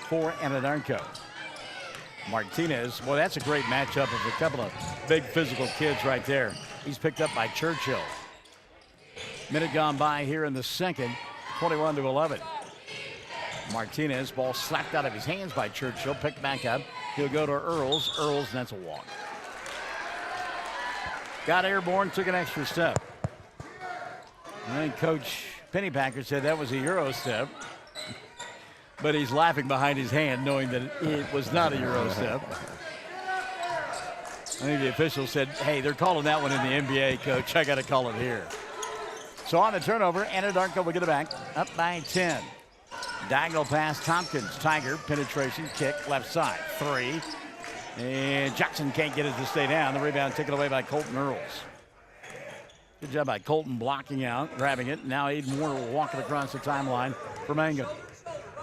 for Anadarko. Martinez, boy, that's a great matchup of a couple of big physical kids right there. He's picked up by Churchill. Minute gone by here in the second, 21-11. Martinez, ball slapped out of his hands by Churchill, picked back up. He'll go to Earls. Earls, and that's a walk. Got airborne, took an extra step. I think Coach Pennypacker said that was a Euro step. But he's laughing behind his hand, knowing that it was not a Euro step. I think the official said, hey, they're calling that one in the NBA, Coach. I got to call it here. So on the turnover, Anadarko will get it back, up by 10. Diagonal pass, Tompkins. Tiger, penetration, kick, left side. 3. And Jackson can't get it to stay down. The rebound taken away by Colton Earls. Good job by Colton blocking out, grabbing it. Now Aiden Warner will walk it across the timeline for Mangum.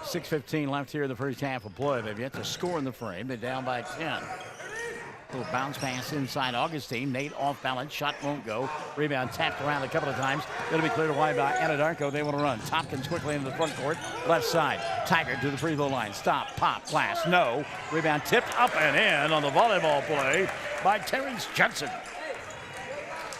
6:15 left here in the first half of play. They've yet to score in the frame. They're down by 10. Little bounce pass inside Augustine. Nate off balance. Shot won't go. Rebound tapped around a couple of times. Going to be cleared away by Anadarko. They want to run. Tompkins quickly into the front court. Left side. Tiger to the free throw line. Stop. Pop. Glass. No. Rebound tipped up and in on the volleyball play by Terrence Johnson.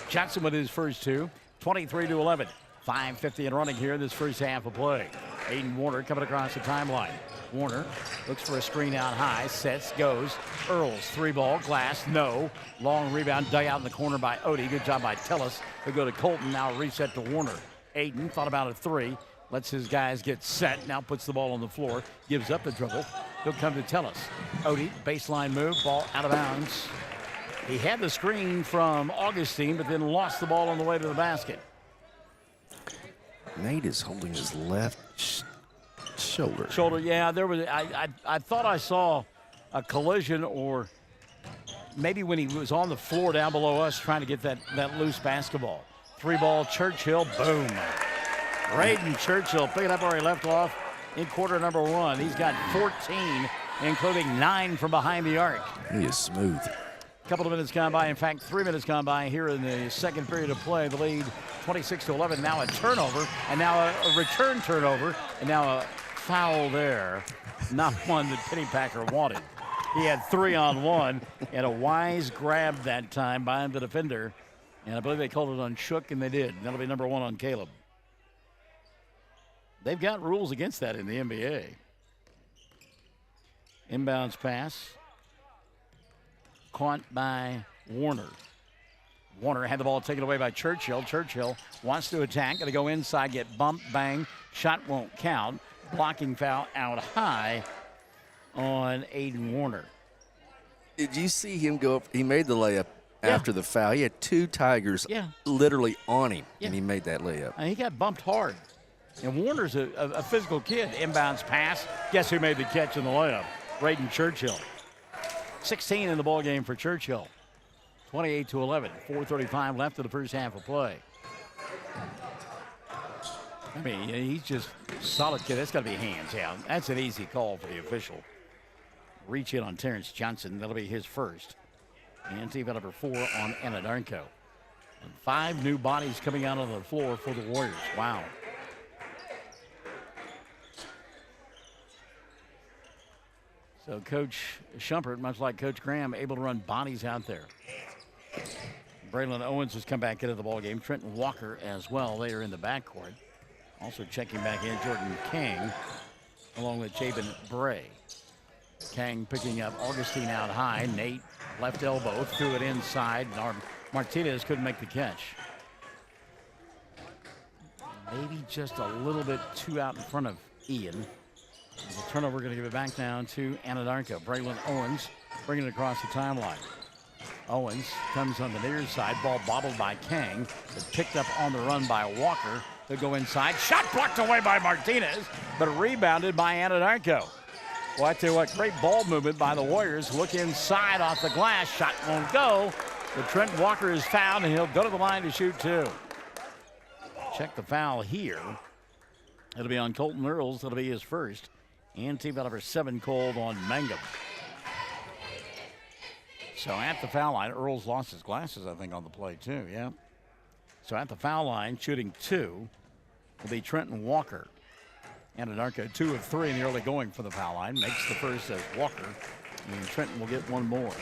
Johnson with his first 2. 23-11. 5:50 and running here in this first half of play. Aiden Warner coming across the timeline. Warner looks for a screen out high, sets, goes. Earls, 3-ball, Glass, no. Long rebound dug out in the corner by Odie. Good job by Tellis. They go to Colton, now reset to Warner. Aiden thought about a 3, lets his guys get set, now puts the ball on the floor, gives up the dribble. He'll come to Tellis. Odie, baseline move, ball out of bounds. He had the screen from Augustine, but then lost the ball on the way to the basket. Nate is holding his left shoulder. Shoulder, yeah. There was. I thought I saw a collision, or maybe when he was on the floor down below us trying to get that loose basketball. 3-ball, Churchill, boom. Braden Churchill picking up where he left off in quarter number 1. He's got 14, including 9 from behind the arc. He is smooth. A couple of minutes gone by. In fact, 3 minutes gone by here in the second period of play. The lead 26-11. Now a turnover, and now a return turnover, and now a foul there. Not one that Pennypacker wanted. He had 3-on-1, and a wise grab that time by the defender. And I believe they called it on Shook, and they did. That'll be number 1 on Caleb. They've got rules against that in the NBA. Inbounds pass. Caught by Warner. Warner had the ball taken away by Churchill. Churchill wants to attack. Going to go inside, get bumped, bang. Shot won't count. Blocking foul out high on Aiden Warner. Did you see him go up? He made the layup after the foul. He had 2 Tigers literally on him, and he made that layup. He got bumped hard. And Warner's a physical kid. Inbounds pass. Guess who made the catch in the layup? Braden Churchill. 16 in the ball game for Churchill. 28-11. 4:35 left in the first half of play. I mean, he's just a solid kid. That's got to be hands. Yeah, that's an easy call for the official. reach in on Terrence Johnson. That'll be his first. And team foul number 4 on Anadarko. And 5 new bodies coming out on the floor for the Warriors. Wow. So Coach Shumpert, much like Coach Graham, able to run bodies out there. Braylon Owens has come back into the ballgame. Trenton Walker as well. They are in the backcourt. Also checking back in Jordan King, along with Jabin Bray. Kang picking up Augustine out high. Nate, left elbow, threw it inside. Martinez couldn't make the catch. Maybe just a little bit too out in front of Ian. The turnover going to give it back down to Anadarko. Braylon Owens bringing it across the timeline. Owens comes on the near side. Ball bobbled by Kang, but picked up on the run by Walker. They'll go inside. Shot blocked away by Martinez, but rebounded by Anadarko. Well, I tell you what, great ball movement by the Warriors. Look inside off the glass. Shot won't go. But Trent Walker is fouled, and he'll go to the line to shoot 2. Check the foul here. It'll be on Colton Earls. That'll be his first. And team foul number 7 called on Mangum. So at the foul line, Earls lost his glasses, I think, on the play too, yeah. So at the foul line, shooting 2 will be Trenton Walker. Anadarko 2 of 3 in the early going for the foul line. Makes the first as Walker. And Trenton will get 1 more.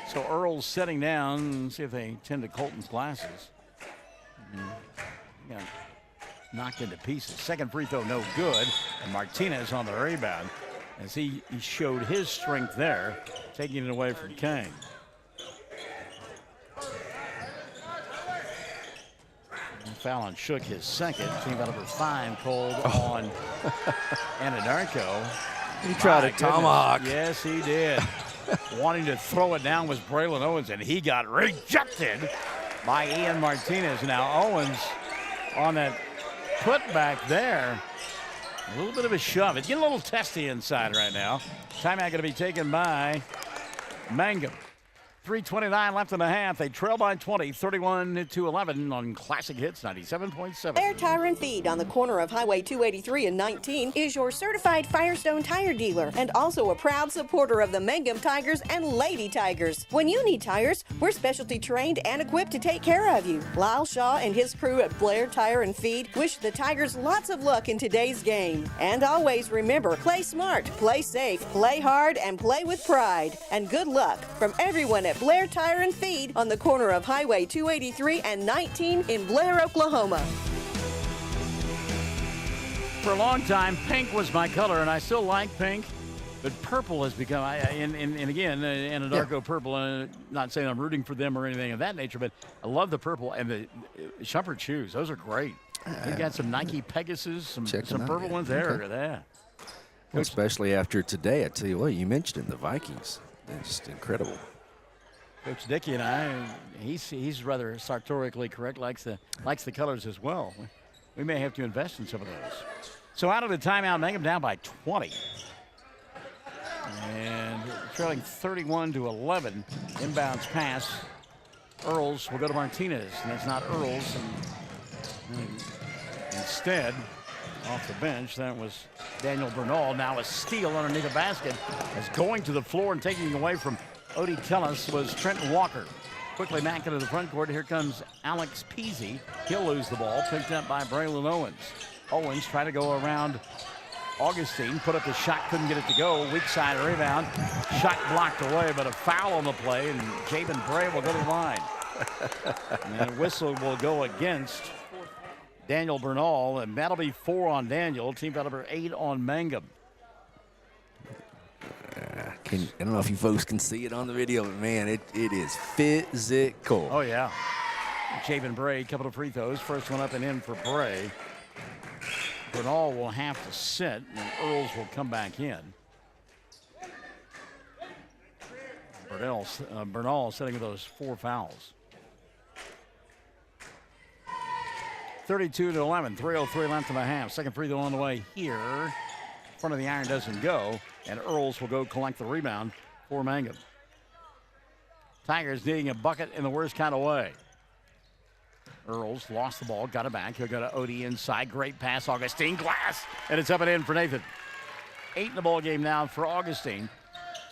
So Earls setting down, see if they tend to Colton's glasses. Yeah. Knocked into pieces. Second free throw, no good. And Martinez on the rebound as he showed his strength there, taking it away from Kang. Fallon shook his second. Team foul number 5 called on Anadarko. He tried a tomahawk. Yes, he did. Wanting to throw it down was Braylon Owens, and he got rejected by Ian Martinez. Now Owens on that putback there. A little bit of a shove. It's getting a little testy inside right now. Timeout going to be taken by Mangum. 3:29 left in the half. They trail by 20, 31-11 on Classic Hits 97.7. Blair Tire and Feed on the corner of Highway 283 and 19 is your certified Firestone tire dealer and also a proud supporter of the Mangum Tigers and Lady Tigers. When you need tires, we're specialty trained and equipped to take care of you. Lyle Shaw and his crew at Blair Tire and Feed wish the Tigers lots of luck in today's game. And always remember, play smart, play safe, play hard, and play with pride. And good luck from everyone at Blair Tire and Feed on the corner of Highway 283 and 19 in Blair, Oklahoma. For a long time, pink was my color, and I still like pink, but purple has become, and again, Anadarko purple, not saying I'm rooting for them or anything of that nature, but I love the purple and the Shumpert shoes. Those are great. You got some Nike Pegasus, some purple ones there. Okay. Yeah. Well, especially after today, I tell you what, you mentioned it, the Vikings. It's just incredible. Coach Dickey and I, he's rather sartorially correct, likes the colors as well. We may have to invest in some of those. So out of the timeout, Mangum down by 20. And trailing 31-11. Inbounds pass. Earls will go to Martinez, and it's not Earls. And instead, off the bench, that was Daniel Bernal. Now a steal underneath the basket. As going to the floor and taking away from Odie Kellis was Trenton Walker. Quickly back into the front court. Here comes Alex Peasy. He'll lose the ball. Picked up by Braylon Owens. Owens trying to go around Augustine. Put up the shot. Couldn't get it to go. Weak side rebound. Shot blocked away, but a foul on the play. And Jabin Bray will go to the line. And a whistle will go against Daniel Bernal. And that'll be 4 on Daniel. Team foul number 8 on Mangum. I don't know if you folks can see it on the video, but man, it is physical. Oh, yeah. Jabin Bray, couple of free throws. First one up and in for Bray. Bernal will have to sit, and Earls will come back in. Bernal setting with those 4 fouls. 32-11, 3:03 left in the half. Second free throw on the way here. Front of the iron doesn't go, and Earls will go collect the rebound for Mangum. Tigers needing a bucket in the worst kind of way. Earls lost the ball, got it back. He'll go to Odie inside. Great pass, Augustine. Glass, and it's up and in for Nathan. 8 in the ball game now for Augustine.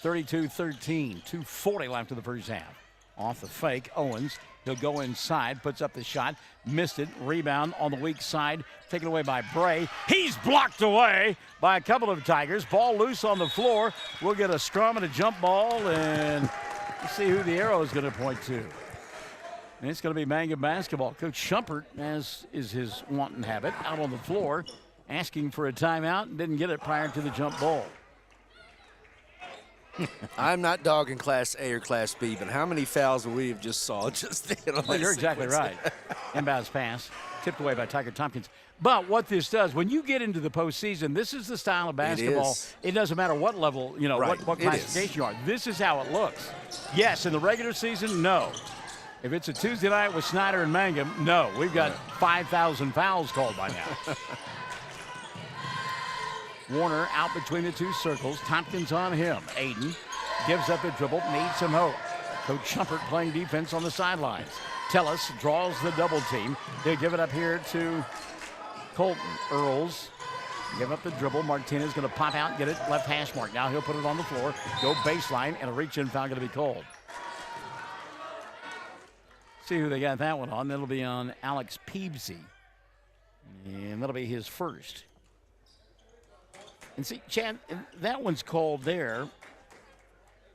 32-13. 2:40 left in the first half. Off the fake, Owens. He'll go inside, puts up the shot, missed it. Rebound on the weak side, taken away by Bray. He's blocked away by a couple of Tigers. Ball loose on the floor. We'll get a scrum and a jump ball, and let's see who the arrow is going to point to. And it's going to be Mangum basketball. Coach Schumpert, as is his wanton habit, out on the floor, asking for a timeout and didn't get it prior to the jump ball. I'm not dogging Class A or Class B, but how many fouls we have just saw just then? Well, you're exactly right. Inbounds pass, tipped away by Tiger Tompkins. But what this does, when you get into the postseason, this is the style of basketball. It doesn't matter what level, Right. what classification you are. This is how it looks. Yes, in the regular season, no. If it's a Tuesday night with Snyder and Mangum, no. We've got 5,000 fouls called by now. Warner out between the two circles. Tompkins on him. Aiden gives up the dribble, needs some hope. Coach Schumpert playing defense on the sidelines. Tellis draws the double team. They give it up here to Colton. Earls give up the dribble. Martinez going to pop out and get it left hash mark. Now he'll put it on the floor. Go baseline, and a reach-in foul going to be called. See who they got that one on. That'll be on Alex Peebsy. And that'll be his first. And see, Chad, that one's called there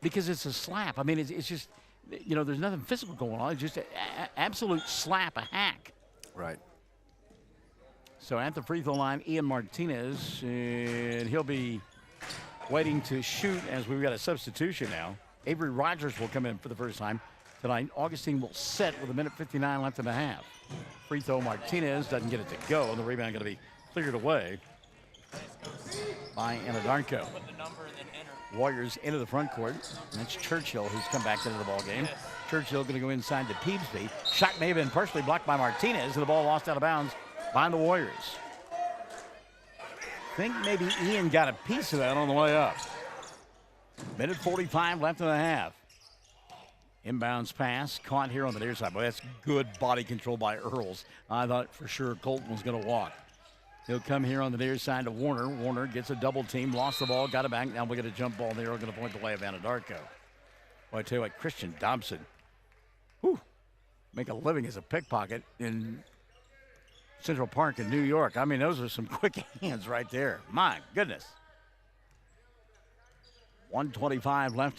because it's a slap. I mean, it's just, there's nothing physical going on. It's just an absolute slap, a hack. Right. So at the free throw line, Ian Martinez, and he'll be waiting to shoot as we've got a substitution now. Avery Rogers will come in for the first time tonight. Augustine will set with 1:59 left in the half. Free throw, Martinez doesn't get it to go, and the rebound going to be cleared away by Anadarko. Warriors into the front court. And that's Churchill who's come back into the ball game. Churchill going to go inside to Peebsby. Shot may have been partially blocked by Martinez, and the ball lost out of bounds by the Warriors. I think maybe Ian got a piece of that on the way up. 1:45 left in the half. Inbounds pass, caught here on the near side. Boy, that's good body control by Earls. I thought for sure Colton was going to walk. He'll come here on the near side to Warner. Warner gets a double team, lost the ball, got it back. Now we get a jump ball there. We're going to point the way of Anadarko. Well, I tell you what, Christian Dobson, make a living as a pickpocket in Central Park in New York. I mean, those are some quick hands right there. My goodness. 1:25 left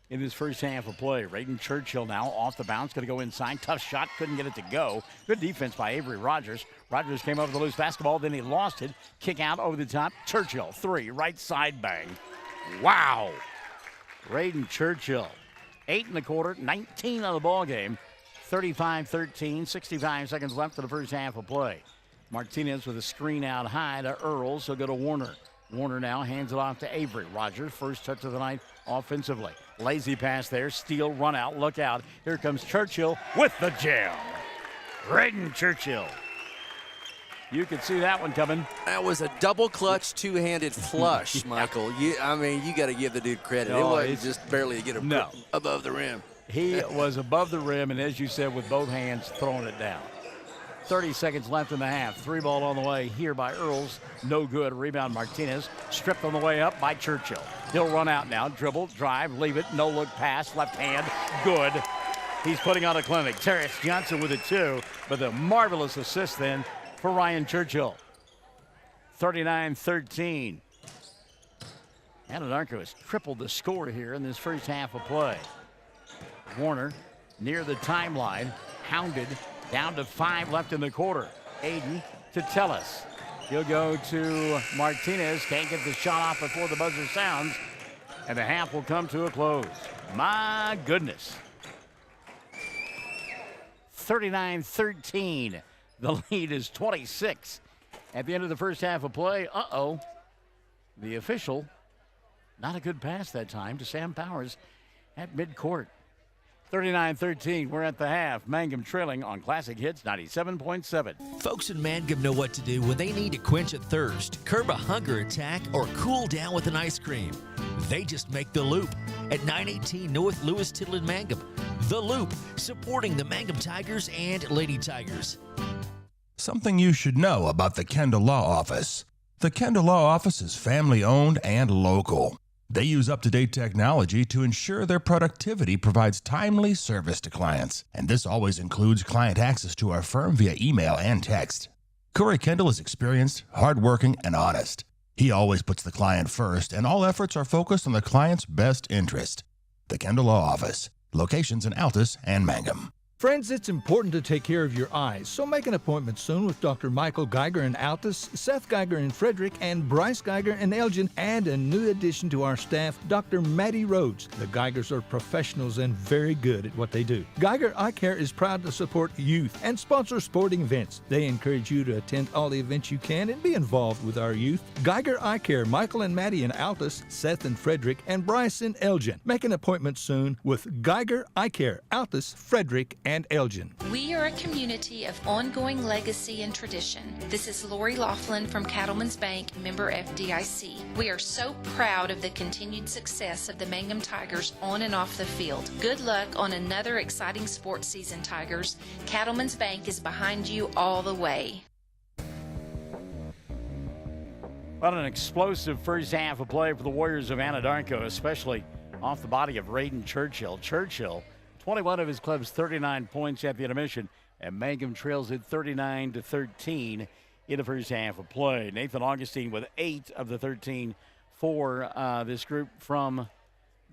in his first half of play. Raiden Churchill now off the bounce, going to go inside. Tough shot, couldn't get it to go. Good defense by Avery Rogers. Rogers came over the loose basketball, then he lost it. Kick out over the top. Churchill, 3, right side bang. Wow. Raiden Churchill, 8 in the quarter, 19 of the ball game. 35-13, 65 seconds left in the first half of play. Martinez with a screen out high to Earls. He'll go to Warner. Warner now hands it off to Avery. Rogers, first touch of the night offensively. Lazy pass there, steal, run out, look out. Here comes Churchill with the jam. Raiden Churchill. You could see that one coming. That was a double clutch, two-handed flush, Michael. You got to give the dude credit. It wasn't just barely to get him above the rim. He was above the rim, and as you said, with both hands throwing it down. 30 seconds left in the half. 3 ball on the way here by Earls. No good. Rebound Martinez. Stripped on the way up by Churchill. He'll run out now. Dribble, drive, leave it. No look pass. Left hand. Good. He's putting on a clinic. Terrence Johnson with it too. But the marvelous assist then for Ryan Churchill. 39-13. Anadarko has tripled the score here in this first half of play. Warner near the timeline. Hounded. Down to 5 left in the quarter. Aiden to Tellis. He'll go to Martinez. Can't get the shot off before the buzzer sounds. And the half will come to a close. My goodness. 39-13. The lead is 26. At the end of the first half of play, the official, not a good pass that time to Sam Powers at midcourt. 39-13, we're at the half. Mangum trailing on Classic Hits 97.7. Folks in Mangum know what to do when they need to quench a thirst, curb a hunger attack, or cool down with an ice cream. They just make The Loop at 918 North Lewis Tittle in Mangum. The Loop, supporting the Mangum Tigers and Lady Tigers. Something you should know about the Kendall Law Office. The Kendall Law Office is family owned and local. They use up-to-date technology to ensure their productivity provides timely service to clients, and this always includes client access to our firm via email and text. Corey Kendall is experienced, hardworking, and honest. He always puts the client first, and all efforts are focused on the client's best interest. The Kendall Law Office, locations in Altus and Mangum. Friends, it's important to take care of your eyes, so make an appointment soon with Dr. Michael Geiger in Altus, Seth Geiger in Frederick, and Bryce Geiger in Elgin, and a new addition to our staff, Dr. Maddie Rhodes. The Geigers are professionals and very good at what they do. Geiger Eye Care is proud to support youth and sponsor sporting events. They encourage you to attend all the events you can and be involved with our youth. Geiger Eye Care, Michael and Maddie in Altus, Seth in Frederick, and Bryce in Elgin. Make an appointment soon with Geiger Eye Care, Altus, Frederick, and Elgin. We are a community of ongoing legacy and tradition. This is Lori Laughlin from Cattlemen's Bank, member FDIC. We are so proud of the continued success of the Mangum Tigers on and off the field. Good luck on another exciting sports season, Tigers. Cattlemen's Bank is behind you all the way. What an explosive first half of play for the Warriors of Anadarko, especially off the body of Raiden Churchill. Churchill, 21 of his club's 39 points at the intermission, and Mangum trails it 39-13 in the first half of play. Nathan Augustine with 8 of the 13 for this group from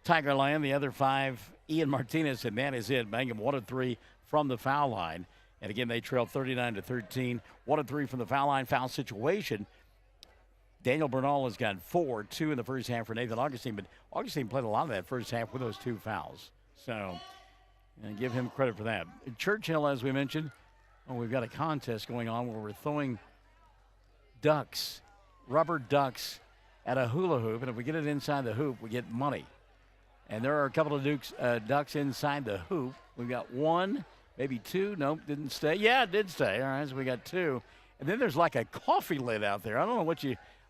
Tigerland. The other 5, Ian Martinez, and that is it. Mangum 1 of 3 from the foul line. And again, they trail 39-13. 1 of 3 from the foul line. Foul situation. Daniel Bernal has got 4, 2 in the first half for Nathan Augustine, but Augustine played a lot of that first half with those 2 fouls. So, and give him credit for that. Churchill, as we mentioned, we've got a contest going on where we're throwing ducks, rubber ducks, at a hula hoop, and if we get it inside the hoop, we get money. And there are a couple of ducks inside the hoop. We've got 1, maybe 2. Nope, didn't stay. Yeah, it did stay. All right, so we got 2. And then there's like a coffee lid out there. I don't know what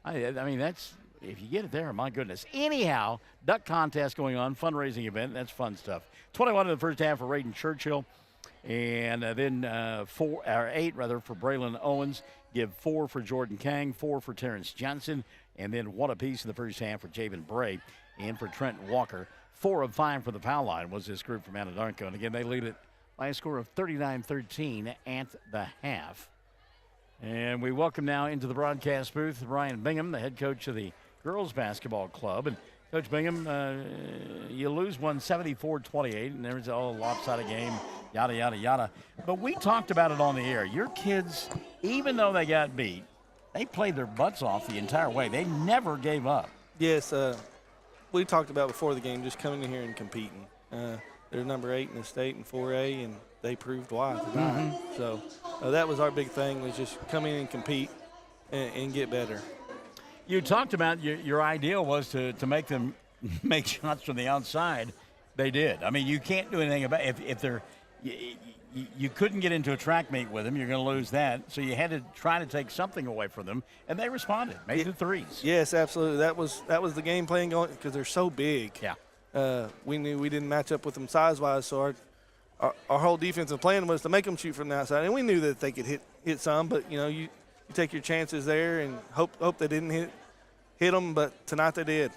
I mean, that's, if you get it there, my goodness. Anyhow, duck contest going on, fundraising event. That's fun stuff. 21 in the first half for Raiden Churchill. And then 8 for Braylon Owens. Give 4 for Jordan Kang, 4 for Terrence Johnson, and then 1 apiece in the first half for Javen Bray and for Trent Walker. 4 of 5 for the foul line was this group from Anadarko. And again, they lead it by a score of 39-13 at the half. And we welcome now into the broadcast booth Ryan Bingham, the head coach of the girls basketball club. And Coach Bingham, you lose one 74-28, and there's a lopsided game, yada, yada, yada. But we talked about it on the air. Your kids, even though they got beat, they played their butts off the entire way. They never gave up. Yes, we talked about before the game just coming in here and competing. They're number 8 in the state in 4A, and they proved why tonight. Mm-hmm. So that was our big thing, was just come in and compete and get better. You talked about your idea was to make them make shots from the outside. They did. I mean, you can't do anything about if they're you couldn't get into a track meet with them. You're going to lose that. So you had to try to take something away from them, and they responded, made the threes. Yes, absolutely. That was the game plan going, because they're so big. Yeah. We knew we didn't match up with them size-wise, so our whole defensive plan was to make them shoot from the outside, and we knew that they could hit some, but you take your chances there and hope they didn't hit them, but tonight they did.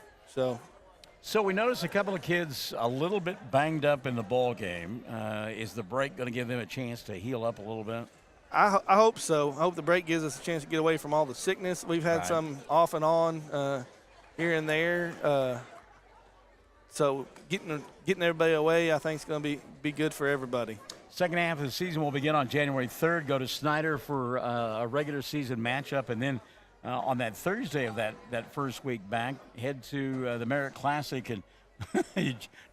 So we noticed a couple of kids a little bit banged up in the ball game. Is the break going to give them a chance to heal up a little bit? I hope so. I hope the break gives us a chance to get away from all the sickness. We've had some off and on here and there. So getting everybody away, I think, is going to be good for everybody. Second half of the season will begin on January 3rd. Go to Snyder for a regular season matchup, and then on that Thursday of that first week back, head to the Merritt Classic and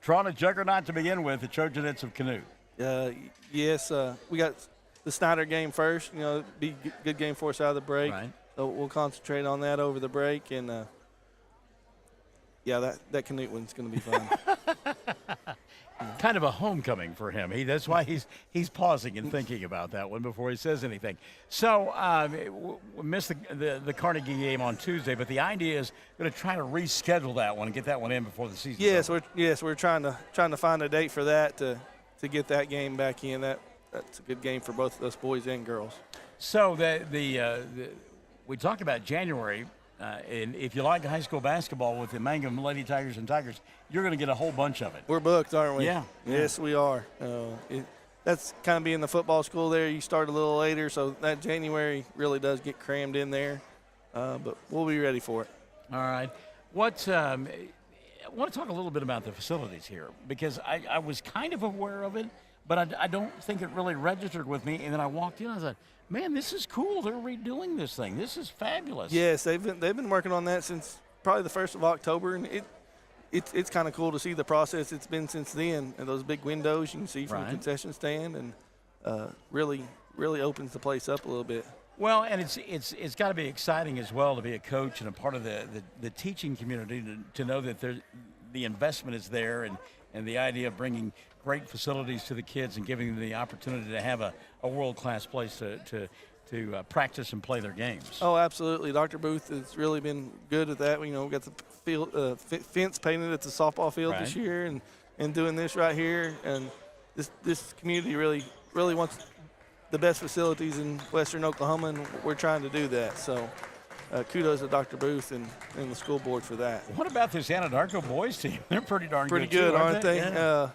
drawing a juggernaut to begin with, the Trojanets of Canute. Yes, we got the Snyder game first. Be a good game for us out of the break. Right. So we'll concentrate on that over the break, and that Canute one's going to be fun. Kind of a homecoming for him. That's why he's pausing and thinking about that one before he says anything. So we missed the Carnegie game on Tuesday, but the idea is going to try to reschedule that one and get that one in before the season. We're trying to find a date for that to get that game back in. That's a good game for both of us boys and girls. So we talk about January. And if you like high school basketball with the Mangum Lady Tigers and Tigers, you're going to get a whole bunch of it. We're booked, aren't we? Yeah. Yes, we are. That's kind of being the football school there. You start a little later, so that January really does get crammed in there. But we'll be ready for it. All right. I want to talk a little bit about the facilities here because I was kind of aware of it, but I don't think it really registered with me. And then I walked in and I thought, man, this is cool. They're redoing this thing. This is fabulous. Yes, they've been working on that since probably the 1st of October, and it's kind of cool to see the process it's been since then. And those big windows you can see from the concession stand, and really opens the place up a little bit. Well, and it's got to be exciting as well to be a coach and a part of the teaching community to know that the investment is there and the idea of bringing great facilities to the kids and giving them the opportunity to have a world-class place to practice and play their games. Oh, absolutely. Dr. Booth has really been good at that. We got the field fence painted at the softball field this year and doing this right here. And this community really wants the best facilities in western Oklahoma, and we're trying to do that. So kudos to Dr. Booth and the school board for that. What about this Anadarko boys team? They're pretty darn good good, too, aren't they? Yeah.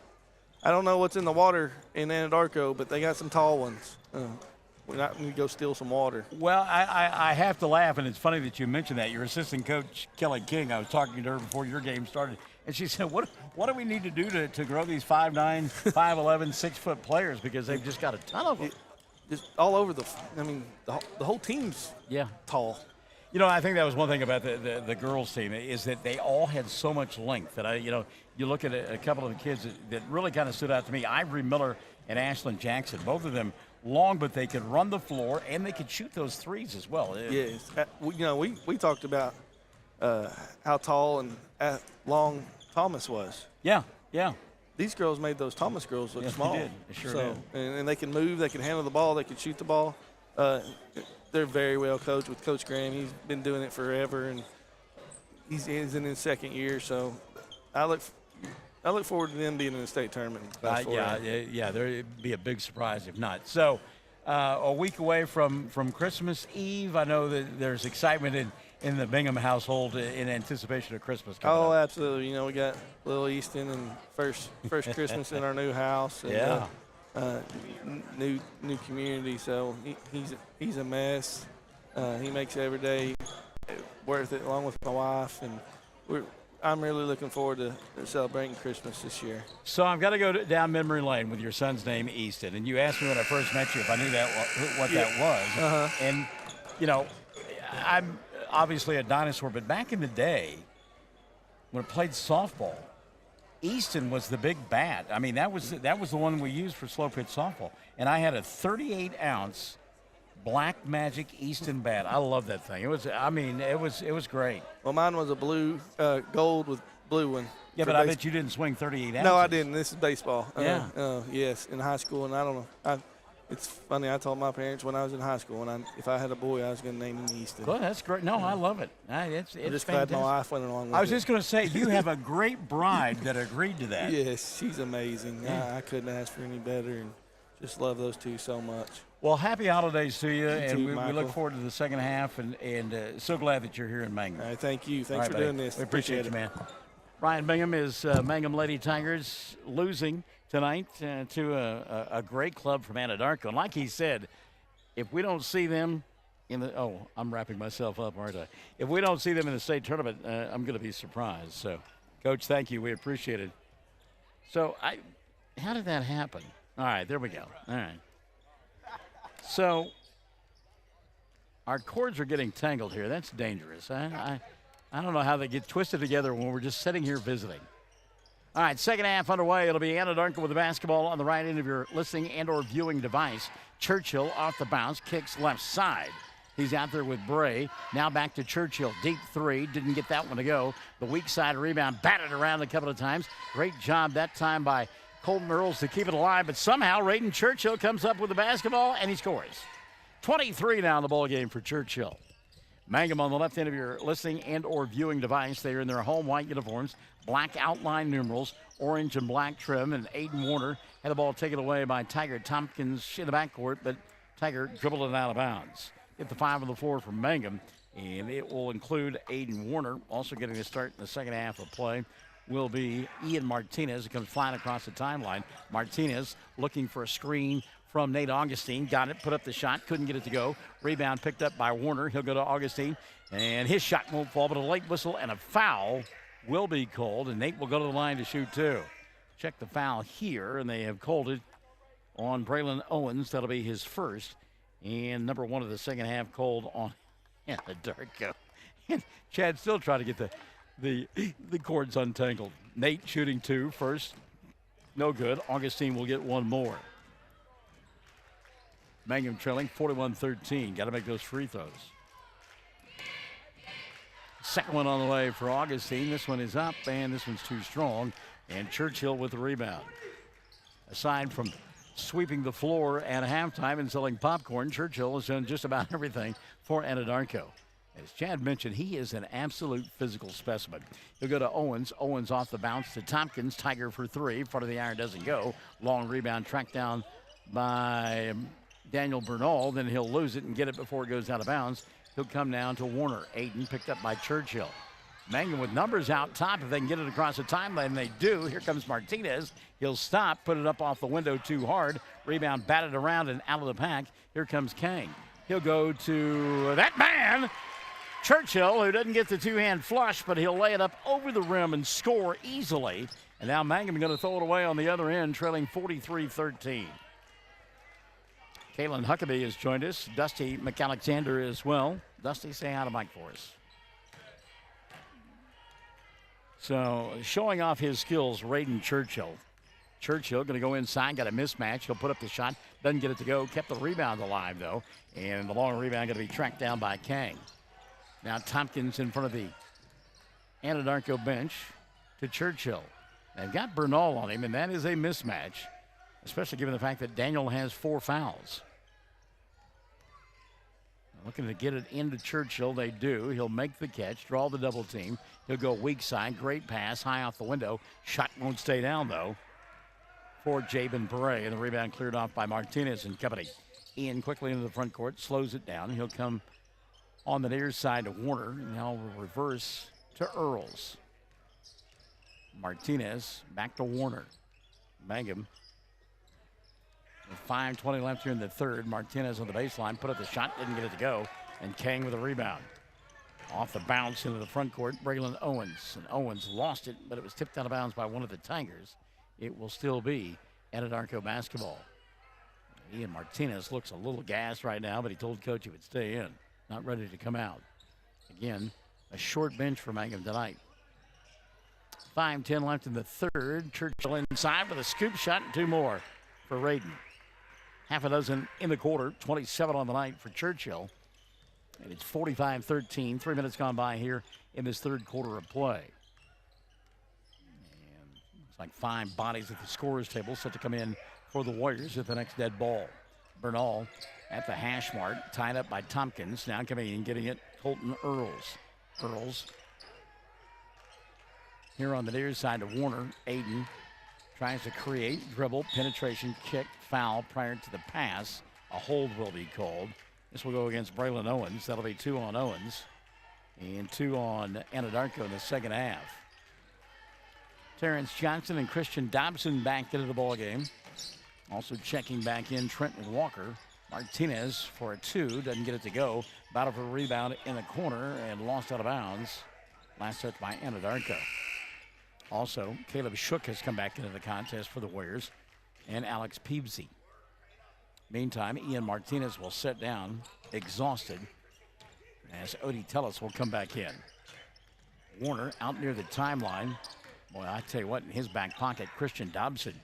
I don't know what's in the water in Anadarko, but they got some tall ones. We need to go steal some water. Well, I have to laugh, and it's funny that you mentioned that. Your assistant coach, Kelly King, I was talking to her before your game started, and she said, what do we need to do to grow these 5'9", 5'11", 6-foot players, because they've just got a ton of them. Just all over the whole team's tall. I think that was one thing about the girls team is that they all had so much length that you look at a couple of the kids that really kind of stood out to me. Ivory Miller and Ashlyn Jackson, both of them long, but they could run the floor and they could shoot those threes as well. Yes, we talked about how tall and long Thomas was. Yeah. These girls made those Thomas girls look Yes, small. they did. They sure did. And they can move, they can handle the ball, they can shoot the ball. They're very well coached with Coach Graham. He's been doing it forever, and he's in his second year. So I look forward to them being in the state tournament. There'd be a big surprise if not. So a week away from Christmas Eve, I know that there's excitement in the Bingham household in anticipation of Christmas coming up. Absolutely. We got little Easton and first Christmas in our new house. And, new community. So he's a mess. He makes every day worth it, along with my wife, and I'm really looking forward to celebrating Christmas this year. So I've got to go down memory lane with your son's name, Easton. And you asked me when I first met you if I knew what that was. And, I'm obviously a dinosaur, but back in the day when I played softball, Easton was the big bat. I mean, that was the one we used for slow pitch softball. And I had a 38-ounce Black Magic Easton bat. I love that thing. It was great. Well, mine was a blue, gold with blue one. Yeah, but I bet you didn't swing 38 ounces. No, I didn't. This is baseball. Yeah. Yes, in high school, and I don't know. It's funny. I told my parents when I was in high school, if I had a boy, I was going to name him Easton. Good, that's great. No, I love it. It's I'm just fantastic. glad my wife went along with it. I was just going to say, you have a great bride that agreed to that. Yes, she's amazing. Yeah. I couldn't ask for any better, and just love those two so much. Well, happy holidays to you, too, we Michael. look forward to the second half, and so glad that you're here in Mangum. All right, thank you. Thanks for buddy. doing this. We appreciate you, it. man. Ryan Bingham is Mangum Lady Tigers losing tonight to a great club from Anadarko. And like he said, if we don't see them in the – I'm wrapping myself up, aren't I? If we don't see them in the state tournament, I'm going to be surprised. So, Coach, thank you. We appreciate it. So, how did that happen? All right, there we go. All right. So, our cords are getting tangled here. That's dangerous. I don't know how they get twisted together when we're just sitting here visiting. All right, second half underway. It'll be Anadarko with the basketball on the right end of your listening and or viewing device. Churchill off the bounce, kicks left side. He's out there with Bray. Now back to Churchill. Deep three. Didn't get that one to go. The weak side rebound batted around a couple of times. Great job that time by Colton Earls to keep it alive. But somehow Raiden Churchill comes up with the basketball and he scores. 23 now in the ball game for Churchill. Mangum on the left end of your listening and or viewing device. They are in their home white uniforms. Black outline numerals, orange and black trim. And Aiden Warner had the ball taken away by Tiger Tompkins in the backcourt, but Tiger dribbled it out of bounds. Hit the 5 on the floor from Mangum. and it will include Aiden Warner. Also getting to start in the second half of play will be Ian Martinez, who comes flying across the timeline. Martinez looking for a screen from Nate Augustine. Got it, put up the shot, couldn't get it to go. Rebound picked up by Warner. He'll go to Augustine, and his shot won't fall, but a late whistle and a foul will be called, and Nate will go to the line to shoot two. Check the foul here, and they have called it on Braylon Owens. That'll be his first, and number one of the second half called on Anadarko. And Chad still trying to get the cords untangled. Nate shooting two first, no good. Augustine will get one more. Mangum trailing 41-13. Got to make those free throws. Second one on the way for Augustine. This one is up, and this one's too strong. And Churchill with the rebound. Aside from sweeping the floor at halftime and selling popcorn, Churchill has done just about everything for Anadarko. As Chad mentioned, he is an absolute physical specimen. He'll go to Owens. Owens off the bounce to Tompkins. Tiger for three. Front of the iron doesn't go. Long rebound tracked down by Daniel Bernal. Then he'll lose it and get it before it goes out of bounds. He'll come down to Warner. Aiden picked up by Churchill. Mangum with numbers out top. If they can get it across the timeline, they do. Here comes Martinez. He'll stop, put it up off the window too hard. Rebound batted around and out of the pack. Here comes Kang. He'll go to that man, Churchill, who doesn't get the two-hand flush, but he'll lay it up over the rim and score easily. And now Mangum going to throw it away on the other end, trailing 43-13. Kalen Huckabee has joined us. Dusty McAlexander as well. Dusty, say hi to Mike for us. So showing off his skills, Raiden Churchill. Churchill going to go inside, got a mismatch. He'll put up the shot, doesn't get it to go. Kept the rebound alive, though. And the long rebound going to be tracked down by Kang. Now Tompkins in front of the Anadarko bench to Churchill. They've got Bernal on him, and that is a mismatch, especially given the fact that Daniel has 4 fouls. Looking to get it into Churchill. They do. He'll make the catch, draw the double team. He'll go weak side. Great pass, high off the window. Shot won't stay down, though, for Jabin Bray. And the rebound cleared off by Martinez and company. Ian quickly into the front court, slows it down. He'll come on the near side to Warner. Now reverse to Earls. Martinez back to Warner. Mangum. With 5:20 left here in the third. Martinez on the baseline, put up the shot, didn't get it to go. And Kang with a rebound. Off the bounce into the front court, Braylon Owens. And Owens lost it, but it was tipped out of bounds by one of the Tigers. It will still be Anadarko basketball. Ian Martinez looks a little gassed right now, but he told coach he would stay in. Not ready to come out. Again, a short bench for Mangum tonight. 5:10 left in the third. Churchill inside with a scoop shot and 2 more for Raiden. Half a dozen in the quarter, 27 on the night for Churchill. And it's 45-13, 3 minutes gone by here in this third quarter of play. And it's like 5 bodies at the scorer's table set to come in for the Warriors at the next dead ball. Bernal at the hash mark, tied up by Tompkins. Now coming in, getting it, Colton Earls. Earls here on the near side of Warner. Aiden tries to create, dribble, penetration, kick, foul prior to the pass. A hold will be called. This will go against Braylon Owens. That'll be 2 on Owens and 2 on Anadarko in the second half. Terrence Johnson and Christian Dobson back into the ball game. Also checking back in Trenton Walker. Martinez for a 2, doesn't get it to go. Battle for a rebound in the corner and lost out of bounds. Last touch by Anadarko. Also, Caleb Shook has come back into the contest for the Warriors, and Alex Peebsey. Meantime, Ian Martinez will sit down, exhausted, as Odie Tellis will come back in. Warner out near the timeline. Boy, I tell you what, in his back pocket, Christian Dobson.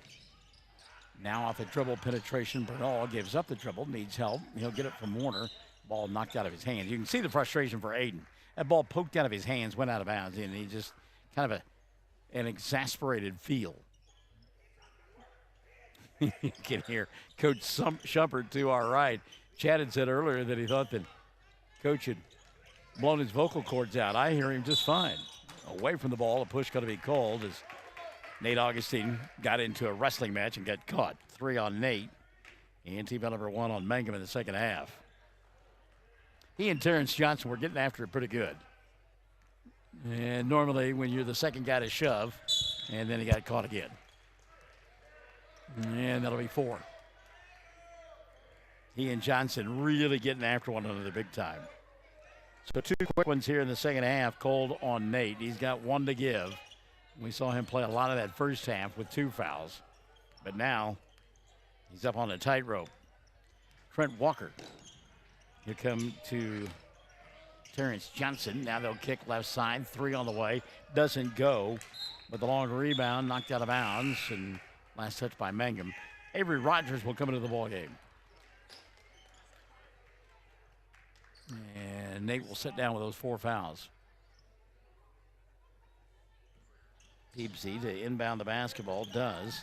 Now off the dribble penetration, Bernal gives up the dribble, needs help. He'll get it from Warner. Ball knocked out of his hands. You can see the frustration for Aiden. That ball poked out of his hands, went out of bounds, and he just kind of an exasperated feel. You can hear Coach Shumpert to our right. Chad had said earlier that he thought that Coach had blown his vocal cords out. I hear him just fine. Away from the ball, a push going to be called as Nate Augustine got into a wrestling match and got caught. 3 on Nate. And team number 1 on Mangum in the second half. He and Terrence Johnson were getting after it pretty good. And normally when you're the second guy to shove, and then he got caught again. And that'll be 4. He and Johnson really getting after one another big time. So 2 quick ones here in the second half, called on Nate. He's got 1 to give. We saw him play a lot of that first half with 2 fouls. But now he's up on a tightrope. Trent Walker. He'll come to Terrence Johnson. Now they'll kick left side. 3 on the way. Doesn't go. But the long rebound knocked out of bounds. And last touch by Mangum. Avery Rogers will come into the ballgame. And Nate will sit down with those 4 fouls. Peepsy to inbound the basketball. Does.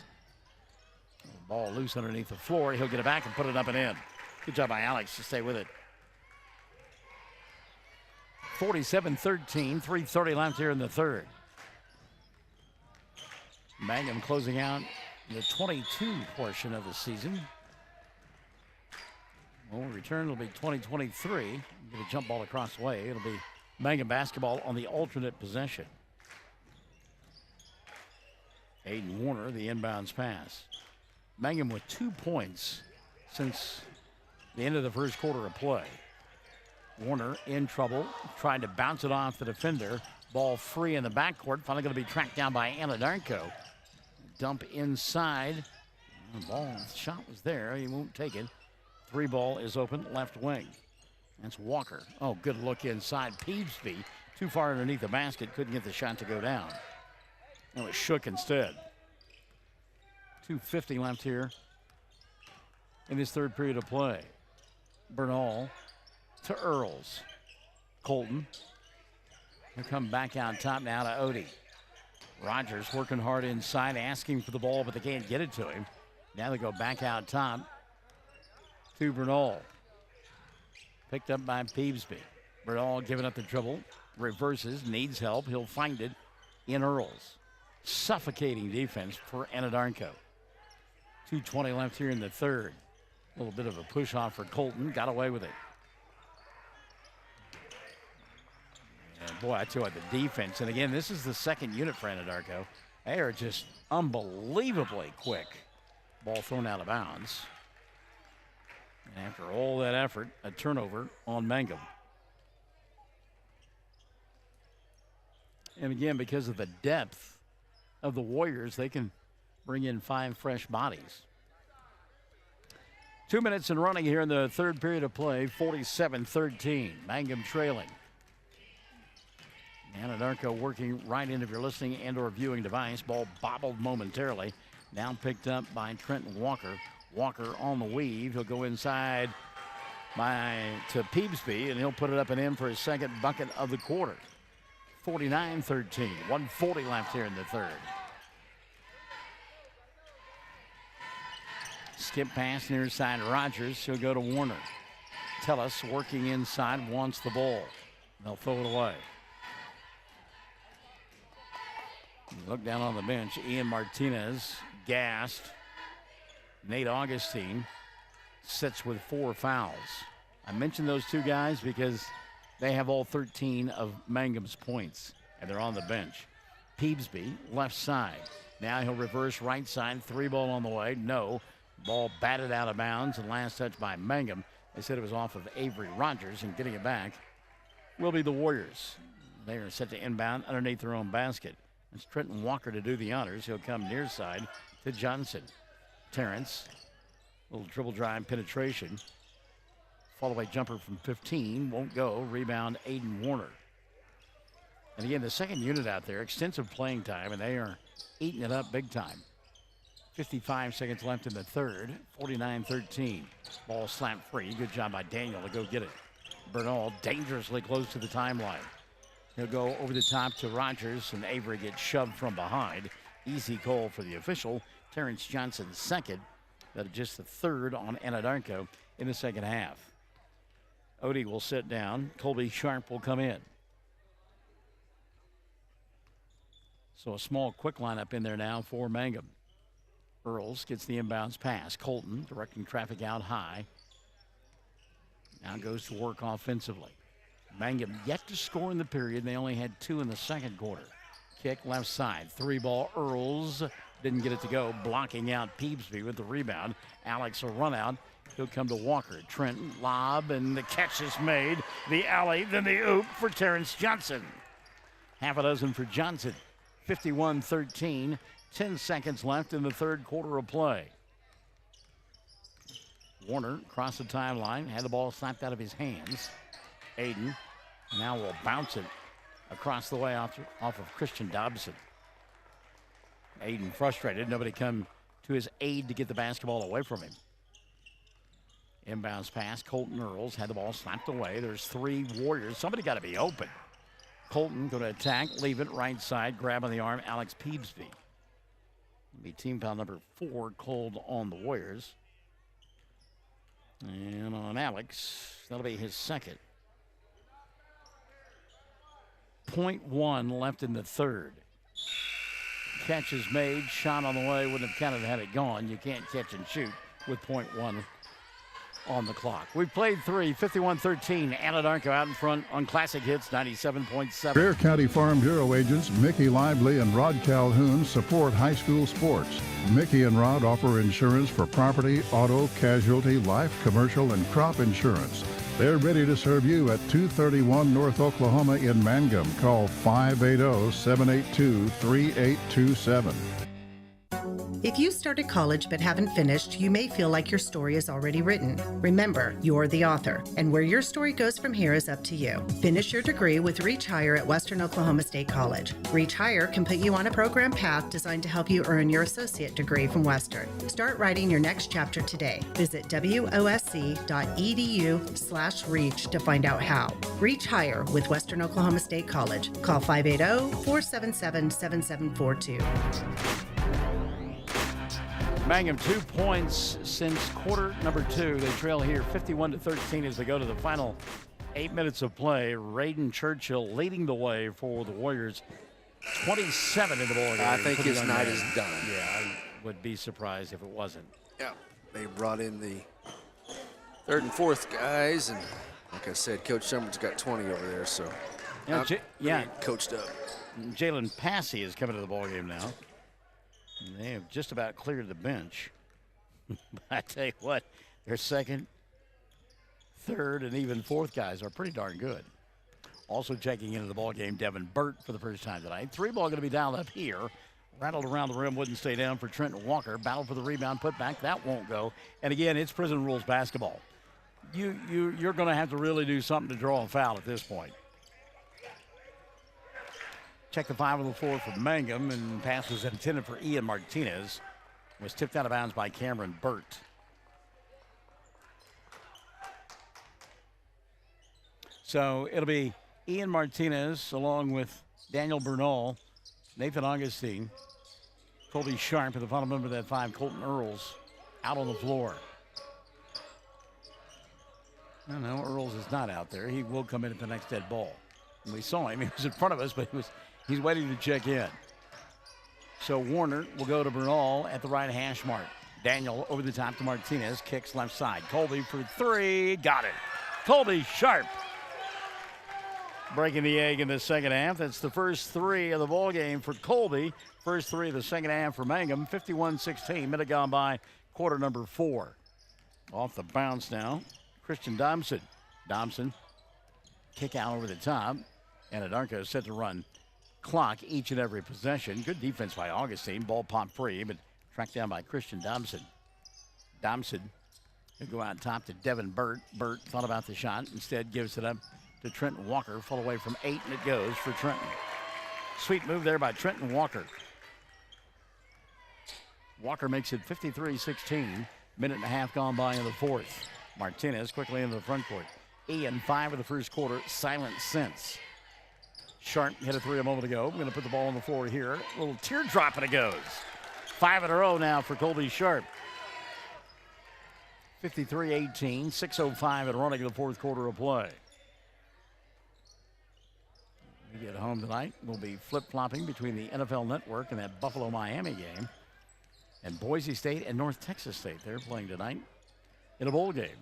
Ball loose underneath the floor. He'll get it back and put it up and in. Good job by Alex to stay with it. 47-13, 3:30 left here in the third. Mangum closing out the 22 portion of the season. When we return, it'll be 2023. Get a jump ball across the way. It'll be Mangum basketball on the alternate possession. Aiden Warner, the inbounds pass. Mangum with 2 points since the end of the first quarter of play. Warner in trouble, trying to bounce it off the defender. Ball free in the backcourt. Finally going to be tracked down by Anadarko. Dump inside. The ball shot was there. He won't take it. 3 ball is open, left wing. That's Walker. Oh, good look inside. Peevesby too far underneath the basket. Couldn't get the shot to go down. It was Shook instead. 2:50 left here in this third period of play. Bernal to Earls. Colton. He'll come back out top now to Odie. Rogers working hard inside, asking for the ball, but they can't get it to him. Now they go back out top to Bernal. Picked up by Peevesby. Bernal giving up the dribble. Reverses, needs help. He'll find it in Earls. Suffocating defense for Anadarko. 2:20 left here in the third. A little bit of a push off for Colton. Got away with it. And boy, I tell you what, the defense, and again, this is the second unit for Anadarko. They are just unbelievably quick. Ball thrown out of bounds. And after all that effort, a turnover on Mangum. And again, because of the depth of the Warriors, they can bring in 5 fresh bodies. 2 minutes and running here in the third period of play, 47-13. Mangum trailing. Anadarko working right in if you're listening and or viewing device. Ball bobbled momentarily. Now picked up by Trenton Walker. Walker on the weave. He'll go inside to Peevesby, and he'll put it up and in for his second bucket of the quarter. 49-13. 1:40 left here in the third. Skip pass near side Rogers. He'll go to Warner. Tellis working inside, wants the ball. They'll throw it away. Look down on the bench. Ian Martinez gassed. Nate Augustine sits with 4 fouls. I mentioned those 2 guys because they have all 13 of Mangum's points, and they're on the bench. Peevesby, left side. Now he'll reverse right side. 3 ball on the way. No. Ball batted out of bounds, and last touch by Mangum. They said it was off of Avery Rogers, and getting it back will be the Warriors. They are set to inbound underneath their own basket. It's Trenton Walker to do the honors. He'll come near side to Johnson. Terrence, little dribble drive penetration. Fall away jumper from 15, won't go. Rebound Aiden Warner. And again, the second unit out there, extensive playing time, and they are eating it up big time. 55 seconds left in the third, 49-13. Ball slapped free. Good job by Daniel to go get it. Bernal dangerously close to the timeline. He'll go over the top to Rogers, and Avery gets shoved from behind. Easy call for the official. Terrence Johnson second. That is just the third on Anadarko in the second half. Odie will sit down. Colby Sharp will come in. So a small quick lineup in there now for Mangum. Earls gets the inbounds pass. Colton directing traffic out high. Now goes to work offensively. Mangum yet to score in the period. They only had 2 in the second quarter. Kick left side. 3-ball. Earls didn't get it to go. Blocking out Peebsby with the rebound. Alex will run out. He'll come to Walker. Trenton lob, and the catch is made. The alley, then the oop for Terrence Johnson. Half a dozen for Johnson. 51-13. 10 seconds left in the third quarter of play. Warner crossed the timeline, had the ball slapped out of his hands. Aiden now will bounce it across the way off of Christian Dobson. Aiden frustrated. Nobody come to his aid to get the basketball away from him. Inbounds pass. Colton Earls had the ball slapped away. There's 3 Warriors. Somebody got to be open. Colton going to attack, leave it right side, grab on the arm, Alex Peebsby. It'll be team foul number 4 called on the Warriors. And on Alex, that'll be his second. 0.1 left in the third. Catch is made, shot on the way, wouldn't have counted had it gone. You can't catch and shoot with 0.1 on the clock. We've played 3, 51-13. Anadarko out in front on Classic Hits 97.7. Bear County Farm Bureau agents Mickey Lively and Rod Calhoun support high school sports. Mickey and Rod offer insurance for property, auto, casualty, life, commercial, and crop insurance. They're ready to serve you at 231 North Oklahoma in Mangum. Call 580-782-3827. If you started college but haven't finished, you may feel like your story is already written. Remember, you're the author, and where your story goes from here is up to you. Finish your degree with Reach Higher at Western Oklahoma State College. Reach Higher can put you on a program path designed to help you earn your associate degree from Western. Start writing your next chapter today. Visit wosc.edu/reach to find out how. Reach Higher with Western Oklahoma State College. Call 580-477-7742. Mangum 2 points since quarter number 2. They trail here 51-13 as they go to the final 8 minutes of play. Raiden Churchill leading the way for the Warriors. 27 in the ball game. I think his night is done. Yeah, I would be surprised if it wasn't. Yeah, they brought in the third and fourth guys, and like I said, Coach Summer's got 20 over there, so coached up. Jalen Passy is coming to the ball game now. They have just about cleared the bench. But I tell you what, their second, third, and even fourth guys are pretty darn good. Also checking into the ball game, Devin Burt for the first time tonight. 3-ball going to be dialed up here. Rattled around the rim, wouldn't stay down for Trenton Walker. Battle for the rebound, put back, that won't go. And again, it's prison rules basketball. You're going to have to really do something to draw a foul at this point. Check the 5 on the floor for Mangum, and pass was intended for Ian Martinez. Was tipped out of bounds by Cameron Burt. So it'll be Ian Martinez along with Daniel Bernal, Nathan Augustine, Colby Sharp, and the final member of that 5, Colton Earls, out on the floor. No, Earls is not out there. He will come in at the next dead ball. And we saw him. He was in front of us, but he's waiting to check in. So Warner will go to Bernal at the right hash mark. Daniel over the top to Martinez, kicks left side. Colby for 3, got it. Colby Sharp breaking the egg in the second half. That's the first 3 of the ball game for Colby. First 3 of the second half for Mangum. 51-16, minute gone by, quarter number 4. Off the bounce now, Christian Dobson. Dobson, kick out over the top. Anadarko set to run clock each and every possession. Good defense by Augustine. Ball popped free, but tracked down by Christian Dobson. Dobson will go out top to Devin Burt. Burt thought about the shot. Instead gives it up to Trenton Walker. Full away from 8, and it goes for Trenton. Sweet move there by Trenton Walker. Walker makes it 53-16. Minute and a half gone by in the fourth. Martinez quickly into the front court. Ian, 5 of the first quarter, silent since. Sharp hit a 3 a moment ago. We're going to put the ball on the floor here. A little teardrop, and it goes. 5 in a row now for Colby Sharp. 53-18, 6:05 and running in the fourth quarter of play. We get home tonight. We'll be flip-flopping between the NFL Network and that Buffalo-Miami game. And Boise State and North Texas State, they're playing tonight in a bowl game.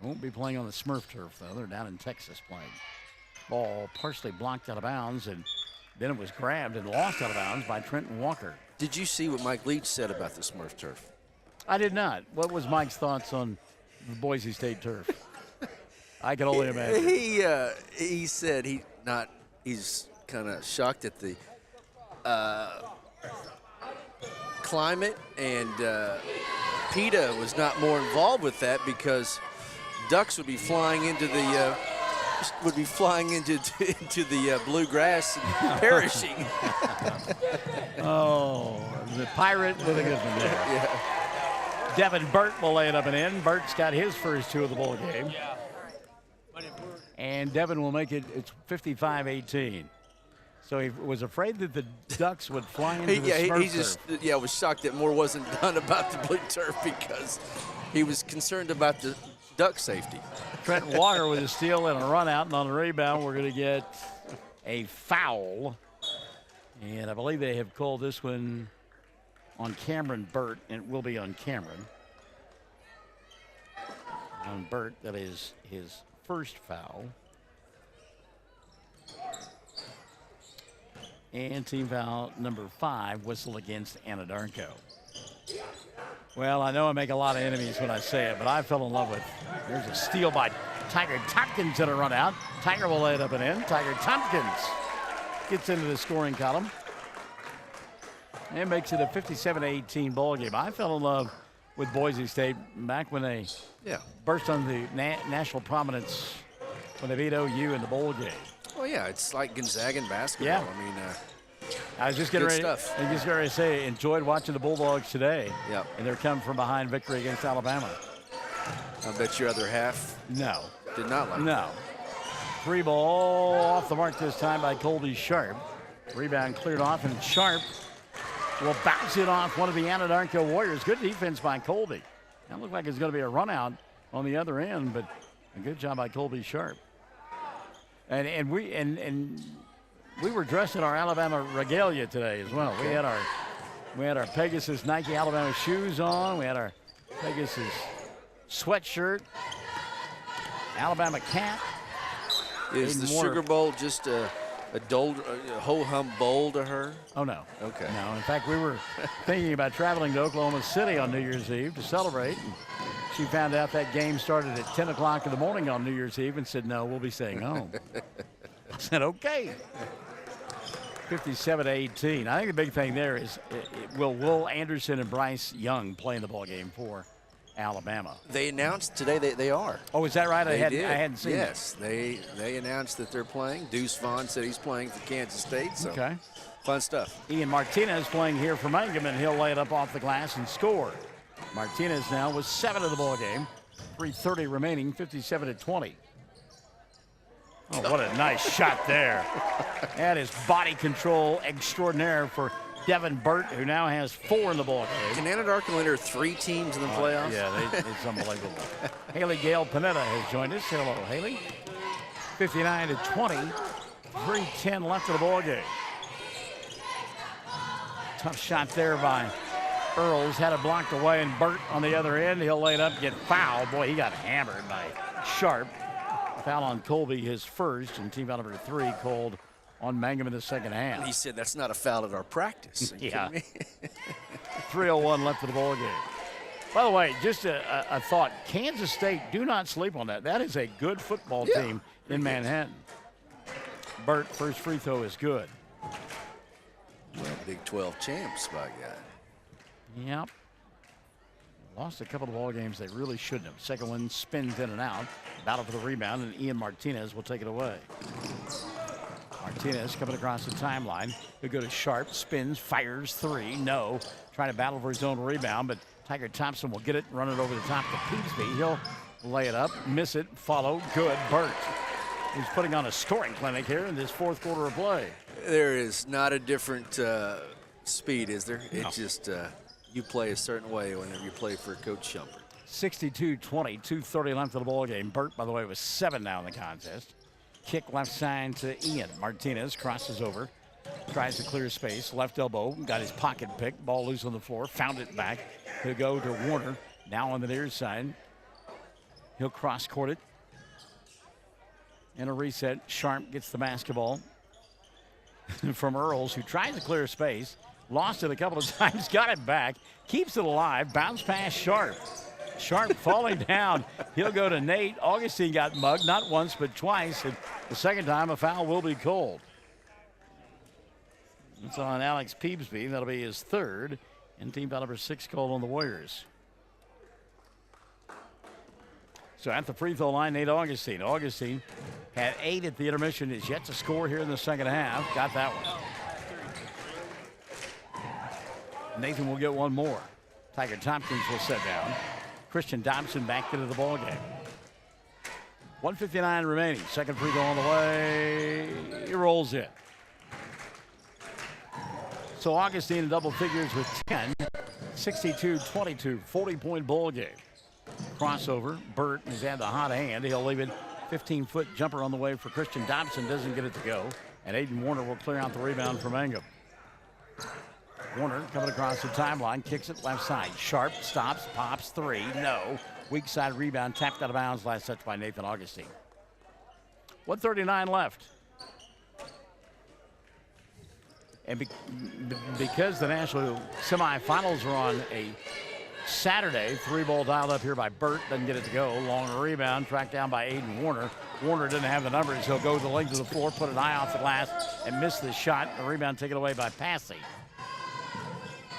Won't be playing on the Smurf turf, though. They're down in Texas playing. Ball partially blocked out of bounds, and then it was grabbed and lost out of bounds by Trenton Walker. Did you see what Mike Leach said about the Smurf turf? I did not. What was Mike's thoughts on the Boise State turf? I can only imagine. He said he's kind of shocked at the climate, and PETA was not more involved with that because ducks would be flying into the into the bluegrass and perishing. Oh, the pirate with a good one there. Yeah. Devin Burt will lay it up and in. Burt's got his first 2 of the ball game. And Devin will make it. It's 55-18. So he was afraid that the ducks would fly into the Smurf turf. Was shocked that more wasn't done about the blue turf because he was concerned about the duck safety. Trenton Walker with a steal and a run out, and on the rebound, we're going to get a foul. And I believe they have called this one on Cameron Burt, and it will be on Cameron. On Burt, that is his first foul. And team foul number 5, whistle against Anadarko. Well, I know I make a lot of enemies when I say it, but I fell in love with. There's a steal by Tiger Tompkins and a run out. Tiger will lay it up and in. Tiger Tompkins gets into the scoring column and makes it a 57-18 ball game. I fell in love with Boise State back when they burst on the national prominence when they beat OU in the bowl game. Oh yeah, it's like Gonzaga in basketball. Yeah. I mean, I was just getting ready. Stuff. I was just ready to say, enjoyed watching the Bulldogs today. Yep. And they're coming from behind victory against Alabama. I bet your other half. No. Did not like. No. 3 ball off the mark this time by Colby Sharp. Rebound cleared off, and Sharp will bounce it off one of the Anadarko Warriors. Good defense by Colby. That looked like it's going to be a run out on the other end, but a good job by Colby Sharp. And we were dressed in our Alabama regalia today as well. We had our Pegasus Nike Alabama shoes on. We had our Pegasus sweatshirt, Alabama cap. Is the Sugar Bowl just a ho-hum bowl to her? Oh, no. Okay. No, in fact, we were thinking about traveling to Oklahoma City on New Year's Eve to celebrate. And she found out that game started at 10 o'clock in the morning on New Year's Eve and said, no, we'll be staying home. I said, okay. 57-18. I think the big thing there is will Anderson and Bryce Young play in the ball game for Alabama? They announced today they are. Oh, is that right? I did. hadn't seen that. Yes, they announced that they're playing. Deuce Vaughn said he's playing for Kansas State. So okay. Fun stuff. Ian Martinez playing here for Mangum, and he'll lay it up off the glass and score. Martinez now with 7 of the ball game. 3:30 remaining, 57-20. Oh, what a nice shot there. That is body control extraordinaire for Devin Burt, who now has 4 in the ball game. Can Anadarko enter 3 teams in the playoffs? Yeah, it's unbelievable. Haley Gale Panetta has joined us. Hello, Haley. 59-20. 3:10 left of the ball game. Tough shot there by Earls. Had it blocked away, and Burt on the other end. He'll lay it up, get fouled. Boy, he got hammered by Sharp. Foul on Colby, his first, and team foul number 3 called on Mangum in the second half. He said that's not a foul at our practice. Yeah. 3:01 left of the ball game. By the way, just a thought. Kansas State, do not sleep on that. That is a good football team in Manhattan. Burt, first free throw is good. Well, Big 12 champs, by God. Yep. Lost a couple of ball games they really shouldn't have. Second one spins in and out. Battle for the rebound, and Ian Martinez will take it away. Martinez coming across the timeline. He'll go to Sharp, spins, fires 3. No. Trying to battle for his own rebound, but Tiger Thompson will get it, run it over the top to Peasby. He'll lay it up, miss it, follow. Good. Burt. He's putting on a scoring clinic here in this fourth quarter of play. There is not a different speed, is there? No. It's just you play a certain way whenever you play for Coach Shumpert. 62-20, 2:30 left of the ball game. Burt, by the way, was 7 now in the contest. Kick left side to Ian. Martinez crosses over, tries to clear space. Left elbow, got his pocket pick. Ball loose on the floor, found it back. He'll go to Warner, now on the near side. He'll cross-court it. And a reset. Sharp gets the basketball from Earls, who tries to clear space. Lost it a couple of times, got it back, keeps it alive, bounce past Sharp. Sharp falling down. He'll go to Nate. Augustine got mugged, not once, but twice. And the second time, a foul will be called. It's on Alex Peebsby. That'll be his third. And team foul number 6 called on the Warriors. So at the free throw line, Nate Augustine. Augustine had 8 at the intermission. Is yet to score here in the second half. Got that one. Nathan will get one more. Tiger Tompkins will sit down. Christian Dobson back into the ballgame. 1:59 remaining. Second free throw on the way. He rolls in. So Augustine in double figures with 10. 62-22, 40-point ball game. Crossover. Burt has had the hot hand. He'll leave it. 15-foot jumper on the way for Christian Dobson. Doesn't get it to go. And Aiden Warner will clear out the rebound for Mangum. Warner coming across the timeline, kicks it left side. Sharp stops, pops, 3. No. Weak side rebound, tapped out of bounds. Last touch by Nathan Augustine. 1:39 left. And because the national semifinals are on a Saturday, 3-ball dialed up here by Burt. Doesn't get it to go. Long rebound, tracked down by Aiden Warner. Warner didn't have the numbers. He'll go the length of the floor, put an eye off the glass, and miss the shot. The rebound taken away by Passy.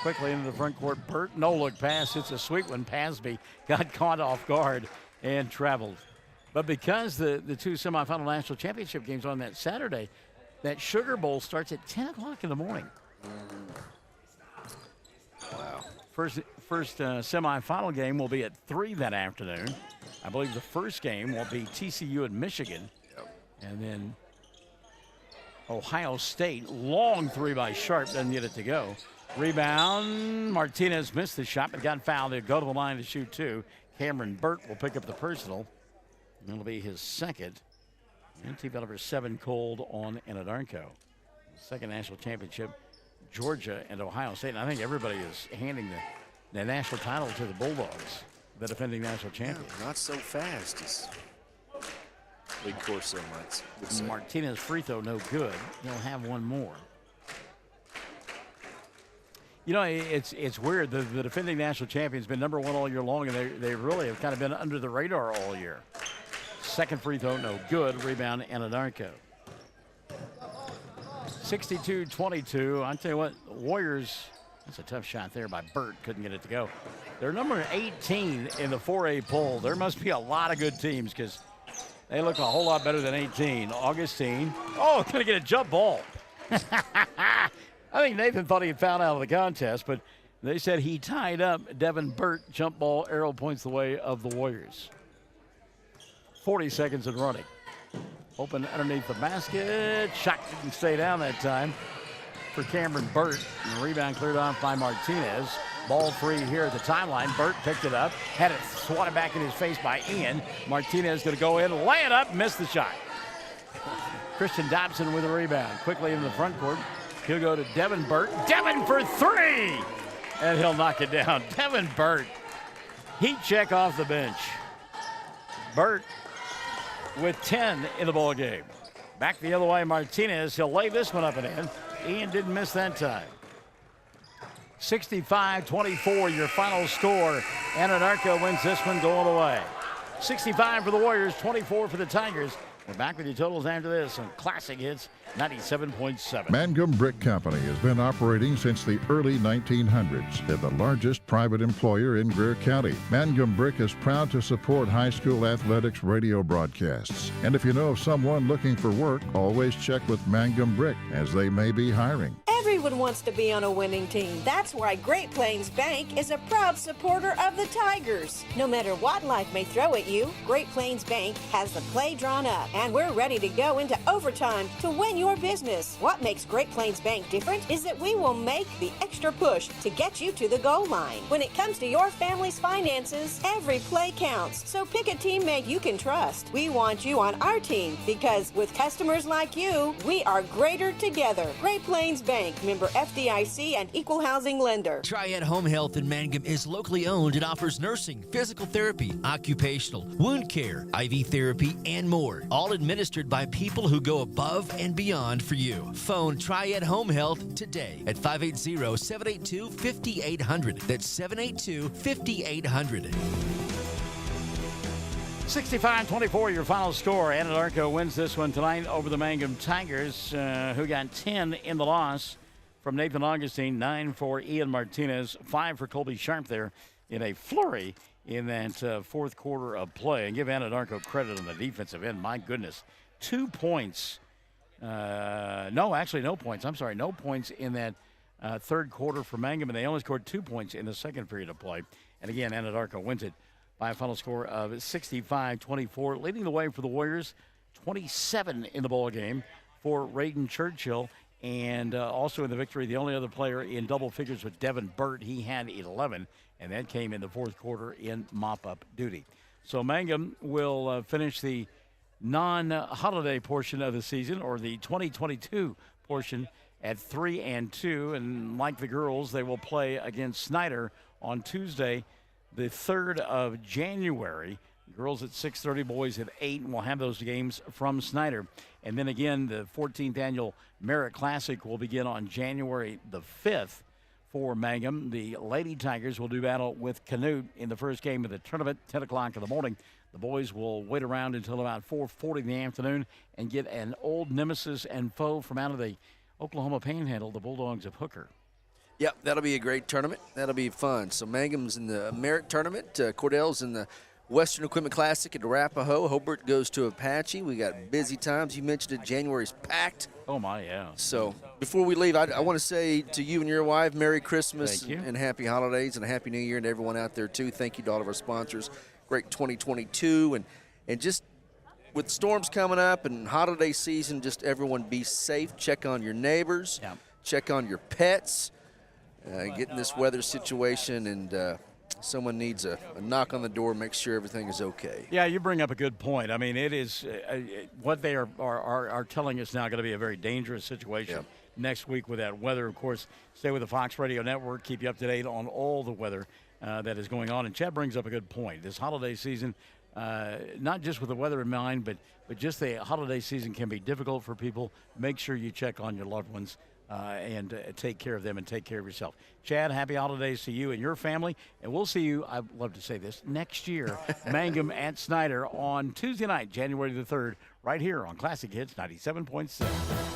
Quickly into the front court, Burt, no-look pass. It's a sweet one. Pasby got caught off guard and traveled. But because the two semifinal national championship games on that Saturday, that Sugar Bowl starts at 10 o'clock in the morning. Wow. First semifinal game will be at 3 that afternoon. I believe the first game will be TCU and Michigan. Yep. And then Ohio State, long 3 by Sharp, doesn't get it to go. Rebound, Martinez missed the shot, but got fouled. He'll go to the line to shoot 2. Cameron Burt will pick up the personal. And it'll be his second. And team number 7 cold on Anadarko. Second national championship, Georgia and Ohio State. And I think everybody is handing the national title to the Bulldogs, the defending national champions. Yeah, not so fast. It's Lee Corso would say. Martinez free throw no good. He'll have one more. You know, it's weird. The defending national champions been number 1 all year long, and they really have kind of been under the radar all year. Second free throw, no good. Rebound, Anadarko. 62-22. I tell you what, Warriors, that's a tough shot there by Burt. Couldn't get it to go. They're number 18 in the 4A poll. There must be a lot of good teams because they look a whole lot better than 18. Augustine. Oh, going to get a jump ball. I think Nathan thought he had fouled out of the contest, but they said he tied up Devin Burt. Jump ball, arrow points the way of the Warriors. 40 seconds and running. Open underneath the basket. Shot didn't stay down that time for Cameron Burt. And the rebound cleared off by Martinez. Ball free here at the timeline. Burt picked it up. Had it swatted back in his face by Ian. Martinez going to go in, lay it up, missed the shot. Christian Dobson with a rebound. Quickly into the front court. He'll go to Devin Burt. Devin for 3! And he'll knock it down. Devin Burt. Heat check off the bench. Burt with 10 in the ball game. Back the other way, Martinez. He'll lay this one up and in. Ian didn't miss that time. 65-24, your final score. Anadarko wins this one going away. 65 for the Warriors, 24 for the Tigers. We're back with your totals after this on Classic Hits 97.7. Mangum Brick Company has been operating since the early 1900s. They're the largest private employer in Greer County. Mangum Brick is proud to support high school athletics radio broadcasts. And if you know of someone looking for work, always check with Mangum Brick, as they may be hiring. Everyone wants to be on a winning team. That's why Great Plains Bank is a proud supporter of the Tigers. No matter what life may throw at you, Great Plains Bank has the play drawn up, and we're ready to go into overtime to win your business. What makes Great Plains Bank different is that we will make the extra push to get you to the goal line. When it comes to your family's finances, every play counts. So pick a teammate you can trust. We want you on our team because with customers like you, we are greater together. Great Plains Bank, member FDIC, and equal housing lender. Triad Home Health in Mangum is locally owned and offers nursing, physical therapy, occupational, wound care, IV therapy, and more. All administered by people who go above and beyond for you. Phone Triad Home Health today at 580-782-5800. That's 782-5800. 65-24, your final score. Anadarko wins this one tonight over the Mangum Tigers, who got 10 in the loss from Nathan Augustine, 9 for Ian Martinez, 5 for Colby Sharp there in a flurry in that fourth quarter of play. And give Anadarko credit on the defensive end. My goodness, 2 points. No points. I'm sorry, no points in that third quarter for Mangum, and they only scored 2 points in the second period of play. And again, Anadarko wins it by a final score of 65-24, leading the way for the Warriors, 27 in the ball game for Radon Churchill, and also in the victory, the only other player in double figures was Devin Burt. He had 11, and that came in the fourth quarter in mop-up duty. So Mangum will finish the non-holiday portion of the season, or the 2022 portion, at 3-2, and like the girls, they will play against Snyder on Tuesday, the 3rd of January. Girls at 6:30, boys at 8, and we'll have those games from Snyder. And then again, the 14th annual Merritt Classic will begin on January the 5th for Mangum. The Lady Tigers will do battle with Canute in the first game of the tournament, 10 o'clock in the morning. The boys will wait around until about 4:40 in the afternoon and get an old nemesis and foe from out of the Oklahoma Panhandle, the Bulldogs of Hooker. Yep, that'll be a great tournament. That'll be fun. So Mangum's in the Merritt tournament. Cordell's in the Western Equipment Classic at Arapahoe. Hobart goes to Apache. We got busy times. You mentioned it. January's packed. Oh, my, yeah. So before we leave, I want to say to you and your wife, Merry Christmas and Happy Holidays and a Happy New Year, and everyone out there, too. Thank you to all of our sponsors. Great 2022. And just with storms coming up and holiday season, just everyone be safe. Check on your neighbors. Yeah. Check on your pets. Get in this weather situation, and someone needs a knock on the door, make sure everything is okay. Yeah, you bring up a good point. I mean, it is what they are telling us now going to be a very dangerous situation next week with that weather. Of course, stay with the Fox Radio Network, keep you up to date on all the weather that is going on. And Chad brings up a good point. This holiday season, not just with the weather in mind, but just the holiday season can be difficult for people. Make sure you check on your loved ones. And take care of them and take care of yourself. Chad, happy holidays to you and your family. And we'll see you, I'd love to say this, next year, Mangum at Snyder on Tuesday night, January the 3rd, right here on Classic Hits 97.7.